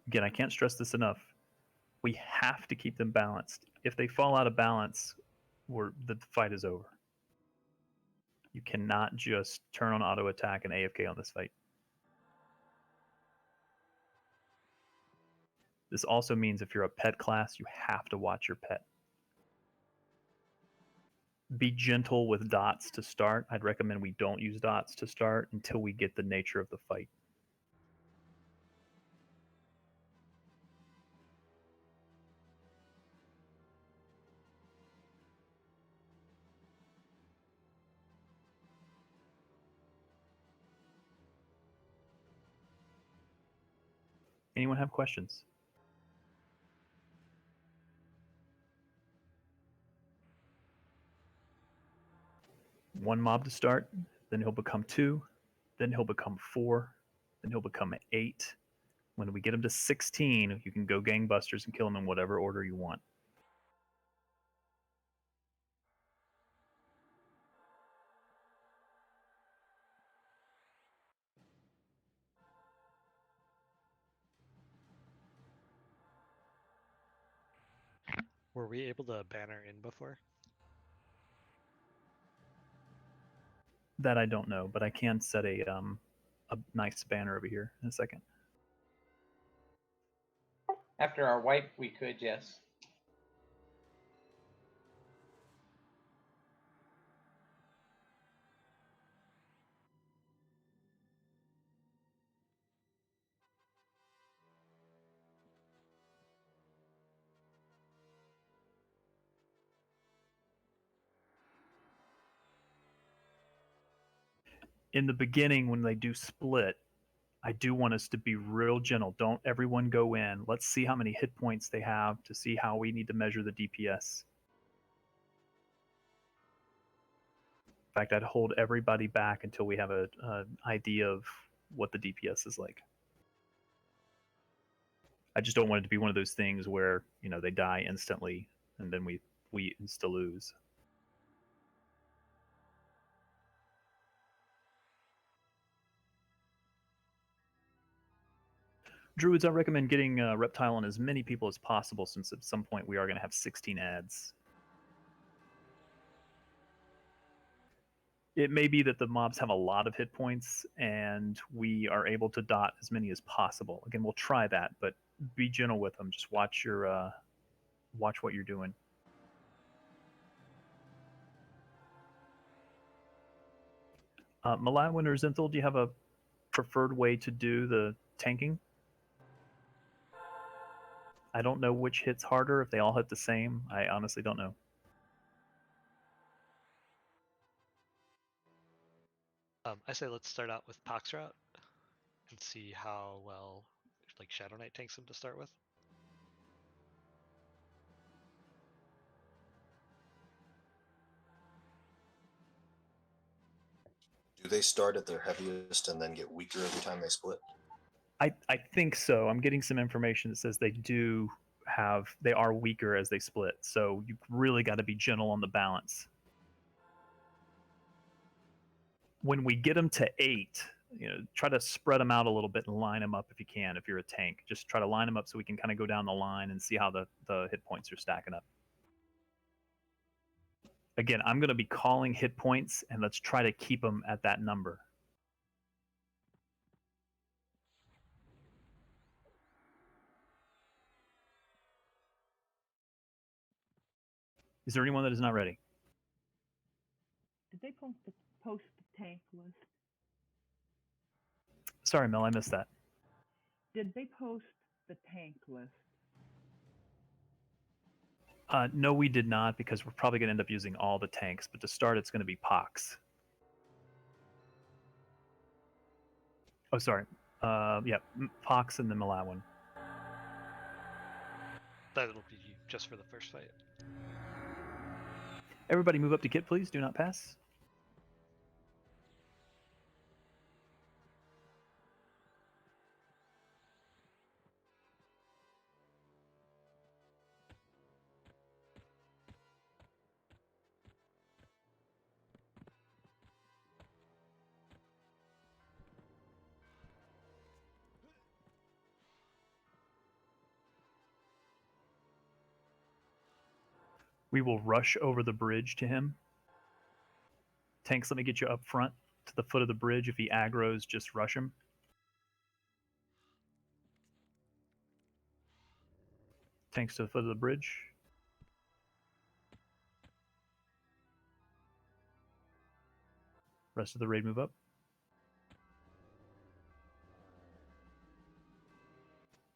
Again, I can't stress this enough. We have to keep them balanced. If they fall out of balance, the fight is over. You cannot just turn on auto attack and AFK on this fight. This also means if you're a pet class, you have to watch your pet. Be gentle with dots to start. I'd recommend we don't use dots to start until we get the nature of the fight. Anyone have questions? One mob to start, then he'll become 2, then he'll become 4, then he'll become 8. When we get him to 16, you can go gangbusters and kill him in whatever order you want. Were we able to banner in before? That I don't know, but I can set a nice banner over here in a second. After our wipe, we could, yes. In the beginning, when they do split, I do want us to be real gentle. Don't everyone go in. Let's see how many hit points they have to see how we need to measure the DPS. In fact, I'd hold everybody back until we have an idea of what the DPS is like. I just don't want it to be one of those things where, you know, they die instantly and then we insta-lose. Druids, I recommend getting Reptile on as many people as possible, since at some point we are going to have 16 ads. It may be that the mobs have a lot of hit points and we are able to dot as many as possible. Again, we'll try that, but be gentle with them. Just watch your watch what you're doing. Malawin or Zinthal, do you have a preferred way to do the tanking? I don't know which hits harder, if they all hit the same. I honestly don't know. I say let's start out with Pox route and see how well like Shadow Knight tanks him to start with. Do they start at their heaviest and then get weaker every time they split? I think so. I'm getting some information that says they are weaker as they split. So you really got to be gentle on the balance. When we get them to 8, try to spread them out a little bit and line them up if you can. If you're a tank, just try to line them up so we can kind of go down the line and see how the hit points are stacking up. Again, I'm going to be calling hit points, and let's try to keep them at that number. Is there anyone that is not ready? Did they post the tank list? Sorry, Mel, I missed that. Did they post the tank list? No, we did not, because we're probably going to end up using all the tanks. But to start, it's going to be Pox. Oh, sorry. Yeah, Pox and the Malawin. That'll be just for the first fight. Everybody move up to kit, please. Do not pass. We will rush over the bridge to him. Tanks, let me get you up front to the foot of the bridge. If he aggroes, just rush him. Tanks to the foot of the bridge. Rest of the raid move up.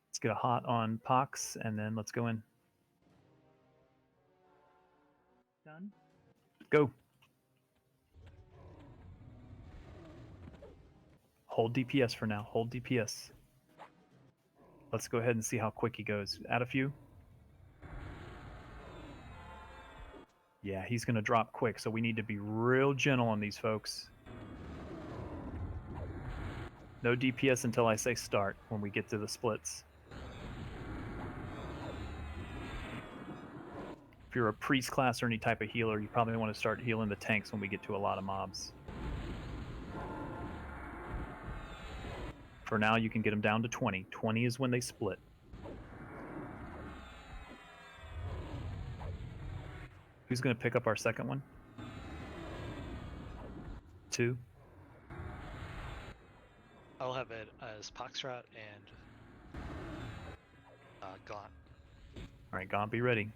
Let's get a hot on Pox, and then let's go in. Done? Go. Hold DPS for now. Hold DPS. Let's go ahead and see how quick he goes. Add a few. Yeah, he's going to drop quick, so we need to be real gentle on these folks. No DPS until I say start when we get to the splits. If you're a priest class or any type of healer, you probably want to start healing the tanks when we get to a lot of mobs. For now, you can get them down to 20. 20 is when they split. Who's going to pick up our second one? 2. I'll have it as Poxrot and Gaunt. All right, Gaunt, be ready.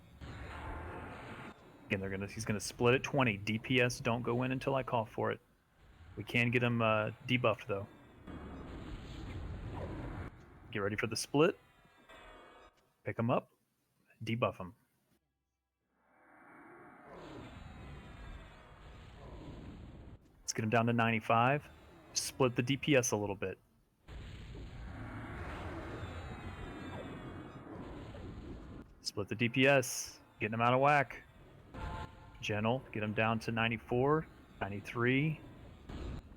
Again, he's gonna split at 20. DPS don't go in until I call for it. We can get him debuffed though. Get ready for the split. Pick him up. Debuff him. Let's get him down to 95. Split the DPS a little bit. Split the DPS. Getting him out of whack. Gentle. Get him down to 94, 93.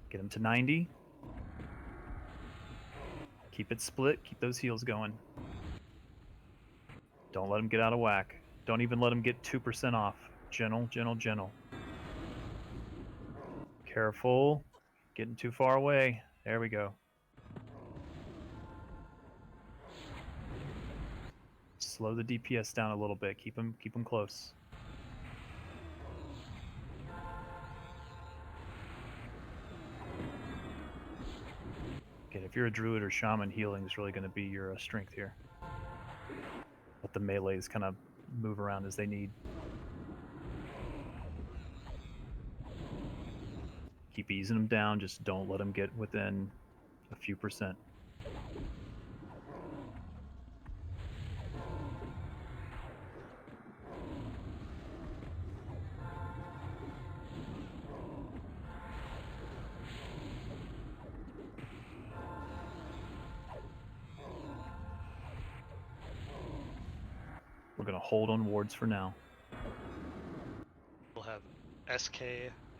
Get him to 90. Keep it split. Keep those heals going. Don't let him get out of whack. Don't even let him get 2% off. Gentle, gentle, gentle. Careful. Getting too far away. There we go. Slow the DPS down a little bit. Keep him close. Again, if you're a druid or shaman, healing is really going to be your strength here. Let the melees kind of move around as they need. Keep easing them down. Just don't let them get within a few percent. We're going to hold on wards for now. We'll have SK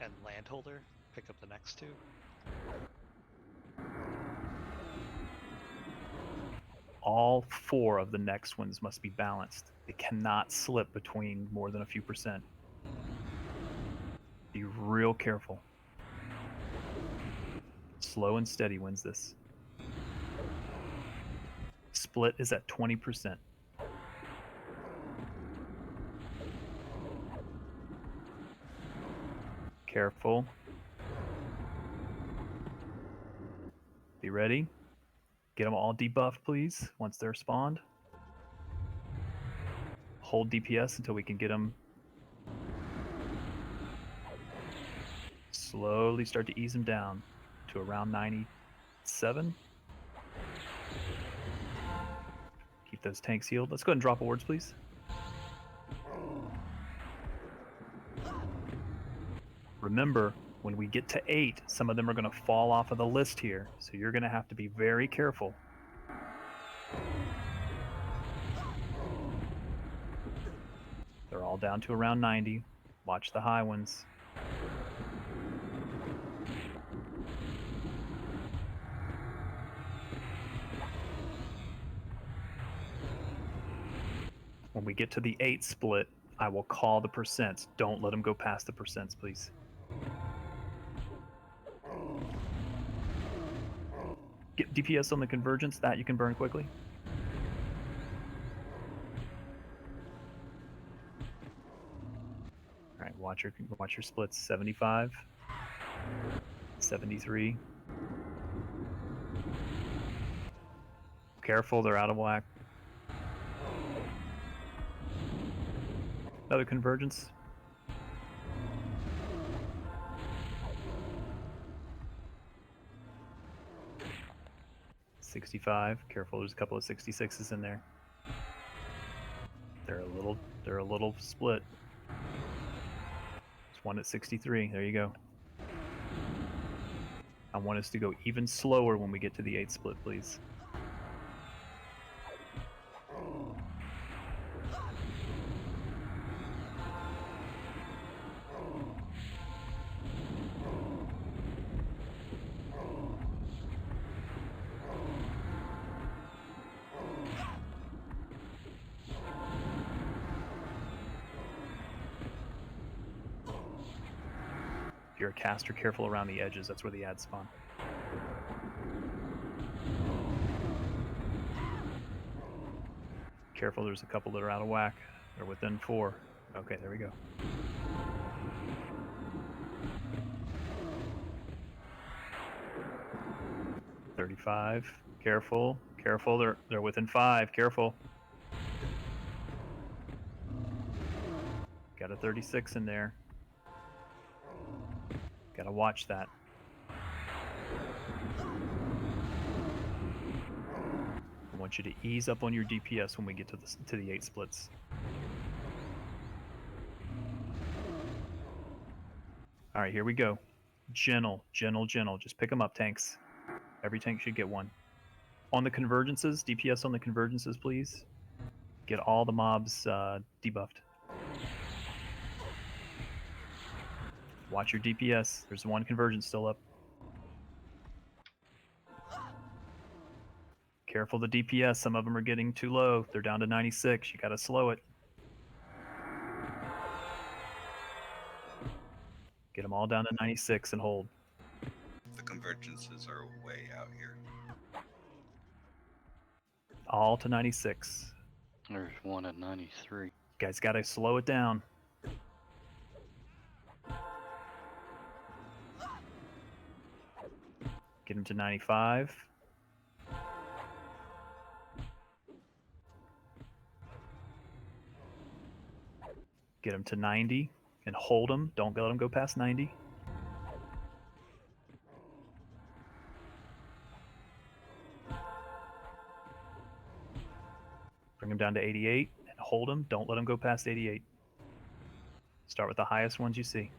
and Landholder pick up the next two. All 4 of the next ones must be balanced. They cannot slip between more than a few percent. Be real careful. Slow and steady wins this. Split is at 20%. Careful. Be ready. Get them all debuffed, please, once they're spawned. Hold DPS until we can get them. Slowly start to ease them down to around 97. Keep those tanks healed. Let's go ahead and drop awards, please. Remember, when we get to 8, some of them are going to fall off of the list here, so you're going to have to be very careful. They're all down to around 90. Watch the high ones. When we get to the 8 split, I will call the percents. Don't let them go past the percents, please. Get DPS on the convergence. That you can burn quickly. All right, watch your splits. 75, 73. Careful, they're out of whack. Another convergence. $65. Careful, there's a couple of 66s in there. They're a little split. There's one at 63. There you go. I want us to go even slower when we get to the 8 split, please. If you're a caster, careful around the edges. That's where the ads spawn. Careful, there's a couple that are out of whack. They're within 4. Okay, there we go. $35. Careful, careful. They're within 5. Careful. Got a 36 in there. Gotta watch that. I want you to ease up on your DPS when we get to the 8 splits. All right, here we go. Gentle, gentle, gentle. Just pick them up, tanks. Every tank should get one. On the convergences, DPS on the convergences, please. Get all the mobs debuffed. Watch your DPS. There's one convergence still up. Careful the DPS. Some of them are getting too low. They're down to 96. You gotta slow it. Get them all down to 96 and hold. The convergences are way out here. All to 96. There's one at 93. You guys gotta slow it down. Get him to 95. Get him to 90 and hold him. Don't let him go past 90. them down to 88 and hold them. Don't let them go past 88. Start with the highest ones you see.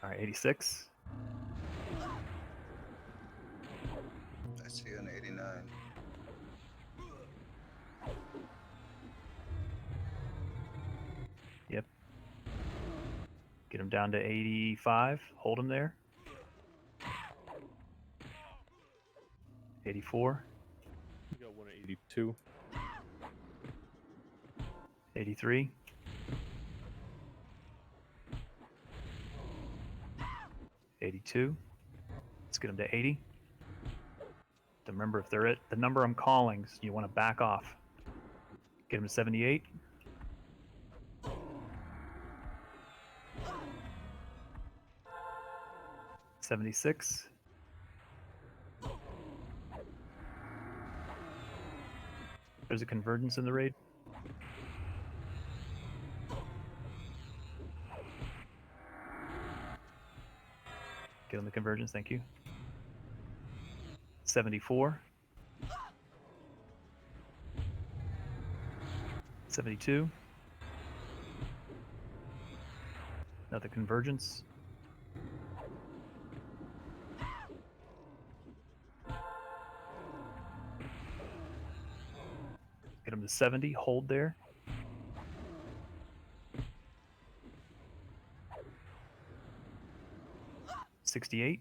All right, 86. I see an 89. Yep. Get them down to 85. Hold them there. 84. We got one at 82. 83. 82. Let's get them to 80. Remember, if they're at the number I'm calling, you want to back off. Get them to 78. 76. There's a convergence in the raid. Get on the convergence, thank you. 74. 72. Another convergence. Get them to 70. Hold there. $68.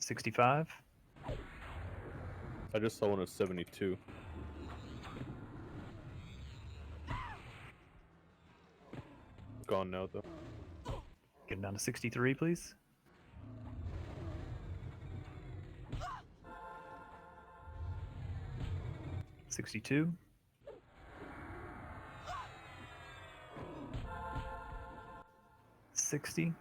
65. I just saw one at 72. Gone now, though. Get them down to 63, please. $62. 60.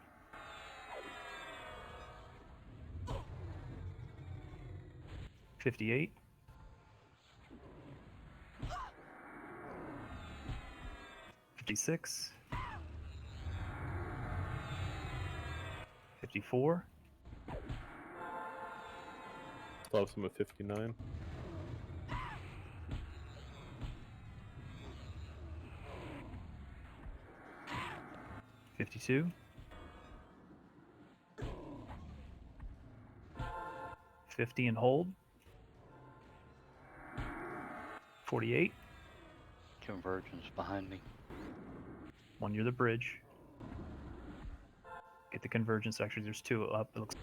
58. 56. 54. Still have some at 59. 52. 50 and hold. 48. Convergence behind me. One near the bridge. Get the convergence. Actually, there's two up. It looks.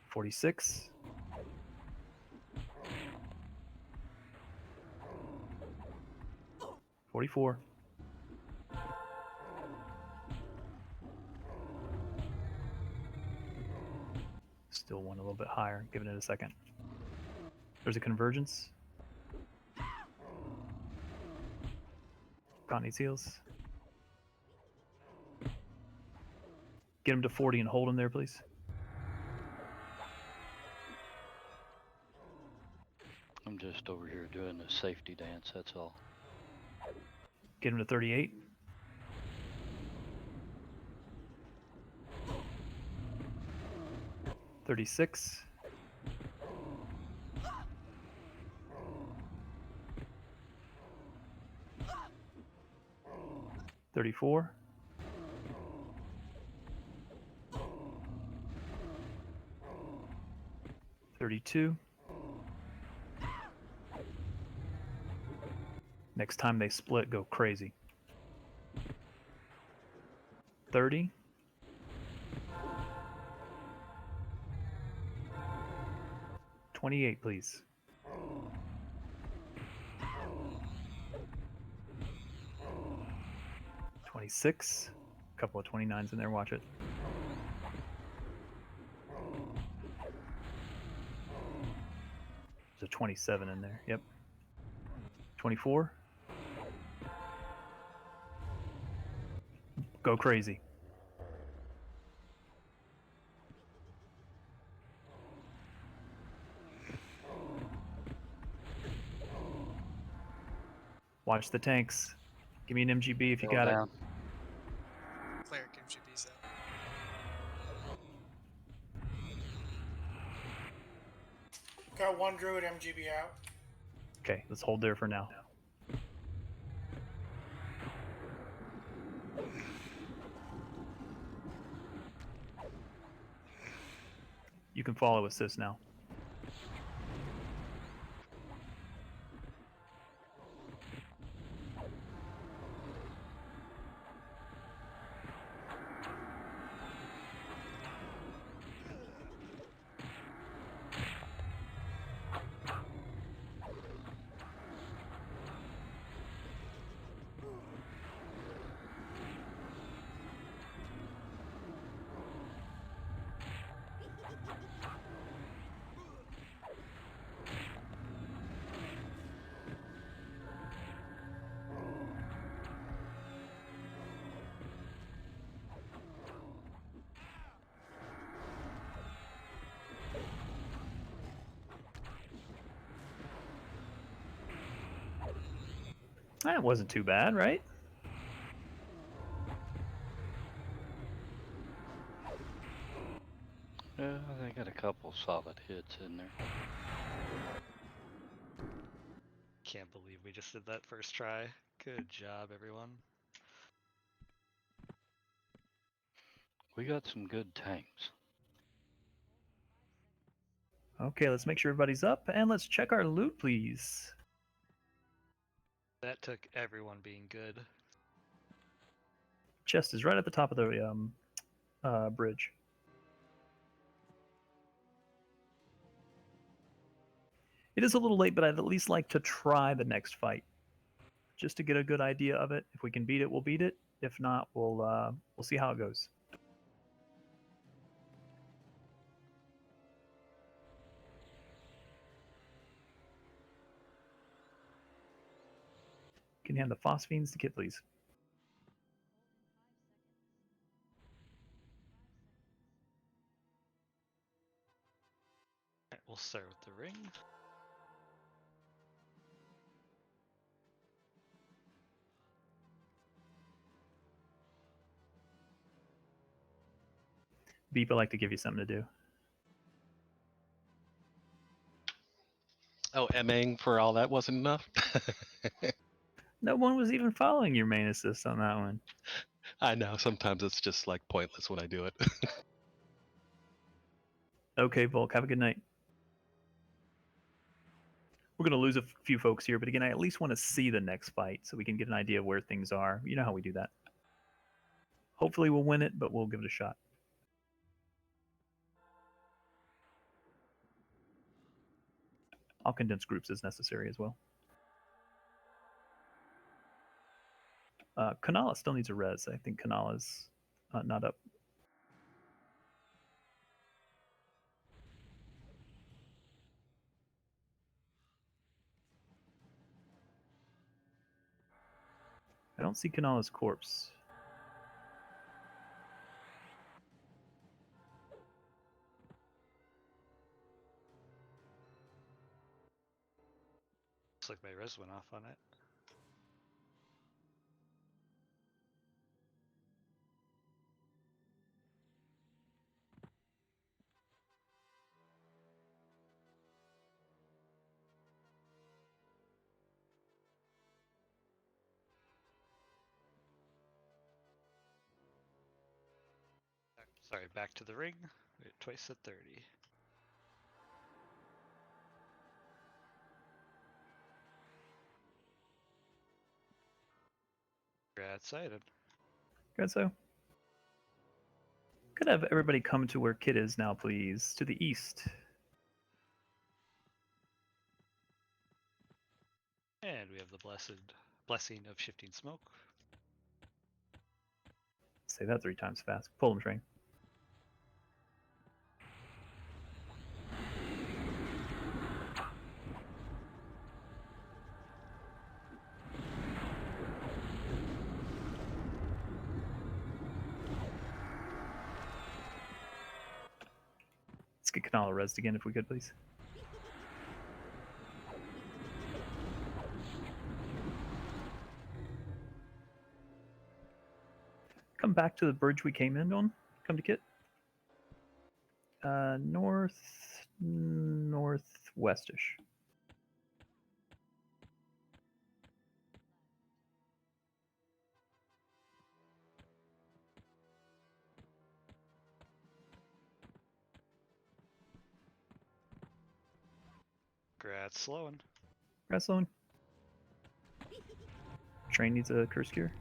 46. 44. Still one a little bit higher. Giving it a second. There's a convergence. Got any seals? Get him to 40 and hold him there, please. I'm just over here doing a safety dance, that's all. Get him to 38. 36. 34. 32. Next time they split, go crazy. 30. 28, please. 26. A couple of 29s in there, watch it. There's a 27 in there, yep. 24. Go crazy. Watch the tanks. Give me an MGB if you Go got down. Cleric MGB's up. Got one druid MGB out. it. Okay, let's hold there for now. You can follow assist now. That wasn't too bad, right? Yeah, they got a couple solid hits in there. Can't believe we just did that first try. Good job, everyone. We got some good tanks. Okay, let's make sure everybody's up, and let's check our loot, please. That took everyone being good. Chest is right at the top of the bridge. It is a little late, but I'd at least like to try the next fight, just to get a good idea of it. If we can beat it, we'll beat it. If not, we'll see how it goes. Can you hand the phosphenes to Kit, please? Alright, we'll start with the ring. Beep, I'd like to give you something to do. Oh, Maeong for all that wasn't enough? No one was even following your main assist on that one. I know, sometimes it's just like pointless when I do it. Okay, Volk, have a good night. We're going to lose a few folks here, but again, I at least want to see the next fight so we can get an idea of where things are. You know how we do that. Hopefully we'll win it, but we'll give it a shot. I'll condense groups as necessary as well. Kanala still needs a res. I think Kanala's not up. I don't see Kanala's corpse. Looks like my res went off on it. Sorry, back to the ring. We're at twice at 30. You're outside. Good, so. Could have everybody come to where Kit is now, please. To the east. And we have the blessing of shifting smoke. Say that 3 times fast. Pull them, train. Let's get Kanala resed again if we could, please. come back to the bridge we came in on. Come to Kit. Northwestish. Grad slowing. Wrestling. Train needs a curse gear.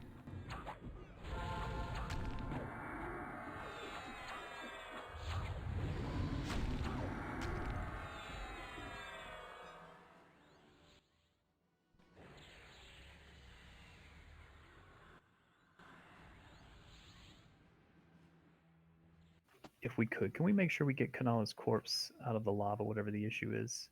If we could, can we make sure we get Kanala's corpse out of the lava, whatever the issue is?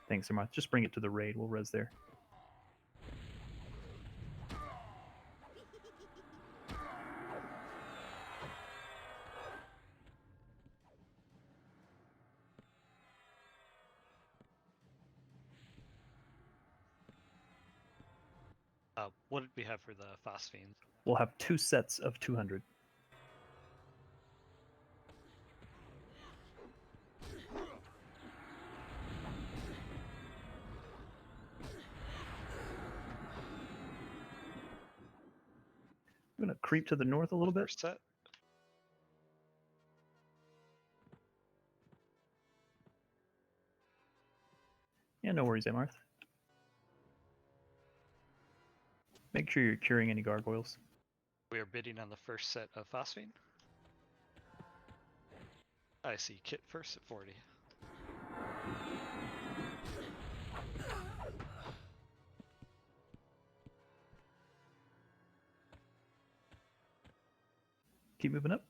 Thanks, Marth. Just bring it to the raid. We'll res there. What did we have for the phosphines? We'll have 2 sets of 200. I'm gonna creep to the north a little bit. First set. Yeah, no worries, Amarth. Make sure you're curing any gargoyles. We are bidding on the first set of phosphine. I see Kit first at 40. Keep moving up.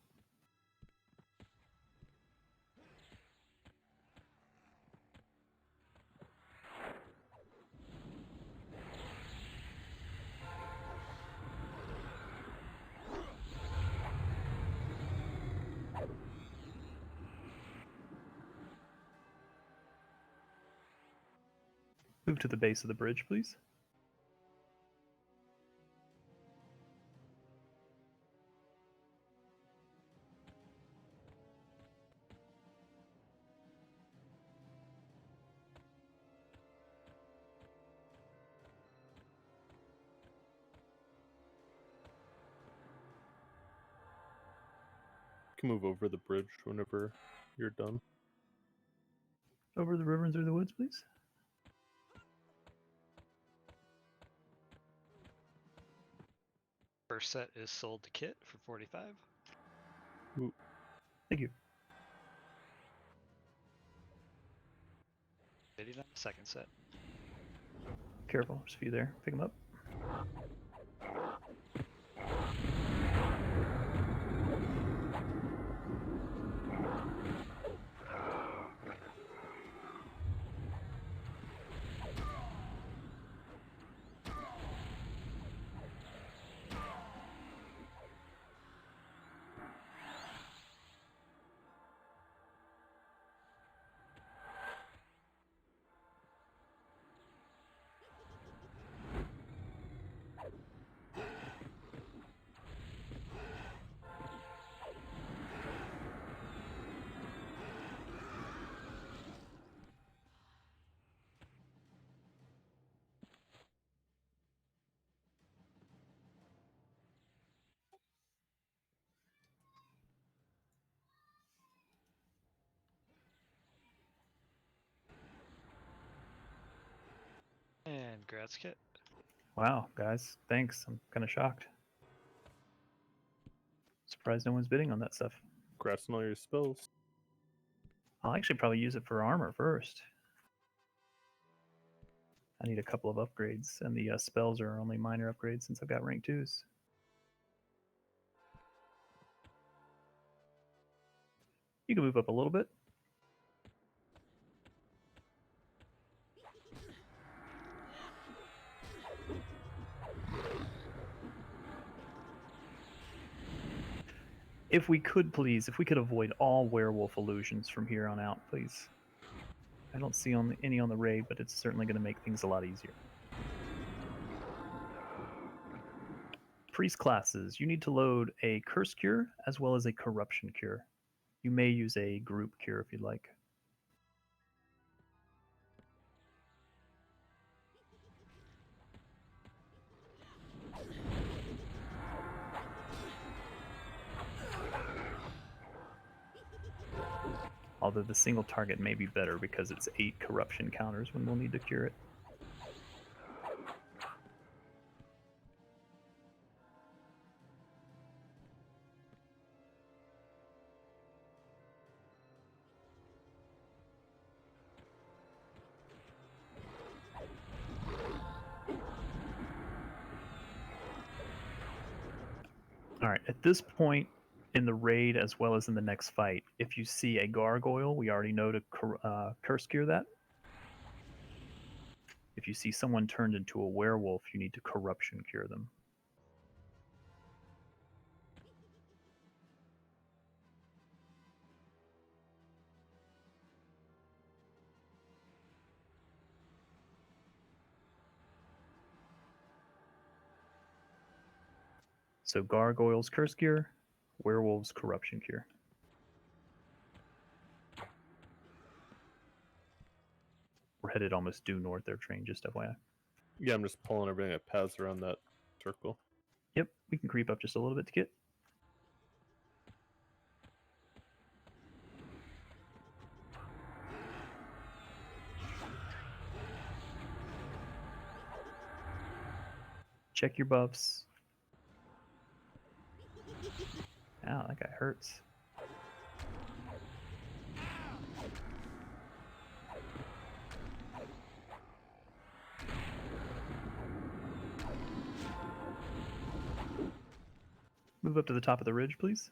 Move to the base of the bridge, please. You can move over the bridge whenever you're done. Over the river and through the woods, please. First set is sold to Kit for 45. Ooh. Thank you. Bidding on the second set. Careful, there's a few there. Pick them up. And Grad's Kit. Wow, guys, thanks. I'm kind of shocked. Surprised no one's bidding on that stuff. Congrats on all your spells. I'll actually probably use it for armor first. I need a couple of upgrades, and the spells are only minor upgrades since I've got rank 2s. You can move up a little bit. If we could, please, if we could avoid all werewolf illusions from here on out, please. I don't see any on the raid, but it's certainly going to make things a lot easier. Priest classes, you need to load a curse cure as well as a corruption cure. You may use a group cure if you'd like. Although the single target may be better because it's 8 corruption counters when we'll need to cure it. Alright, at this point in the raid as well as in the next fight, if you see a gargoyle, we already know to curse cure that. If you see someone turned into a werewolf, you need to corruption cure them. So gargoyles curse cure, werewolves corruption cure. We're headed almost due north there, train, just FYI. Yeah, I'm just pulling everything that paths around that circle. Yep, we can creep up just a little bit to get. Check your buffs. Ow, that guy hurts. Move up to the top of the ridge, please.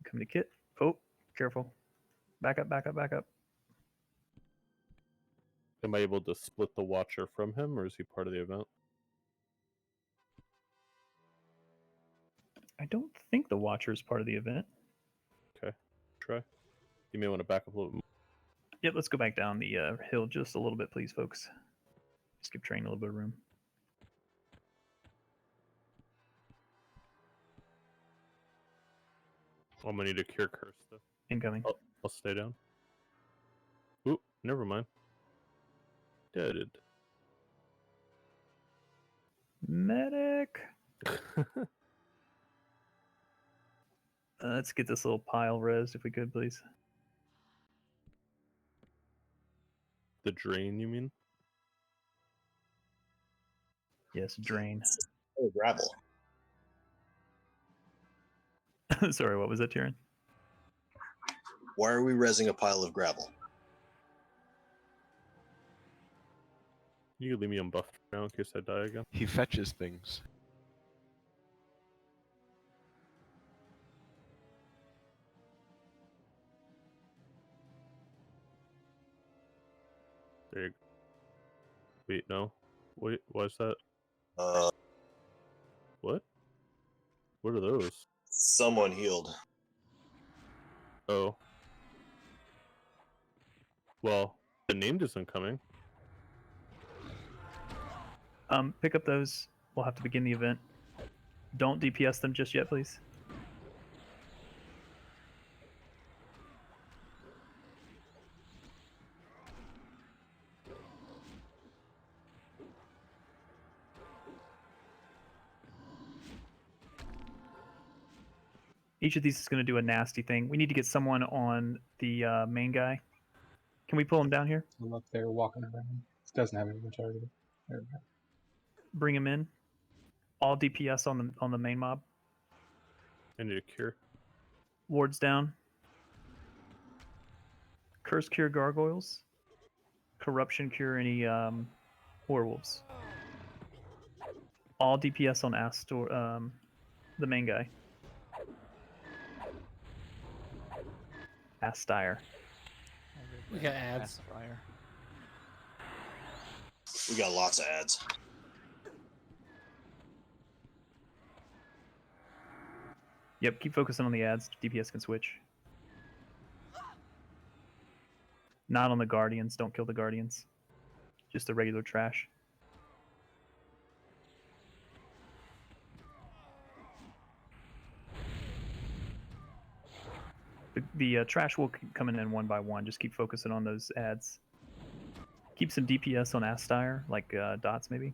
Come to kit. Oh, careful. Back up, back up, back up. Am I able to split the Watcher from him, or is he part of the event? I don't think the Watcher is part of the event. Okay, try. You may want to back up a little bit more. Yep, let's go back down the hill just a little bit, please, folks. Just give train a little bit of room. I'm gonna need to cure curse though. Incoming. I'll stay down. Oop, never mind. Deaded. Medic! Let's get this little pile rezzed if we could, please. The drain, you mean? Yes, drain. Oh, gravel. Sorry, what was that, Tyrion? Why are we rezzing a pile of gravel? You can leave me unbuffed now in case I die again. He fetches things. There you go. Wait, no. Wait, why's that? What? What are those? Someone healed. Oh. Well, the named isn't coming. Pick up those. We'll have to begin the event. Don't DPS them just yet, please. Each of these is going to do a nasty thing. We need to get someone on the main guy. Can we pull him down here? I'm up there walking around. It doesn't have anyone targeted. There we go. Bring him in. All DPS on the main mob. I need a cure. Wards down. Curse cure gargoyles. Corruption cure any werewolves. All DPS on Astor, the main guy. Astire. We got ads. We got lots of ads. Yep, keep focusing on the ads. DPS can switch. Not on the Guardians. Don't kill the Guardians. Just the regular trash. The trash will keep coming in one by one. Just keep focusing on those ads. Keep some DPS on Astire, like dots maybe.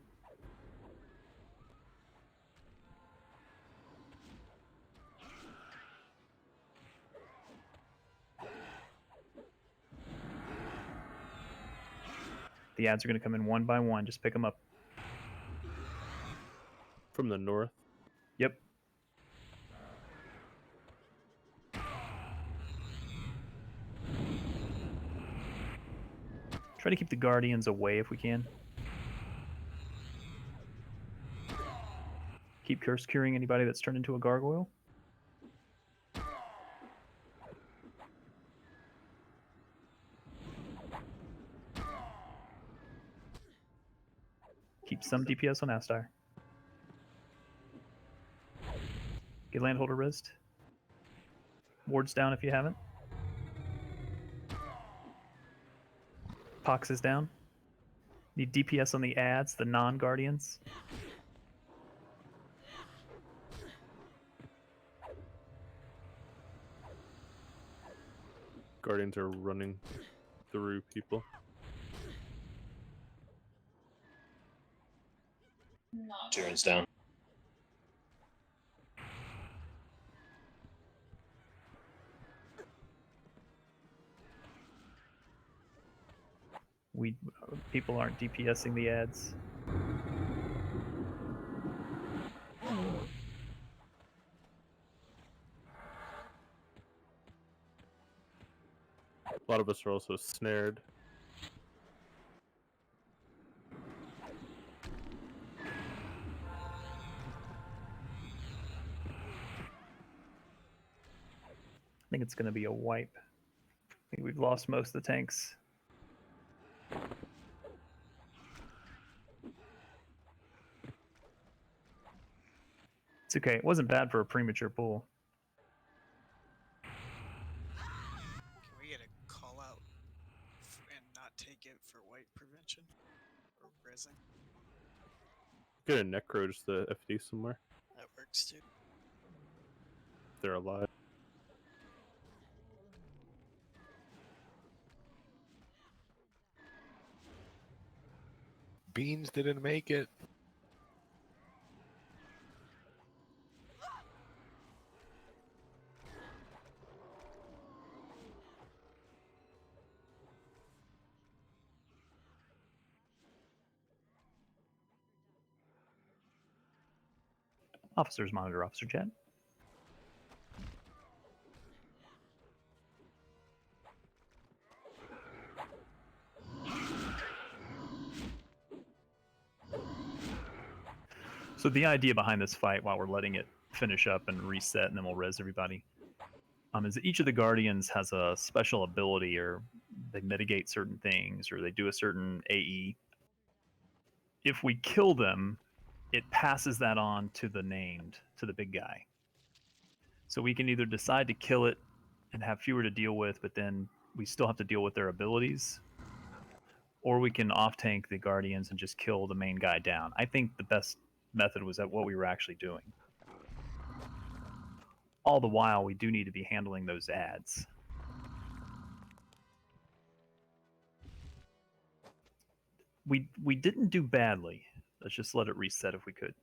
The ads are going to come in one by one. Just pick them up. From the north? Yep. Try to keep the Guardians away if we can. Keep curse curing anybody that's turned into a gargoyle. Keep some DPS on Astire. Get Landholder Wrist. Wards down if you haven't. Pox is down. Need DPS on the ads, the non-Guardians. Guardians are running through people. Jiren's down. People aren't DPSing the ads. A lot of us are also snared. I think it's going to be a wipe. I think we've lost most of the tanks. It's okay. It wasn't bad for a premature pull. Can we get a call out and not take it for white prevention or resin? Get a necro just the FD somewhere. That works too. If they're alive. Beans didn't make it. Officers monitor officer chat. So the idea behind this fight, while we're letting it finish up and reset, and then we'll res everybody, is that each of the Guardians has a special ability, or they mitigate certain things, or they do a certain AE. If we kill them, it passes that on to the named, to the big guy. So we can either decide to kill it and have fewer to deal with, but then we still have to deal with their abilities, or we can off-tank the Guardians and just kill the main guy down. I think the best method was at what we were actually doing. All the while, we do need to be handling those ads. We didn't do badly. Let's just let it reset if we could.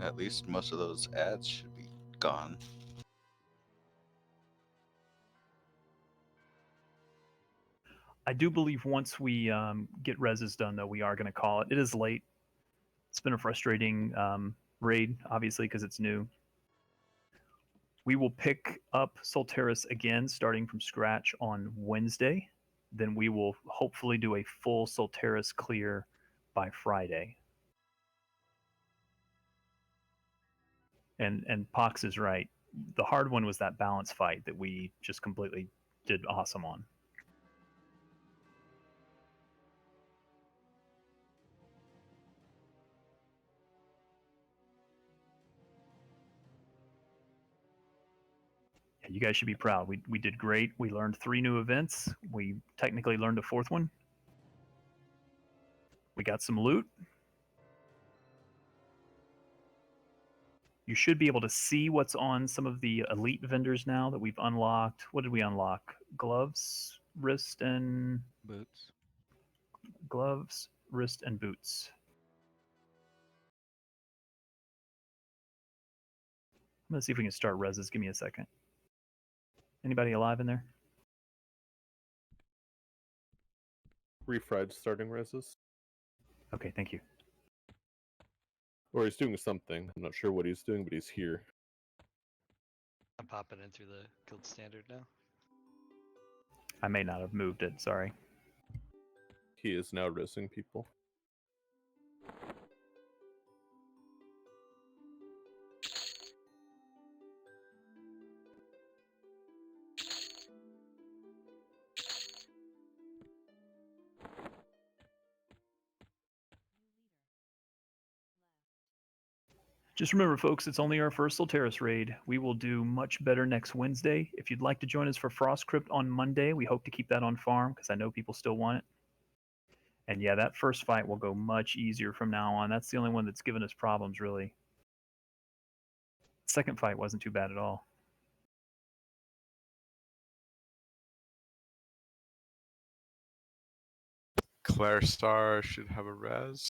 At least most of those ads should be gone. I do believe once we get reses done, though, we are going to call it. It is late. It's been a frustrating raid, obviously, because it's new. We will pick up Solteris again, starting from scratch on Wednesday. Then we will hopefully do a full Solteris clear by Friday. And Pox is right. The hard one was that balance fight that we just completely did awesome on. you guys should be proud. We did great. We learned 3 new events. We technically learned a 4th one. We got some loot. You should be able to see what's on some of the elite vendors now that we've unlocked. What did we unlock? Gloves, wrist, and boots. Gloves, wrist, and boots. I'm gonna see if we can start reses. Give me a second. Anybody alive in there? Refried starting reses. Okay, thank you. Or he's doing something. I'm not sure what he's doing, but he's here. I'm popping in through the guild standard now. I may not have moved it. Sorry. He is now resing people. Just remember, folks, it's only our first Solteris raid. We will do much better next Wednesday. If you'd like to join us for Frost Crypt on Monday, we hope to keep that on farm because I know people still want it. And yeah, that first fight will go much easier from now on. That's the only one that's given us problems, really. Second fight wasn't too bad at all. Claire Star should have a res.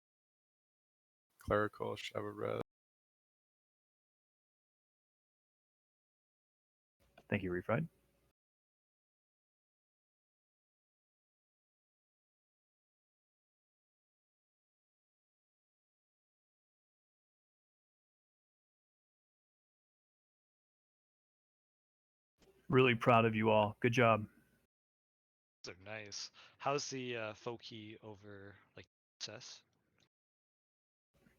Clerical should have a res. Thank you, Refried. Really proud of you all. Good job. Those are nice. How's the Foki over like success?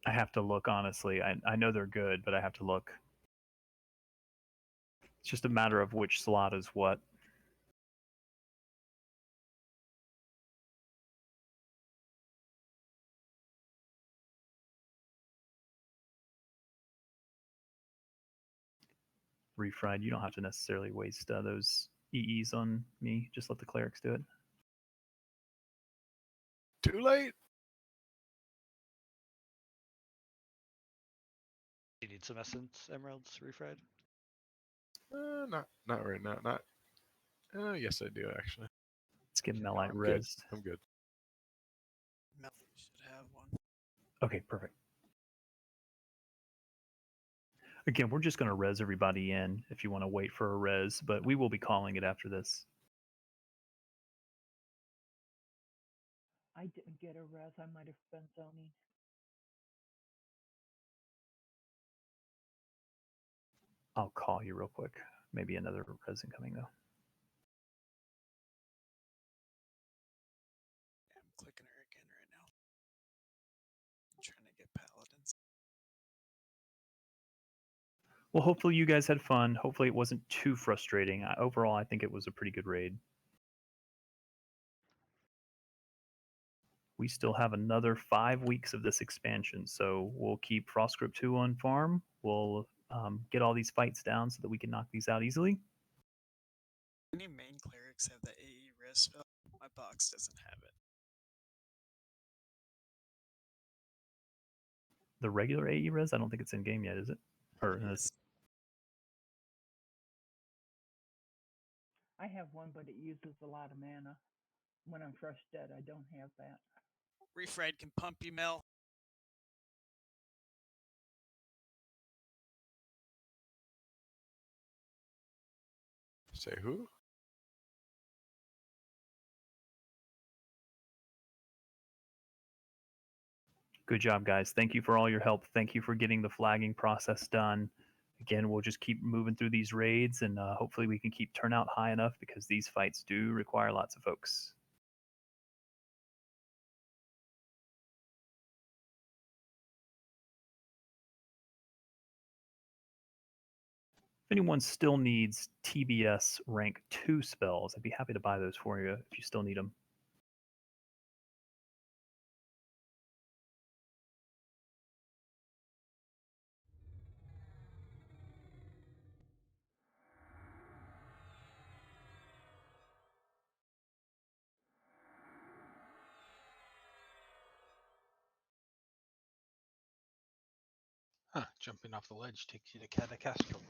I have to look, honestly. I know they're good, but I have to look. It's just a matter of which slot is what. Refried, you don't have to necessarily waste those EEs on me. Just let the clerics do it. Too late. Do you need some essence emeralds, Refried? Not right now. Not. Yes, I do actually. Let's get No, Melite I'm good. rezzed. I'm good. Mel should have one. Okay, perfect. Again, we're just going to res everybody in if you want to wait for a res, but we will be calling it after this. I didn't get a res. I might have been zoning. I'll call you real quick. Maybe another res incoming though. Yeah, I'm clicking her again right now. I'm trying to get paladins. Well, hopefully you guys had fun. Hopefully it wasn't too frustrating. Overall, I think it was a pretty good raid. We still have another 5 weeks of this expansion, so we'll keep Frost Crypt 2 on farm. We'll get all these fights down so that we can knock these out easily. Any main clerics have the AE res spell? My box doesn't have it. The regular AE res, I don't think it's in game yet, is it? Or Yes. I have one, but it uses a lot of mana. When I'm fresh dead, I don't have that. Refried can pump you, Mel. Say who? Good job, guys. Thank you for all your help. Thank you for getting the flagging process done. Again, we'll just keep moving through these raids, and hopefully we can keep turnout high enough because these fights do require lots of folks. If anyone still needs TBS rank 2 spells, I'd be happy to buy those for you if you still need them. Huh, jumping off the ledge takes you to Catacastrum.